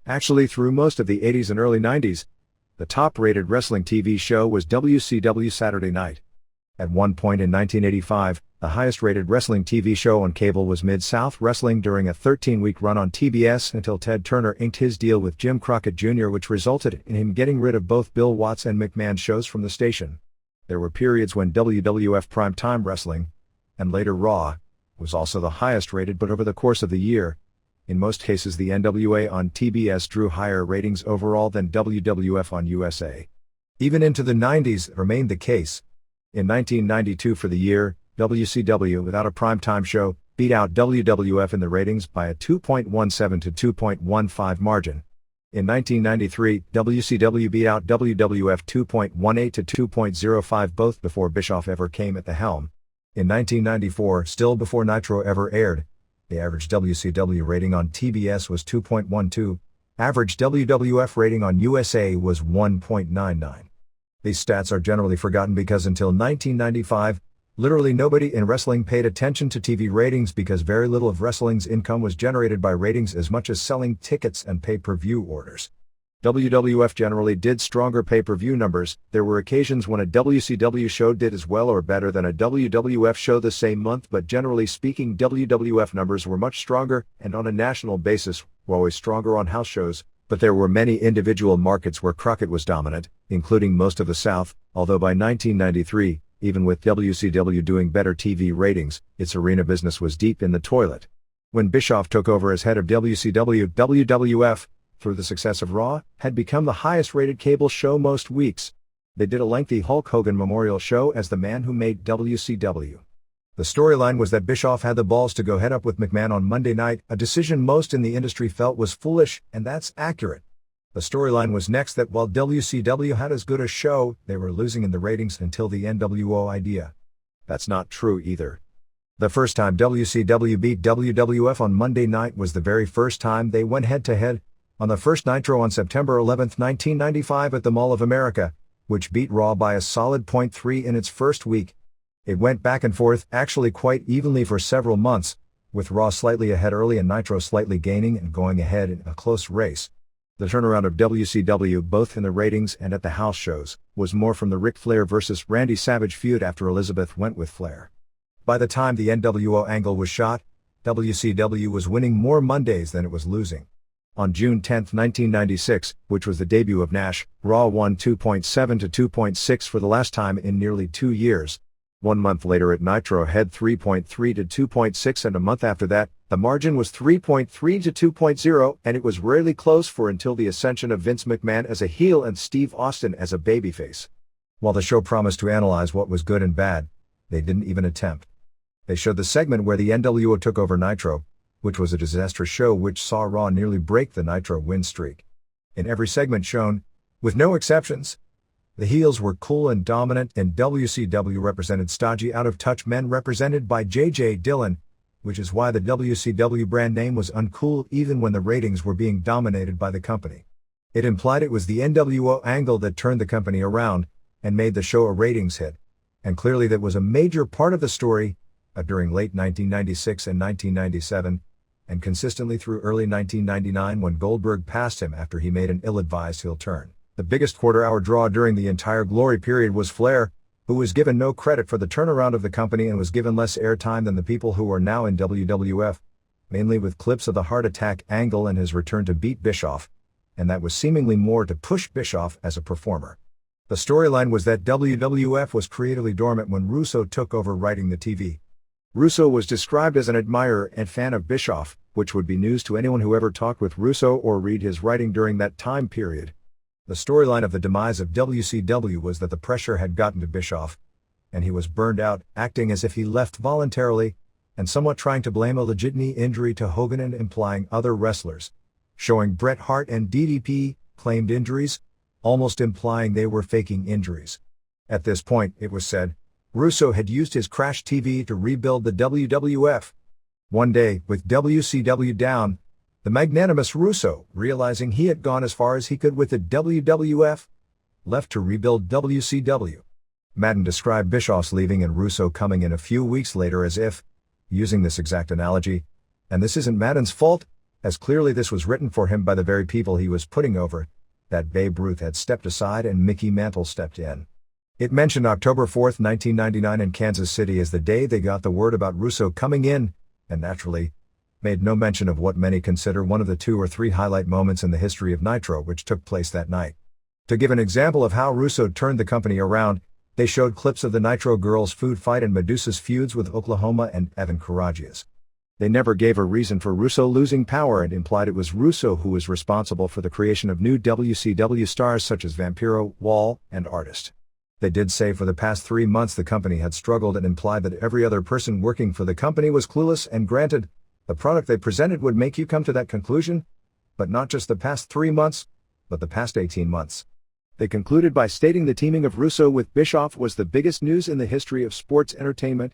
Actually, through most of the 80s and early 90s, the top-rated wrestling TV show was WCW Saturday Night. At one point in 1985, the highest-rated wrestling TV show on cable was Mid-South Wrestling during a 13-week run on TBS until Ted Turner inked his deal with Jim Crockett Jr., which resulted in him getting rid of both Bill Watts and McMahon shows from the station. There were periods when WWF Primetime Wrestling, and later Raw, was also the highest rated, but over the course of the year, in most cases the NWA on TBS drew higher ratings overall than WWF on USA. Even into the 90s it remained the case. In 1992 for the year, WCW, without a primetime show, beat out WWF in the ratings by a 2.17 to 2.15 margin. In 1993, WCW beat out WWF 2.18 to 2.05, both before Bischoff ever came at the helm. In 1994, still before Nitro ever aired, the average WCW rating on TBS was 2.12, average WWF rating on USA was 1.99. These stats are generally forgotten because until 1995, literally nobody in wrestling paid attention to TV ratings because very little of wrestling's income was generated by ratings as much as selling tickets and pay-per-view orders. WWF generally did stronger pay-per-view numbers. There were occasions when a WCW show did as well or better than a WWF show the same month, but generally speaking WWF numbers were much stronger, and on a national basis, were always stronger on house shows, but there were many individual markets where Crockett was dominant, including most of the South, although by 1993, even with WCW doing better TV ratings, its arena business was deep in the toilet. When Bischoff took over as head of WCW, WWF, through the success of Raw, had become the highest-rated cable show most weeks. They did a lengthy Hulk Hogan memorial show as the man who made WCW. The storyline was that Bischoff had the balls to go head up with McMahon on Monday night, a decision most in the industry felt was foolish, and that's accurate. The storyline was next that while WCW had as good a show, they were losing in the ratings until the NWO idea. That's not true either. The first time WCW beat WWF on Monday night was the very first time they went head-to-head, on the first Nitro on September 11, 1995 at the Mall of America, which beat Raw by a solid 0.3 in its first week. It went back and forth, actually quite evenly for several months, with Raw slightly ahead early and Nitro slightly gaining and going ahead in a close race. The turnaround of WCW, both in the ratings and at the house shows, was more from the Ric Flair vs. Randy Savage feud after Elizabeth went with Flair. By the time the NWO angle was shot, WCW was winning more Mondays than it was losing. On June 10, 1996, which was the debut of Nash, Raw won 2.7 to 2.6 for the last time in nearly 2 years. 1 month later at Nitro had 3.3 to 2.6, and a month after that, the margin was 3.3 to 2.0, and it was rarely close for until the ascension of Vince McMahon as a heel and Steve Austin as a babyface. While the show promised to analyze what was good and bad, they didn't even attempt. They showed the segment where the NWO took over Nitro, which was a disastrous show which saw Raw nearly break the Nitro win streak. In every segment shown, with no exceptions, the heels were cool and dominant, and WCW represented stodgy, out-of-touch men represented by J.J. Dillon, which is why the WCW brand name was uncool even when the ratings were being dominated by the company. It implied it was the NWO angle that turned the company around and made the show a ratings hit, and clearly that was a major part of the story during late 1996 and 1997, and consistently through early 1999 when Goldberg passed him after he made an ill-advised heel turn. The biggest quarter-hour draw during the entire glory period was Flair, who was given no credit for the turnaround of the company and was given less airtime than the people who are now in WWF, mainly with clips of the heart attack angle and his return to beat Bischoff, and that was seemingly more to push Bischoff as a performer. The storyline was that WWF was creatively dormant when Russo took over writing the TV. Russo was described as an admirer and fan of Bischoff, which would be news to anyone who ever talked with Russo or read his writing during that time period. The storyline of the demise of WCW was that the pressure had gotten to Bischoff, and he was burned out, acting as if he left voluntarily, and somewhat trying to blame a legit knee injury to Hogan and implying other wrestlers, showing Bret Hart and DDP claimed injuries, almost implying they were faking injuries. At this point, it was said, Russo had used his crash TV to rebuild the WWF. One day, with WCW down, the magnanimous Russo, realizing he had gone as far as he could with the WWF, left to rebuild WCW. Madden described Bischoff's leaving and Russo coming in a few weeks later as if, using this exact analogy, and this isn't Madden's fault, as clearly this was written for him by the very people he was putting over, that Babe Ruth had stepped aside and Mickey Mantle stepped in. It mentioned October 4, 1999 in Kansas City as the day they got the word about Russo coming in, and naturally, made no mention of what many consider one of the 2 or 3 highlight moments in the history of Nitro which took place that night. To give an example of how Russo turned the company around, they showed clips of the Nitro Girls food fight and Medusa's feuds with Oklahoma and Evan Karagias. They never gave a reason for Russo losing power and implied it was Russo who was responsible for the creation of new WCW stars such as Vampiro, Wall, and Artist. They did say for the past 3 months the company had struggled and implied that every other person working for the company was clueless, and granted, the product they presented would make you come to that conclusion, but not just the past 3 months, but the past 18 months. They concluded by stating the teaming of Russo with Bischoff was the biggest news in the history of sports entertainment.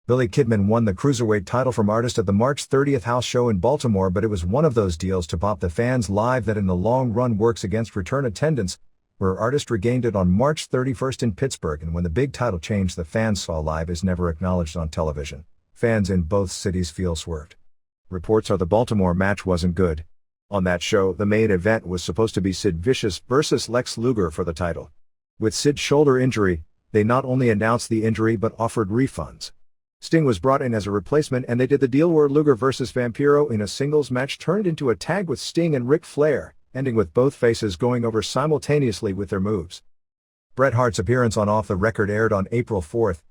Billy Kidman won the Cruiserweight title from Artist at the March 30th house show in Baltimore, but it was one of those deals to pop the fans live that in the long run works against return attendance, where Artist regained it on March 31st in Pittsburgh, and when the big title change the fans saw live is never acknowledged on television. Fans in both cities feel swerved. Reports are the Baltimore match wasn't good. On that show, the main event was supposed to be Sid Vicious versus Lex Luger for the title. With Sid's shoulder injury, they not only announced the injury but offered refunds. Sting was brought in as a replacement and they did the deal where Luger versus Vampiro in a singles match turned into a tag with Sting and Ric Flair, ending with both faces going over simultaneously with their moves. Bret Hart's appearance on Off the Record aired on April 4th.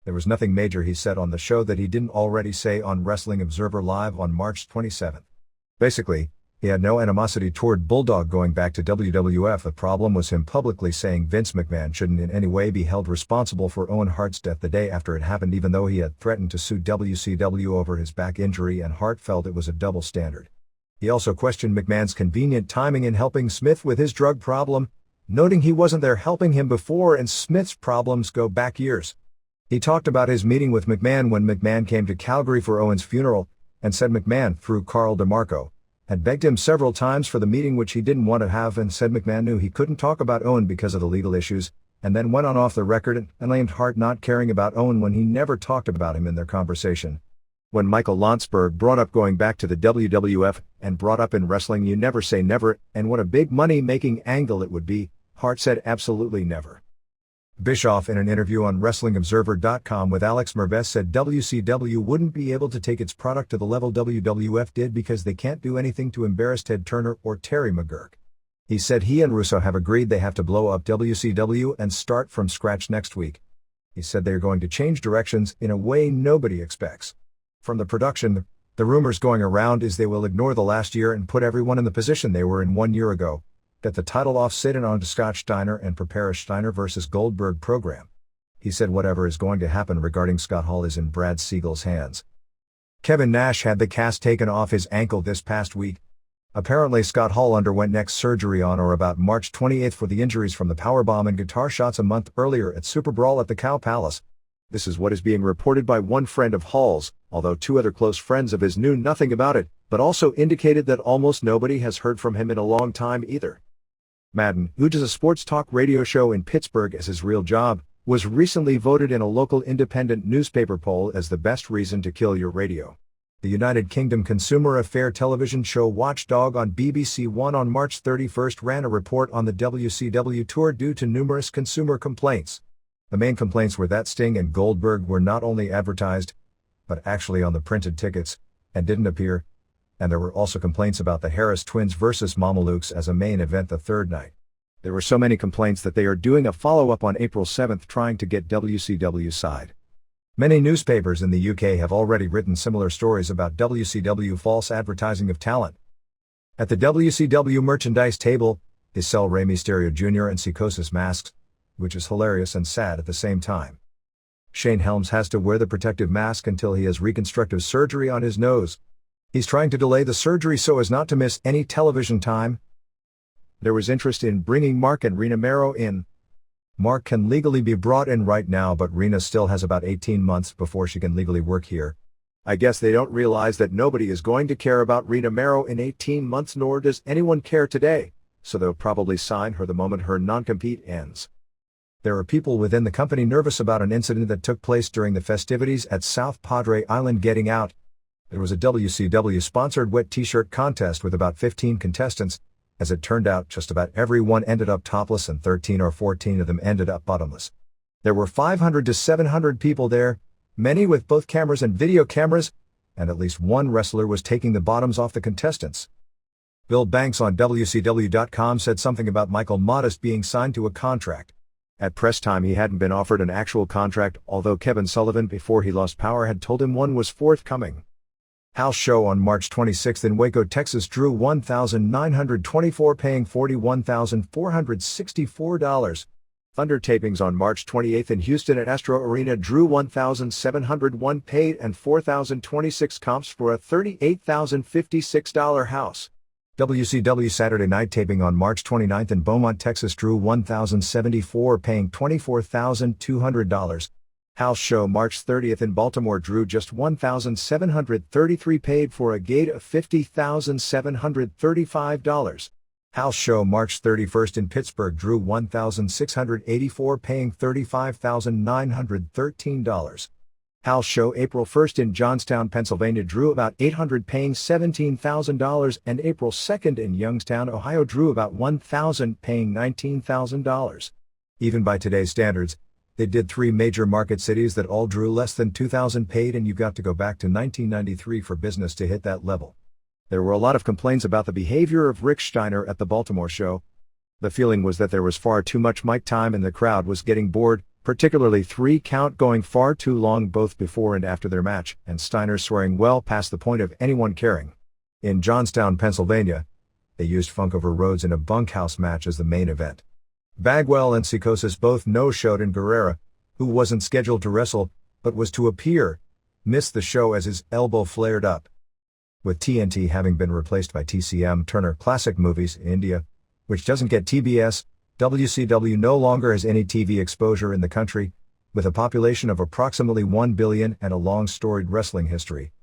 There was nothing major he said on the show that he didn't already say on Wrestling Observer Live on March 27th. Basically, he had no animosity toward Bulldog going back to WWF. The problem was him publicly saying Vince McMahon shouldn't in any way be held responsible for Owen Hart's death the day after it happened, even though he had threatened to sue WCW over his back injury and Hart felt it was a double standard. He also questioned McMahon's convenient timing in helping Smith with his drug problem, noting he wasn't there helping him before and Smith's problems go back years. He talked about his meeting with McMahon when McMahon came to Calgary for Owen's funeral, and said McMahon, through Carl DeMarco, had begged him several times for the meeting which he didn't want to have, and said McMahon knew he couldn't talk about Owen because of the legal issues, and then went on Off the Record and blamed Hart not caring about Owen when he never talked about him in their conversation. When Michael Landsberg brought up going back to the WWF and brought up in wrestling you never say never and what a big money-making angle it would be, Hart said absolutely never. Bischoff in an interview on WrestlingObserver.com with Alex Merves said WCW wouldn't be able to take its product to the level WWF did because they can't do anything to embarrass Ted Turner or Terry McGuirk. He said he and Russo have agreed they have to blow up WCW and start from scratch next week. He said they are going to change directions in a way nobody expects. From the production, the rumors going around is they will ignore the last year and put everyone in the position they were in 1 year ago, get the title off Sid and onto Scott Steiner and prepare a Steiner vs. Goldberg program. He said whatever is going to happen regarding Scott Hall is in Brad Siegel's hands. Kevin Nash had the cast taken off his ankle this past week. Apparently Scott Hall underwent neck surgery on or about March 28th for the injuries from the powerbomb and guitar shots a month earlier at Super Brawl at the Cow Palace. This is what is being reported by one friend of Hall's, although 2 other close friends of his knew nothing about it, but also indicated that almost nobody has heard from him in a long time either. Madden, who does a sports talk radio show in Pittsburgh as his real job, was recently voted in a local independent newspaper poll as the best reason to kill your radio. The United Kingdom consumer affair television show Watchdog on BBC One on March 31st ran a report on the WCW tour due to numerous consumer complaints. The main complaints were that Sting and Goldberg were not only advertised, but actually on the printed tickets, and didn't appear, and there were also complaints about the Harris Twins versus Mamalukes as a main event the third night. There were so many complaints that they are doing a follow-up on April 7th trying to get WCW's side. Many newspapers in the UK have already written similar stories about WCW false advertising of talent. At the WCW merchandise table, they sell Rey Mysterio Jr. and Psychosis masks, which is hilarious and sad at the same time. Shane Helms has to wear the protective mask until he has reconstructive surgery on his nose. He's trying to delay the surgery so as not to miss any television time. There was interest in bringing Mark and Rena Mero in. Mark can legally be brought in right now, but Rena still has about 18 months before she can legally work here. I guess they don't realize that nobody is going to care about Rena Mero in 18 months, nor does anyone care today, so they'll probably sign her the moment her non-compete ends. There are people within the company nervous about an incident that took place during the festivities at South Padre Island getting out. There was a WCW-sponsored wet t-shirt contest with about 15 contestants. As it turned out, just about everyone ended up topless and 13 or 14 of them ended up bottomless. There were 500 to 700 people there, many with both cameras and video cameras, and at least one wrestler was taking the bottoms off the contestants. Bill Banks on WCW.com said something about Michael Modest being signed to a contract. At press time he hadn't been offered an actual contract, although Kevin Sullivan before he lost power had told him one was forthcoming. House show on March 26 in Waco, Texas drew 1,924 paying $41,464. Thunder tapings on March 28 in Houston at Astro Arena drew 1,701 paid and 4,026 comps for a $38,056 house. WCW Saturday night taping on March 29 in Beaumont, Texas drew 1,074 paying $24,200. House show March 30 in Baltimore drew just 1,733 paid for a gate of $50,735. House show March 31 in Pittsburgh drew 1,684 paying $35,913. House show April 1 in Johnstown, Pennsylvania drew about 800 paying $17,000 and April 2 in Youngstown, Ohio drew about 1,000 paying $19,000. Even by today's standards, they did 3 major market cities that all drew less than 2,000 paid, and you got to go back to 1993 for business to hit that level. There were a lot of complaints about the behavior of Rick Steiner at the Baltimore show. The feeling was that there was far too much mic time and the crowd was getting bored, particularly 3 count going far too long both before and after their match, and Steiner swearing well past the point of anyone caring. In Johnstown, Pennsylvania, they used Funk Over Rhodes in a bunkhouse match as the main event. Bagwell and Psychosis both no-showed, and Guerrera, who wasn't scheduled to wrestle, but was to appear, missed the show as his elbow flared up. With TNT having been replaced by TCM Turner Classic Movies in India, which doesn't get TBS, WCW no longer has any TV exposure in the country, with a population of approximately 1 billion and a long storied wrestling history.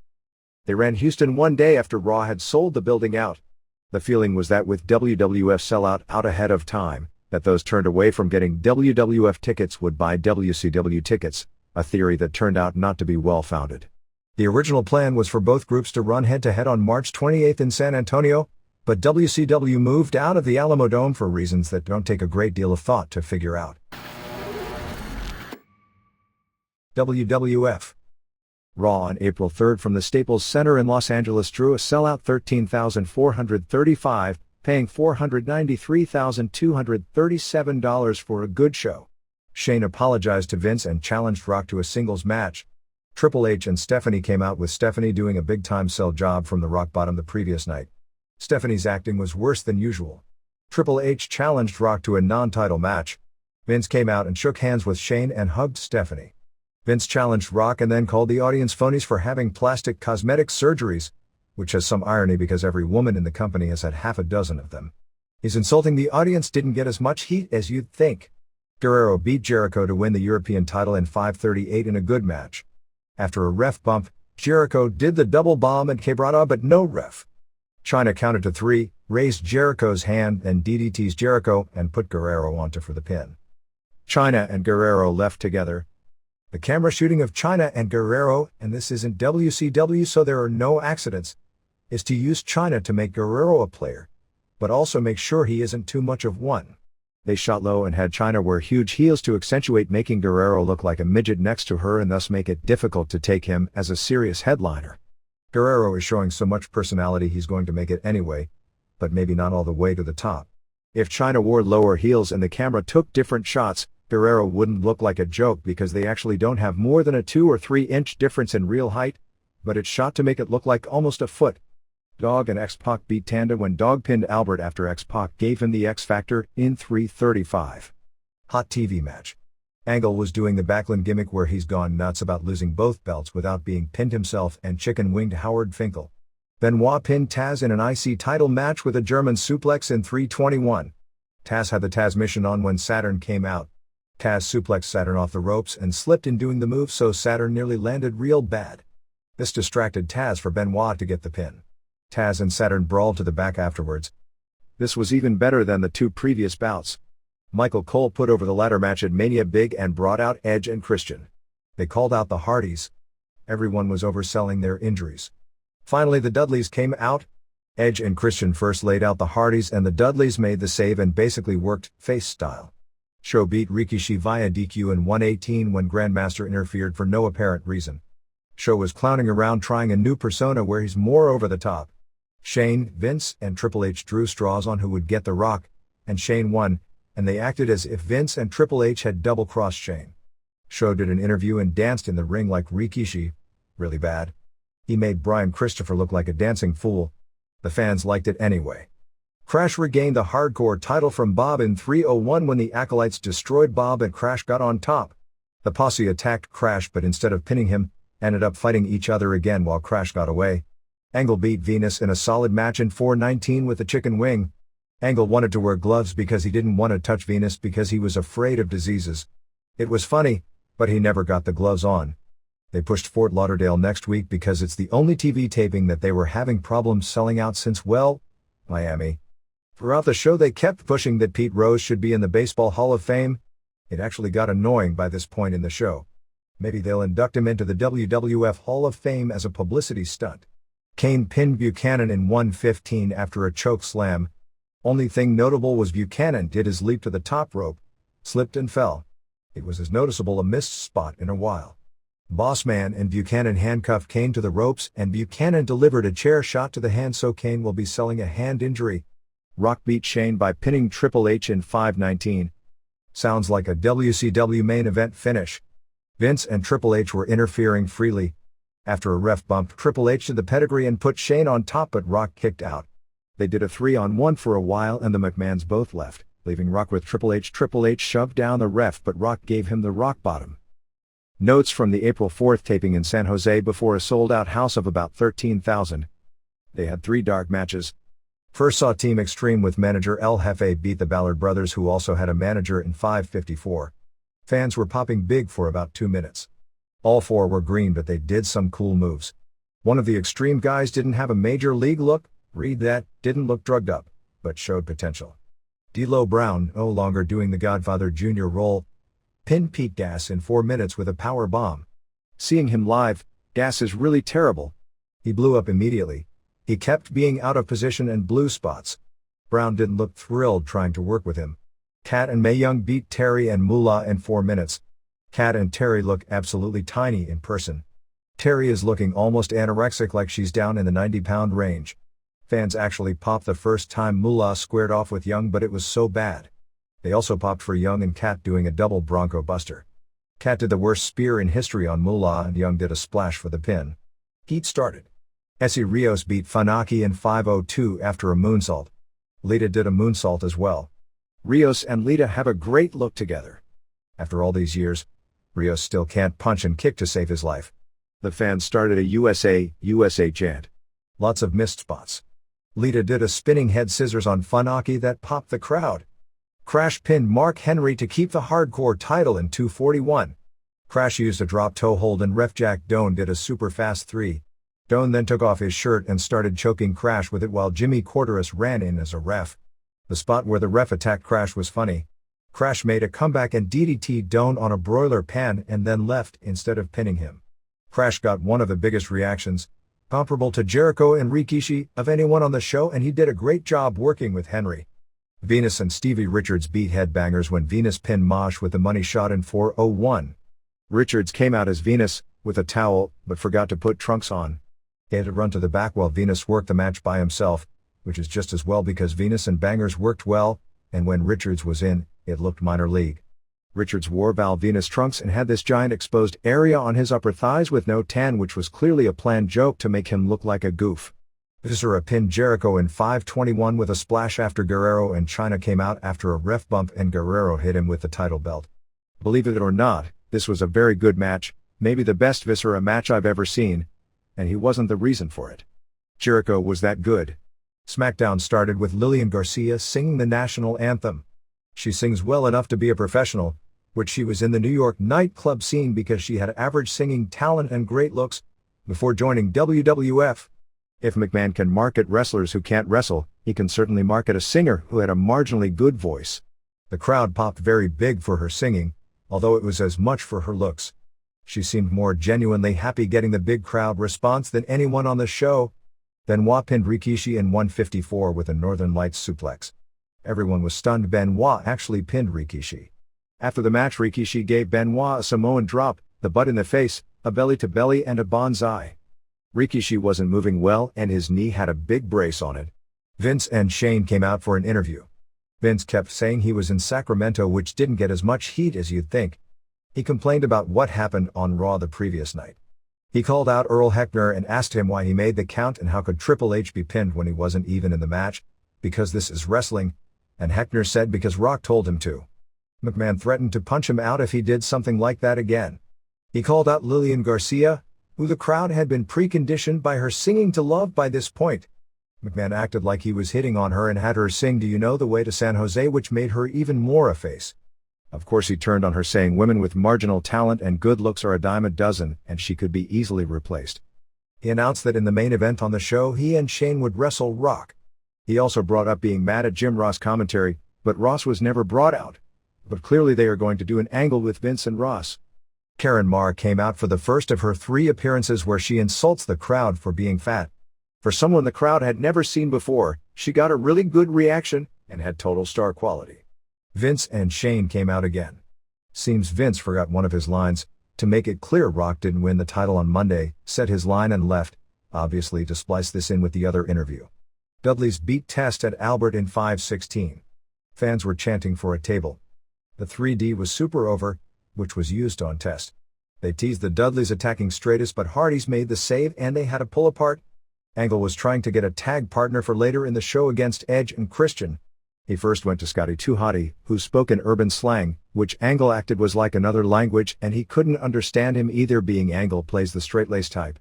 They ran Houston one day after Raw had sold the building out. The feeling was that with WWF sellout out ahead of time, that those turned away from getting WWF tickets would buy WCW tickets, a theory that turned out not to be well-founded. The original plan was for both groups to run head-to-head on March 28 in San Antonio, but WCW moved out of the Alamodome for reasons that don't take a great deal of thought to figure out. WWF Raw on April 3 from the Staples Center in Los Angeles drew a sellout 13,435, paying $493,237 for a good show. Shane apologized to Vince and challenged Rock to a singles match. Triple H and Stephanie came out with Stephanie doing a big-time sell job from the Rock bottom the previous night. Stephanie's acting was worse than usual. Triple H challenged Rock to a non-title match. Vince came out and shook hands with Shane and hugged Stephanie. Vince challenged Rock and then called the audience phonies for having plastic cosmetic surgeries, which has some irony because every woman in the company has had half a dozen of them. His insulting the audience didn't get as much heat as you'd think. Guerrero beat Jericho to win the European title in 5:38 in a good match. After a ref bump, Jericho did the double bomb and quebrada but no ref. Chyna counted to 3, raised Jericho's hand, then DDT's Jericho and put Guerrero onto for the pin. Chyna and Guerrero left together. The camera shooting of Chyna and Guerrero, and this isn't WCW so there are no accidents, is to use Chyna to make Guerrero a player, but also make sure he isn't too much of one. They shot low and had Chyna wear huge heels to accentuate making Guerrero look like a midget next to her and thus make it difficult to take him as a serious headliner. Guerrero is showing so much personality he's going to make it anyway, but maybe not all the way to the top. If Chyna wore lower heels and the camera took different shots, Guerrero wouldn't look like a joke because they actually don't have more than a 2 or 3 inch difference in real height, but it's shot to make it look like almost a foot. Dog and X-Pac beat Tanda when Dog pinned Albert after X-Pac gave him the X Factor in 3:35. Hot TV match. Angle was doing the Backlund gimmick where he's gone nuts about losing both belts without being pinned himself and chicken-winged Howard Finkel. Benoit pinned Taz in an IC title match with a German suplex in 3:21. Taz had the Taz mission on when Saturn came out. Taz suplexed Saturn off the ropes and slipped in doing the move, so Saturn nearly landed real bad. This distracted Taz for Benoit to get the pin. Taz and Saturn brawled to the back afterwards. This was even better than the 2 previous bouts. Michael Cole put over the ladder match at Mania Big and brought out Edge and Christian. They called out the Hardys. Everyone was overselling their injuries. Finally the Dudleys came out. Edge and Christian first laid out the Hardys and the Dudleys made the save and basically worked face style. Show beat Rikishi via DQ in 1:18 when Grandmaster interfered for no apparent reason. Show was clowning around trying a new persona where he's more over the top. Shane, Vince, and Triple H drew straws on who would get The Rock, and Shane won, and they acted as if Vince and Triple H had double-crossed Shane. Show did an interview and danced in the ring like Rikishi. Really bad. He made Brian Christopher look like a dancing fool. The fans liked it anyway. Crash regained the hardcore title from Bob in 3:01 when the Acolytes destroyed Bob and Crash got on top. The posse attacked Crash but instead of pinning him, ended up fighting each other again while Crash got away. Angle beat Venus in a solid match in 4:19 with the chicken wing. Angle wanted to wear gloves because he didn't want to touch Venus because he was afraid of diseases. It was funny, but he never got the gloves on. They pushed Fort Lauderdale next week because it's the only TV taping that they were having problems selling out since, well, Miami. Throughout the show they kept pushing that Pete Rose should be in the Baseball Hall of Fame. It actually got annoying by this point in the show. Maybe they'll induct him into the WWF Hall of Fame as a publicity stunt. Kane pinned Buchanan in 1:15 after a choke slam. Only thing notable was Buchanan did his leap to the top rope, slipped and fell. It was as noticeable a missed spot in a while. Bossman and Buchanan handcuffed Kane to the ropes and Buchanan delivered a chair shot to the hand, so Kane will be selling a hand injury. Rock beat Shane by pinning Triple H in 5:19. Sounds like a WCW main event finish. Vince and Triple H were interfering freely. After a ref bumped Triple H to the pedigree and put Shane on top, but Rock kicked out. They did a 3-on-1 for a while and the McMahons both left, leaving Rock with Triple H. Triple H shoved down the ref, but Rock gave him the rock bottom. Notes from the April 4th taping in San Jose before a sold-out house of about 13,000. They had 3 dark matches. First saw Team Extreme with manager El Jefe beat the Ballard brothers, who also had a manager, in 5:54. Fans were popping big for about 2 minutes. All 4 were green, but they did some cool moves. One of the Extreme guys didn't have a major league look, read that, didn't look drugged up, but showed potential. D'Lo Brown, no longer doing the Godfather Jr. role, pinned Pete Gas in 4 minutes with a power bomb. Seeing him live, Gas is really terrible. He blew up immediately. He kept being out of position and blew spots. Brown didn't look thrilled trying to work with him. Kat and Mae Young beat Terry and Moolah in 4 minutes. Kat and Terry look absolutely tiny in person. Terry is looking almost anorexic, like she's down in the 90-pound range. Fans actually popped the first time Moolah squared off with Young, but it was so bad. They also popped for Young and Kat doing a double Bronco Buster. Kat did the worst spear in history on Moolah and Young did a splash for the pin. Heat started. Essie Rios beat Funaki in 5:02 after a moonsault. Lita did a moonsault as well. Rios and Lita have a great look together. After all these years, Rios still can't punch and kick to save his life. The fans started a USA, USA chant. Lots of missed spots. Lita did a spinning head scissors on Funaki that popped the crowd. Crash pinned Mark Henry to keep the hardcore title in 2:41. Crash used a drop toe hold and ref Jack Doan did a super fast 3. Doan then took off his shirt and started choking Crash with it while Jimmy Corderas ran in as a ref. The spot where the ref attacked Crash was funny. Crash made a comeback and DDT'd Doan on a broiler pan and then left instead of pinning him. Crash got one of the biggest reactions, comparable to Jericho and Rikishi, of anyone on the show, and he did a great job working with Henry. Venus and Stevie Richards beat Headbangers when Venus pinned Mosh with the money shot in 4:01. Richards came out as Venus, with a towel, but forgot to put trunks on. He had to run to the back while Venus worked the match by himself, which is just as well because Venus and Bangers worked well, and when Richards was in, it looked minor league. Richards wore Val Venus trunks and had this giant exposed area on his upper thighs with no tan, which was clearly a planned joke to make him look like a goof. Viscera pinned Jericho in 5:21 with a splash after Guerrero and China came out after a ref bump and Guerrero hit him with the title belt. Believe it or not, this was a very good match, maybe the best Viscera match I've ever seen, and he wasn't the reason for it. Jericho was that good. SmackDown started with Lillian Garcia singing the national anthem. She sings well enough to be a professional, which she was in the New York nightclub scene because she had average singing talent and great looks before joining WWF. If McMahon can market wrestlers who can't wrestle, he can certainly market a singer who had a marginally good voice. The crowd popped very big for her singing, although it was as much for her looks. She seemed more genuinely happy getting the big crowd response than anyone on the show. Benoit pinned Rikishi in 1:54 with a Northern Lights suplex. Everyone was stunned Benoit actually pinned Rikishi. After the match, Rikishi gave Benoit a Samoan drop, the butt in the face, a belly-to-belly and a bonsai. Rikishi wasn't moving well and his knee had a big brace on it. Vince and Shane came out for an interview. Vince kept saying he was in Sacramento, which didn't get as much heat as you'd think. He complained about what happened on Raw the previous night. He called out Earl Hebner and asked him why he made the count and how could Triple H be pinned when he wasn't even in the match, because this is wrestling, and Hebner said because Rock told him to. McMahon threatened to punch him out if he did something like that again. He called out Lillian Garcia, who the crowd had been preconditioned by her singing to love by this point. McMahon acted like he was hitting on her and had her sing Do You Know the Way to San Jose, which made her even more a face. Of course he turned on her saying women with marginal talent and good looks are a dime a dozen and she could be easily replaced. He announced that in the main event on the show he and Shane would wrestle Rock. He also brought up being mad at Jim Ross commentary, but Ross was never brought out. But clearly they are going to do an angle with Vince and Ross. Karen Marr came out for the first of her 3 appearances where she insults the crowd for being fat. For someone the crowd had never seen before, she got a really good reaction and had total star quality. Vince and Shane came out again. Seems Vince forgot one of his lines. To make it clear Rock didn't win the title on Monday, said his line and left, obviously to splice this in with the other interview. Dudley's beat Test at Albert in 5:16. Fans were chanting for a table. The 3D was super over, which was used on Test. They teased the Dudleys attacking Stratus but Hardys made the save and they had to pull apart. Angle was trying to get a tag partner for later in the show against Edge and Christian. He first went to Scotty 2 Hotty, who spoke in urban slang, which Angle acted was like another language and he couldn't understand him either, being Angle plays the straight-lace type.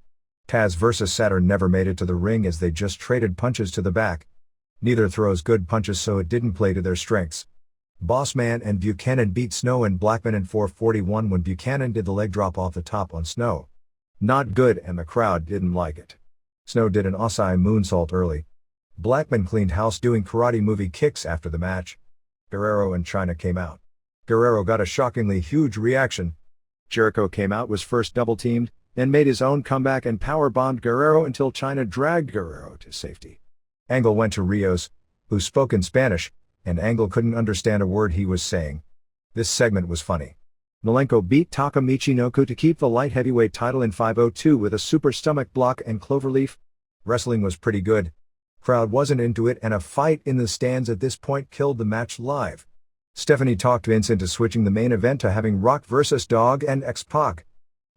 Taz vs Saturn never made it to the ring as they just traded punches to the back. Neither throws good punches so it didn't play to their strengths. Bossman and Buchanan beat Snow and Blackman in 4:41 when Buchanan did the leg drop off the top on Snow. Not good and the crowd didn't like it. Snow did an Osai moonsault early. Blackman cleaned house doing karate movie kicks after the match. Guerrero and China came out. Guerrero got a shockingly huge reaction. Jericho came out, was first double-teamed, then made his own comeback and power-bombed Guerrero until China dragged Guerrero to safety. Angle went to Rios, who spoke in Spanish, and Angle couldn't understand a word he was saying. This segment was funny. Malenko beat Taka Michinoku to keep the light heavyweight title in 5:02 with a super stomach block and cloverleaf. Wrestling was pretty good. Crowd wasn't into it and a fight in the stands at this point killed the match live. Stephanie talked Vince into switching the main event to having Rock vs Dog and X-Pac.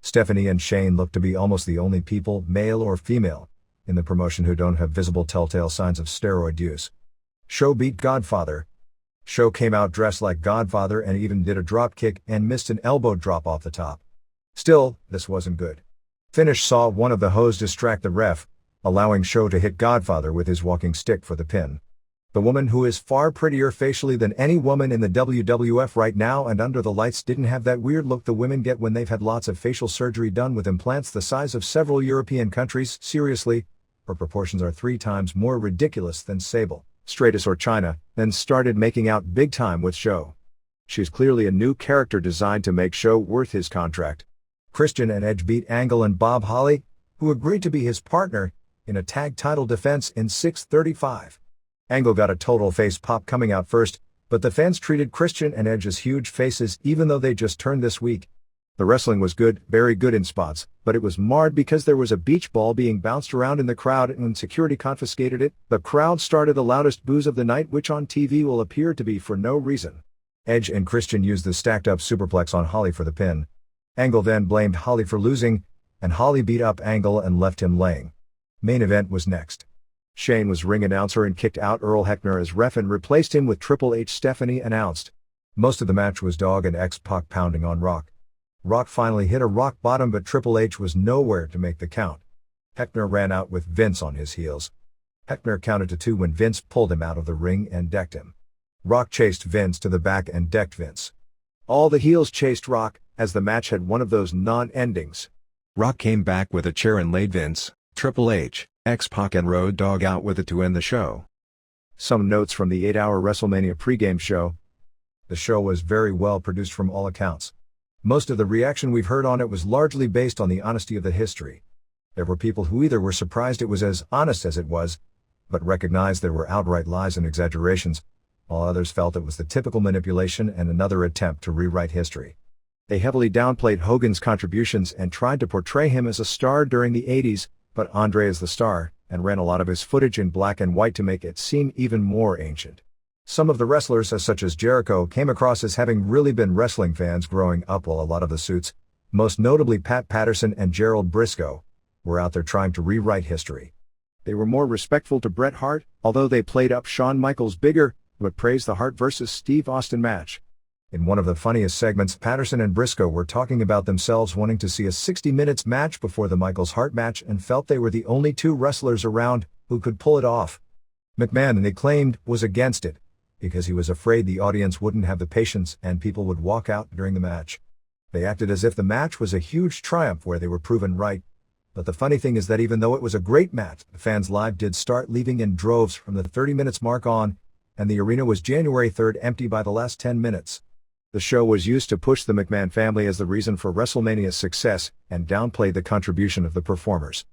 Stephanie and Shane look to be almost the only people, male or female, in the promotion who don't have visible telltale signs of steroid use. Show beat Godfather. Show came out dressed like Godfather and even did a drop kick and missed an elbow drop off the top. Still, this wasn't good. Finish saw one of the hoes distract the ref, allowing Show to hit Godfather with his walking stick for the pin. The woman, who is far prettier facially than any woman in the WWF right now and under the lights, didn't have that weird look the women get when they've had lots of facial surgery done with implants the size of several European countries. Seriously, her proportions are 3 times more ridiculous than Sable, Stratus or China, then started making out big time with Show. She's clearly a new character designed to make Show worth his contract. Christian and Edge beat Angle and Bob Holly, who agreed to be his partner, in a tag title defense in 6:35. Angle got a total face pop coming out first, but the fans treated Christian and Edge as huge faces even though they just turned this week. The wrestling was good, very good in spots, but it was marred because there was a beach ball being bounced around in the crowd and when security confiscated it, the crowd started the loudest boos of the night, which on TV will appear to be for no reason. Edge and Christian used the stacked up superplex on Holly for the pin. Angle then blamed Holly for losing, and Holly beat up Angle and left him laying. Main event was next. Shane was ring announcer and kicked out Earl Hebner as ref and replaced him with Triple H. Stephanie announced. Most of the match was Dog and X-Pac pounding on Rock. Rock finally hit a rock bottom, but Triple H was nowhere to make the count. Hebner ran out with Vince on his heels. Hebner counted to 2 when Vince pulled him out of the ring and decked him. Rock chased Vince to the back and decked Vince. All the heels chased Rock, as the match had one of those non-endings. Rock came back with a chair and laid Vince, Triple H, X-Pac and Road Dogg out with it to end the show. Some notes from the 8-hour WrestleMania pregame show. The show was very well produced from all accounts. Most of the reaction we've heard on it was largely based on the honesty of the history. There were people who either were surprised it was as honest as it was, but recognized there were outright lies and exaggerations, while others felt it was the typical manipulation and another attempt to rewrite history. They heavily downplayed Hogan's contributions and tried to portray him as a star during the 80s, but Andre is the star, and ran a lot of his footage in black and white to make it seem even more ancient. Some of the wrestlers, such as Jericho, came across as having really been wrestling fans growing up, while a lot of the suits, most notably Pat Patterson and Gerald Briscoe, were out there trying to rewrite history. They were more respectful to Bret Hart, although they played up Shawn Michaels' bigger, but praised the Hart vs. Steve Austin match. In one of the funniest segments, Patterson and Briscoe were talking about themselves wanting to see a 60 minutes match before the Michaels-Hart match and felt they were the only 2 wrestlers around who could pull it off. McMahon, they claimed, was against it, because he was afraid the audience wouldn't have the patience and people would walk out during the match. They acted as if the match was a huge triumph where they were proven right. But the funny thing is that even though it was a great match, the fans live did start leaving in droves from the 30 minutes mark on, and the arena was January 3rd empty by the last 10 minutes. The show was used to push the McMahon family as the reason for WrestleMania's success and downplay the contribution of the performers.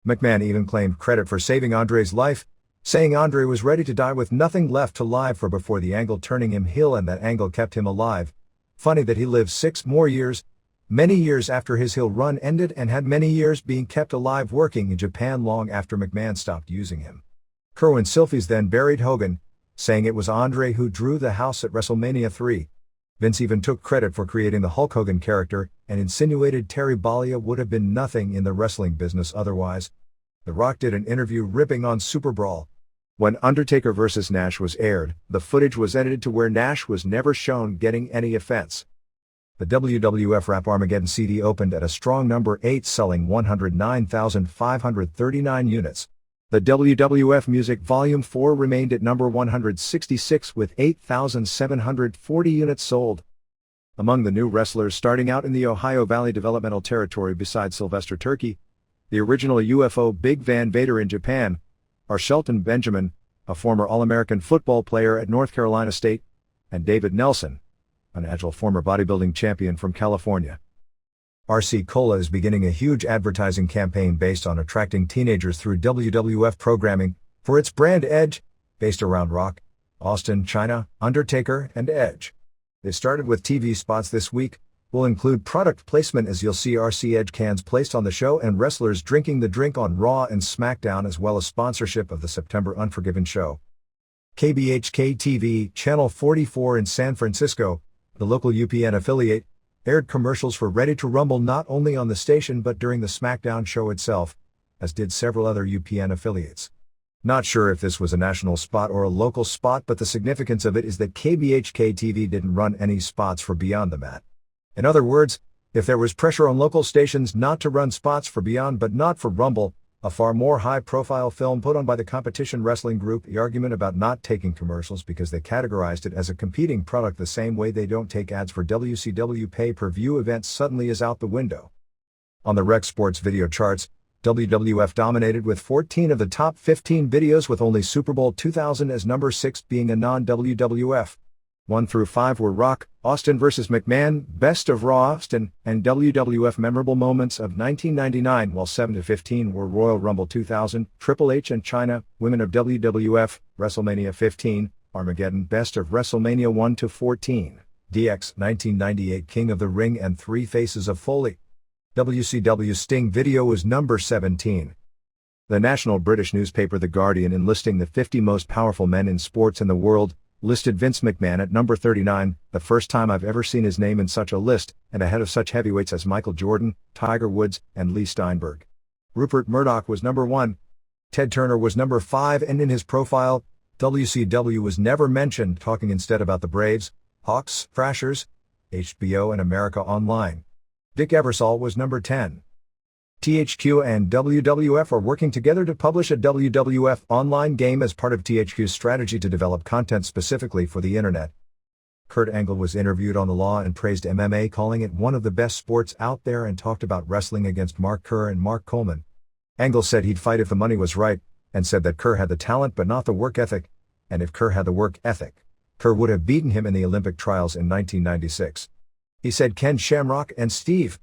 McMahon even claimed credit for saving Andre's life, saying Andre was ready to die with nothing left to live for before the Angle turning him heel and that Angle kept him alive. Funny that he lived 6 more years, many years after his heel run ended, and had many years being kept alive working in Japan long after McMahon stopped using him. Kerwin Silfies then buried Hogan, saying it was Andre who drew the house at WrestleMania 3. Vince even took credit for creating the Hulk Hogan character and insinuated Terry Bollea would have been nothing in the wrestling business otherwise. The Rock did an interview ripping on Super Brawl. When Undertaker vs. Nash was aired, the footage was edited to where Nash was never shown getting any offense. The WWF Rap Armageddon CD opened at a strong number 8, selling 109,539 units. The WWF Music Volume 4 remained at number 166 with 8,740 units sold. Among the new wrestlers starting out in the Ohio Valley Developmental Territory besides Sylvester Turkey, the original UFO Big Van Vader in Japan, are Shelton Benjamin, a former All-American football player at North Carolina State, and David Nelson, an agile former bodybuilding champion from California. RC Cola is beginning a huge advertising campaign based on attracting teenagers through WWF programming for its brand Edge, based around Rock, Austin, China, Undertaker, and Edge. They started with TV spots this week, will include product placement as you'll see RC Edge cans placed on the show and wrestlers drinking the drink on Raw and SmackDown, as well as sponsorship of the September Unforgiven show. KBHK-TV, Channel 44 in San Francisco, the local UPN affiliate, aired commercials for Ready to Rumble not only on the station but during the SmackDown show itself, as did several other UPN affiliates. Not sure if this was a national spot or a local spot, but the significance of it is that KBHK-TV didn't run any spots for Beyond the Mat. In other words, if there was pressure on local stations not to run spots for Beyond but not for Rumble, a far more high-profile film put on by the competition wrestling group, the argument about not taking commercials because they categorized it as a competing product the same way they don't take ads for WCW pay-per-view events suddenly is out the window. On the Rec Sports video charts, WWF dominated with 14 of the top 15 videos, with only Super Bowl 2000 as number 6 being a non-WWF 1 through 5 were Rock, Austin vs. McMahon, Best of Raw Austin, and WWF Memorable Moments of 1999, while 7 to 15 were Royal Rumble 2000, Triple H and Chyna, Women of WWF, WrestleMania 15, Armageddon, Best of WrestleMania 1 to 14, DX 1998, King of the Ring, and Three Faces of Foley. WCW Sting video was number 17. The national British newspaper The Guardian, in listing the 50 most powerful men in sports in the world, listed Vince McMahon at number 39, the first time I've ever seen his name in such a list, and ahead of such heavyweights as Michael Jordan, Tiger Woods, and Lee Steinberg. Rupert Murdoch was number 1. Ted Turner was number 5, and in his profile, WCW was never mentioned, talking instead about the Braves, Hawks, Thrashers, HBO and America Online. Dick Ebersol was number 10. THQ and WWF are working together to publish a WWF online game as part of THQ's strategy to develop content specifically for the internet. Kurt Angle was interviewed on the Law and praised MMA, calling it one of the best sports out there, and talked about wrestling against Mark Kerr and Mark Coleman. Angle said he'd fight if the money was right, and said that Kerr had the talent but not the work ethic, and if Kerr had the work ethic, Kerr would have beaten him in the Olympic trials in 1996. He said Ken Shamrock and Steve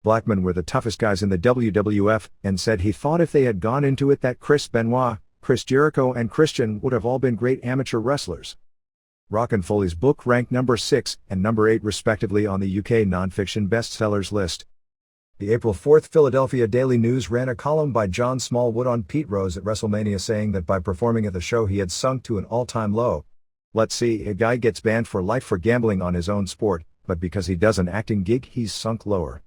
Blackman were the toughest guys in the WWF, and said he thought if they had gone into it that Chris Benoit, Chris Jericho and Christian would have all been great amateur wrestlers. Rock and Foley's book ranked number 6 and number 8 respectively on the UK non-fiction bestsellers list. The April 4th Philadelphia Daily News ran a column by John Smallwood on Pete Rose at WrestleMania, saying that by performing at the show he had sunk to an all-time low. Let's see, a guy gets banned for life for gambling on his own sport, but because he does an acting gig he's sunk lower.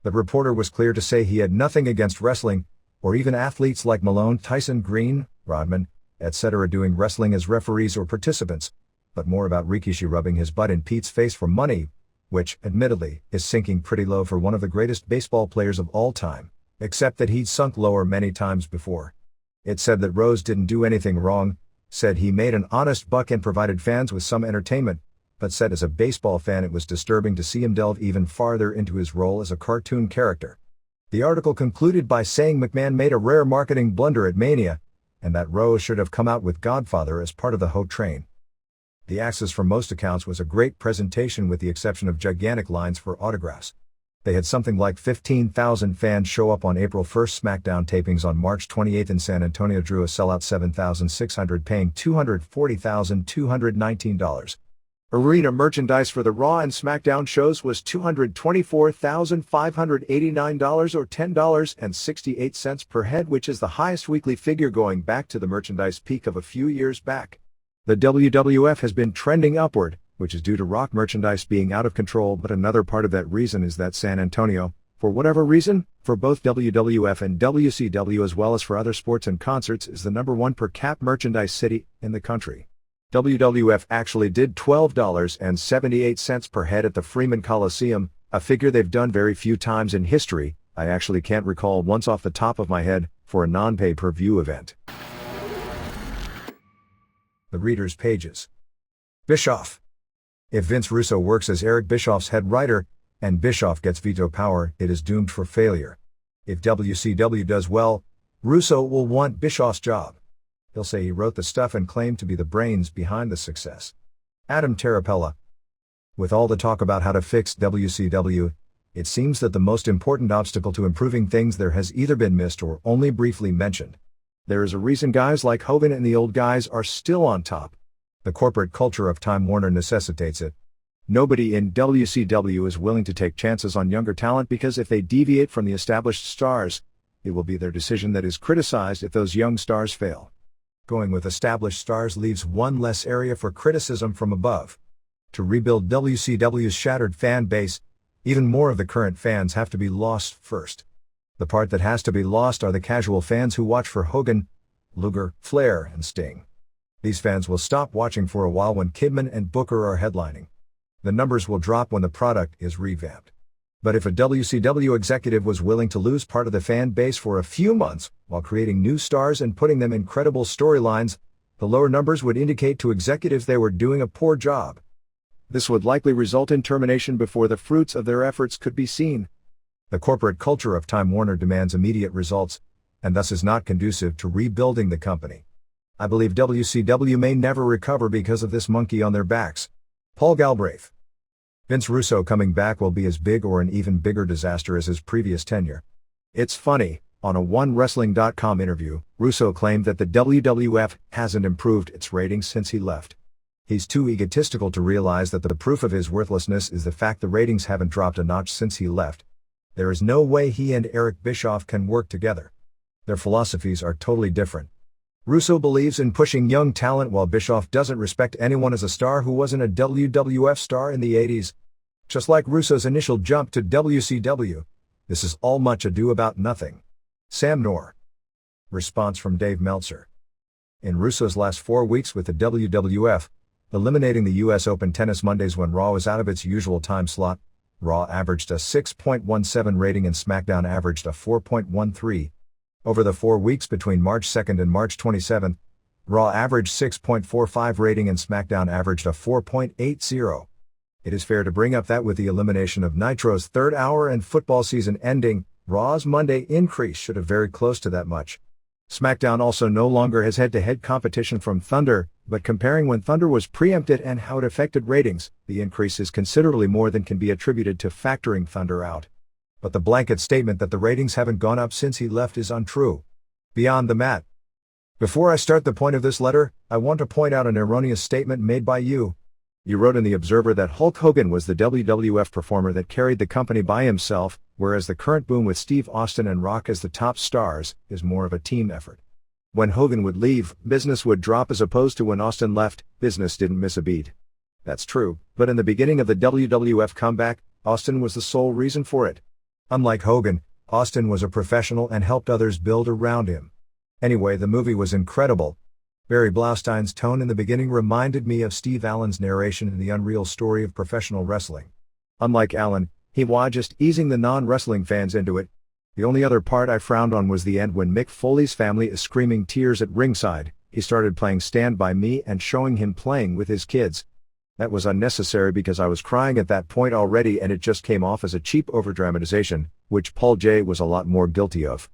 The reporter was clear to say he had nothing against wrestling, or even athletes like Malone, Tyson, Green, Rodman, etc. doing wrestling as referees or participants, but more about Rikishi rubbing his butt in Pete's face for money, which, admittedly, is sinking pretty low for one of the greatest baseball players of all time, except that he'd sunk lower many times before. It said that Rose didn't do anything wrong, said he made an honest buck and provided fans with some entertainment, but said as a baseball fan it was disturbing to see him delve even farther into his role as a cartoon character. The article concluded by saying McMahon made a rare marketing blunder at Mania, and that Rose should have come out with Godfather as part of the Ho train. The Axis from most accounts was a great presentation with the exception of gigantic lines for autographs. They had something like 15,000 fans show up on April 1st. SmackDown tapings on March 28 in San Antonio drew a sellout 7,600, paying $240,219. Arena merchandise for the Raw and SmackDown shows was $224,589 or $10.68 per head, which is the highest weekly figure going back to the merchandise peak of a few years back. The WWF has been trending upward, which is due to Rock merchandise being out of control, but another part of that reason is that San Antonio, for whatever reason, for both WWF and WCW as well as for other sports and concerts, is the #1 per cap merchandise city in the country. WWF actually did $12.78 per head at the Freeman Coliseum, a figure they've done very few times in history. I actually can't recall once off the top of my head, for a non-pay-per-view event. The readers' pages. Bischoff. If Vince Russo works as Eric Bischoff's head writer, and Bischoff gets veto power, it is doomed for failure. If WCW does well, Russo will want Bischoff's job. He'll say he wrote the stuff and claim to be the brains behind the success. Adam Terapella. With all the talk about how to fix WCW, it seems that the most important obstacle to improving things there has either been missed or only briefly mentioned. There is a reason guys like Hogan and the old guys are still on top. The corporate culture of Time Warner necessitates it. Nobody in WCW is willing to take chances on younger talent because if they deviate from the established stars, it will be their decision that is criticized if those young stars fail. Going with established stars leaves one less area for criticism from above. To rebuild WCW's shattered fan base, even more of the current fans have to be lost first. The part that has to be lost are the casual fans who watch for Hogan, Luger, Flair, and Sting. These fans will stop watching for a while when Kidman and Booker are headlining. The numbers will drop when the product is revamped. But if a WCW executive was willing to lose part of the fan base for a few months, while creating new stars and putting them in credible storylines, the lower numbers would indicate to executives they were doing a poor job. This would likely result in termination before the fruits of their efforts could be seen. The corporate culture of Time Warner demands immediate results, and thus is not conducive to rebuilding the company. I believe WCW may never recover because of this monkey on their backs. Paul Galbraith. Vince Russo coming back will be as big or an even bigger disaster as his previous tenure. It's funny, on a OneWrestling.com interview, Russo claimed that the WWF hasn't improved its ratings since he left. He's too egotistical to realize that the proof of his worthlessness is the fact the ratings haven't dropped a notch since he left. There is no way he and Eric Bischoff can work together. Their philosophies are totally different. Russo believes in pushing young talent while Bischoff doesn't respect anyone as a star who wasn't a WWF star in the 80s. Just like Russo's initial jump to WCW, this is all much ado about nothing. Sam Knorr. Response from Dave Meltzer. In Russo's last 4 weeks with the WWF, eliminating the US Open Tennis Mondays when Raw was out of its usual time slot, Raw averaged a 6.17 rating and SmackDown averaged a 4.13. Over the 4 weeks between March 2nd and March 27th, Raw averaged 6.45 rating and SmackDown averaged a 4.80. It is fair to bring up that with the elimination of Nitro's third hour and football season ending, Raw's Monday increase should have very close to that much. SmackDown also no longer has head-to-head competition from Thunder, but comparing when Thunder was preempted and how it affected ratings, the increase is considerably more than can be attributed to factoring Thunder out. But the blanket statement that the ratings haven't gone up since he left is untrue. Beyond the mat. Before I start the point of this letter, I want to point out an erroneous statement made by you. You wrote in The Observer that Hulk Hogan was the WWF performer that carried the company by himself, whereas the current boom with Steve Austin and Rock as the top stars is more of a team effort. When Hogan would leave, business would drop, as opposed to when Austin left, business didn't miss a beat. That's true, but in the beginning of the WWF comeback, Austin was the sole reason for it. Unlike Hogan, Austin was a professional and helped others build around him. Anyway, the movie was incredible. Barry Blaustein's tone in the beginning reminded me of Steve Allen's narration in The Unreal Story of Professional Wrestling. Unlike Allen, he was just easing the non-wrestling fans into it. The only other part I frowned on was the end when Mick Foley's family is screaming tears at ringside. He started playing Stand By Me and showing him playing with his kids. That was unnecessary because I was crying at that point already, and it just came off as a cheap overdramatization, which Paul J. was a lot more guilty of.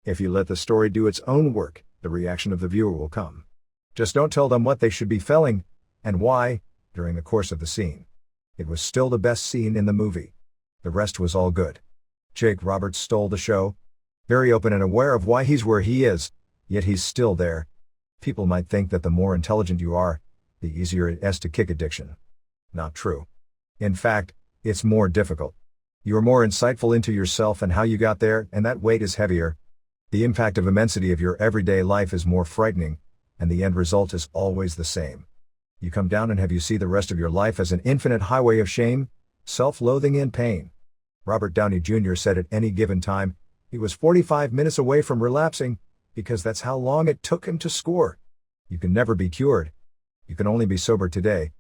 If you let the story do its own work, the reaction of the viewer will come. Just don't tell them what they should be feeling, and why, during the course of the scene. It was still the best scene in the movie. The rest was all good. Jake Roberts stole the show. Very open and aware of why he's where he is, yet he's still there. People might think that the more intelligent you are, the easier it is to kick addiction. Not true. In fact, it's more difficult. You're more insightful into yourself and how you got there, and that weight is heavier. The impact of immensity of your everyday life is more frightening, and the end result is always the same. You come down and have you see the rest of your life as an infinite highway of shame, self-loathing and pain. Robert Downey Jr. said at any given time, he was 45 minutes away from relapsing, because that's how long it took him to score. You can never be cured. You can only be sober today.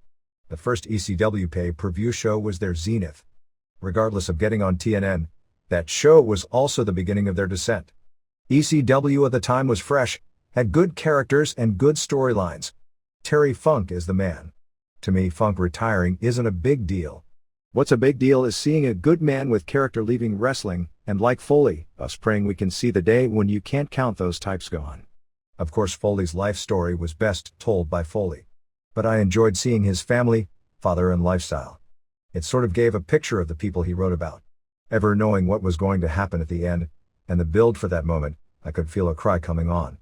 The first ECW pay-per-view show was their zenith. Regardless of getting on TNN, that show was also the beginning of their descent. ECW at the time was fresh, had good characters and good storylines. Terry Funk is the man. To me, Funk retiring isn't a big deal. What's a big deal is seeing a good man with character leaving wrestling, and like Foley, us praying we can see the day when you can't count those types gone. Of course, Foley's life story was best told by Foley. But I enjoyed seeing his family, father and lifestyle. It sort of gave a picture of the people he wrote about. Ever knowing what was going to happen at the end, and the build for that moment, I could feel a cry coming on.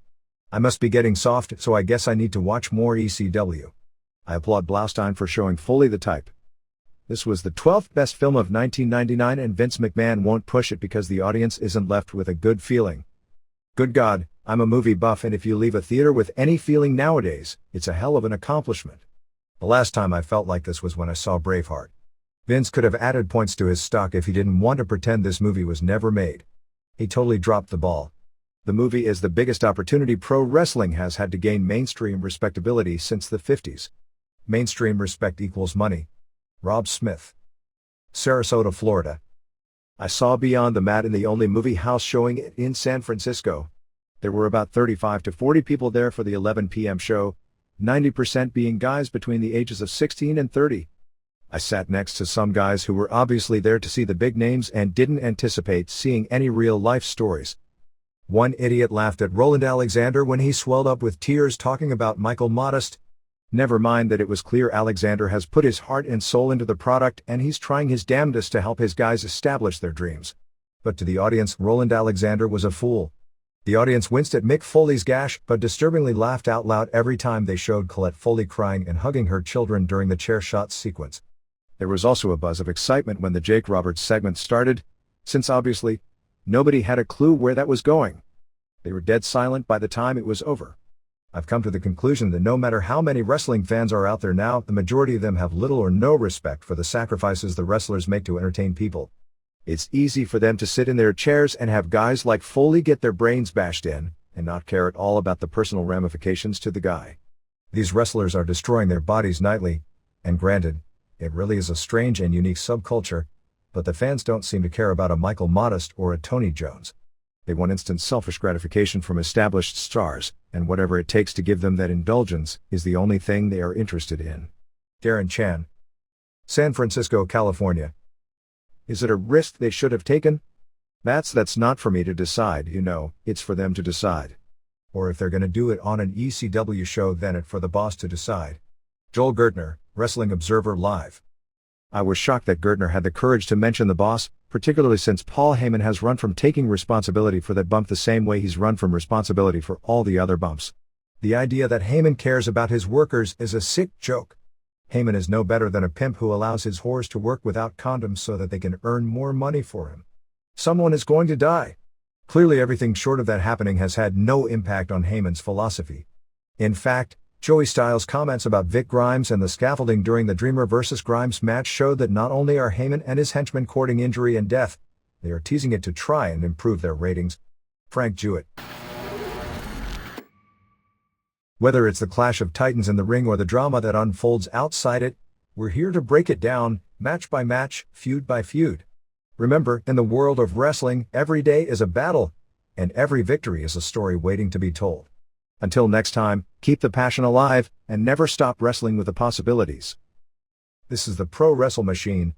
I must be getting soft, so I guess I need to watch more ECW. I applaud Blaustein for showing Foley the type. This was the 12th best film of 1999, and Vince McMahon won't push it because the audience isn't left with a good feeling. Good God, I'm a movie buff, and if you leave a theater with any feeling nowadays, it's a hell of an accomplishment. The last time I felt like this was when I saw Braveheart. Vince could have added points to his stock if he didn't want to pretend this movie was never made. He totally dropped the ball. The movie is the biggest opportunity pro wrestling has had to gain mainstream respectability since the 50s. Mainstream respect equals money. Rob Smith. Sarasota, Florida. I saw Beyond the Mat in the only movie house showing it in San Francisco. There were about 35 to 40 people there for the 11 p.m. show, 90% being guys between the ages of 16 and 30. I sat next to some guys who were obviously there to see the big names and didn't anticipate seeing any real-life stories. One idiot laughed at Roland Alexander when he swelled up with tears talking about Michael Modest. Never mind that it was clear Alexander has put his heart and soul into the product and he's trying his damnedest to help his guys establish their dreams. But to the audience, Roland Alexander was a fool. The audience winced at Mick Foley's gash, but disturbingly laughed out loud every time they showed Colette Foley crying and hugging her children during the chair shot sequence. There was also a buzz of excitement when the Jake Roberts segment started, since obviously, nobody had a clue where that was going. They were dead silent by the time it was over. I've come to the conclusion that no matter how many wrestling fans are out there now, the majority of them have little or no respect for the sacrifices the wrestlers make to entertain people. It's easy for them to sit in their chairs and have guys like Foley get their brains bashed in, and not care at all about the personal ramifications to the guy. These wrestlers are destroying their bodies nightly, and granted, it really is a strange and unique subculture, but the fans don't seem to care about a Michael Modest or a Tony Jones. They want instant selfish gratification from established stars, and whatever it takes to give them that indulgence is the only thing they are interested in. Darren Chan, San Francisco, California. Is it a risk they should have taken? That's not for me to decide, it's for them to decide. Or if they're gonna do it on an ECW show, then it's for the boss to decide. Joel Gertner, Wrestling Observer Live. I was shocked that Gertner had the courage to mention the boss, particularly since Paul Heyman has run from taking responsibility for that bump the same way he's run from responsibility for all the other bumps. The idea that Heyman cares about his workers is a sick joke. Heyman is no better than a pimp who allows his whores to work without condoms so that they can earn more money for him. Someone is going to die. Clearly everything short of that happening has had no impact on Heyman's philosophy. In fact, Joey Styles' comments about Vic Grimes and the scaffolding during the Dreamer vs. Grimes match showed that not only are Heyman and his henchmen courting injury and death, they are teasing it to try and improve their ratings. Frank Jewett. Whether it's the clash of titans in the ring or the drama that unfolds outside it, we're here to break it down, match by match, feud by feud. Remember, in the world of wrestling, every day is a battle, and every victory is a story waiting to be told. Until next time, keep the passion alive, and never stop wrestling with the possibilities. This is the Pro Wrestle Machine,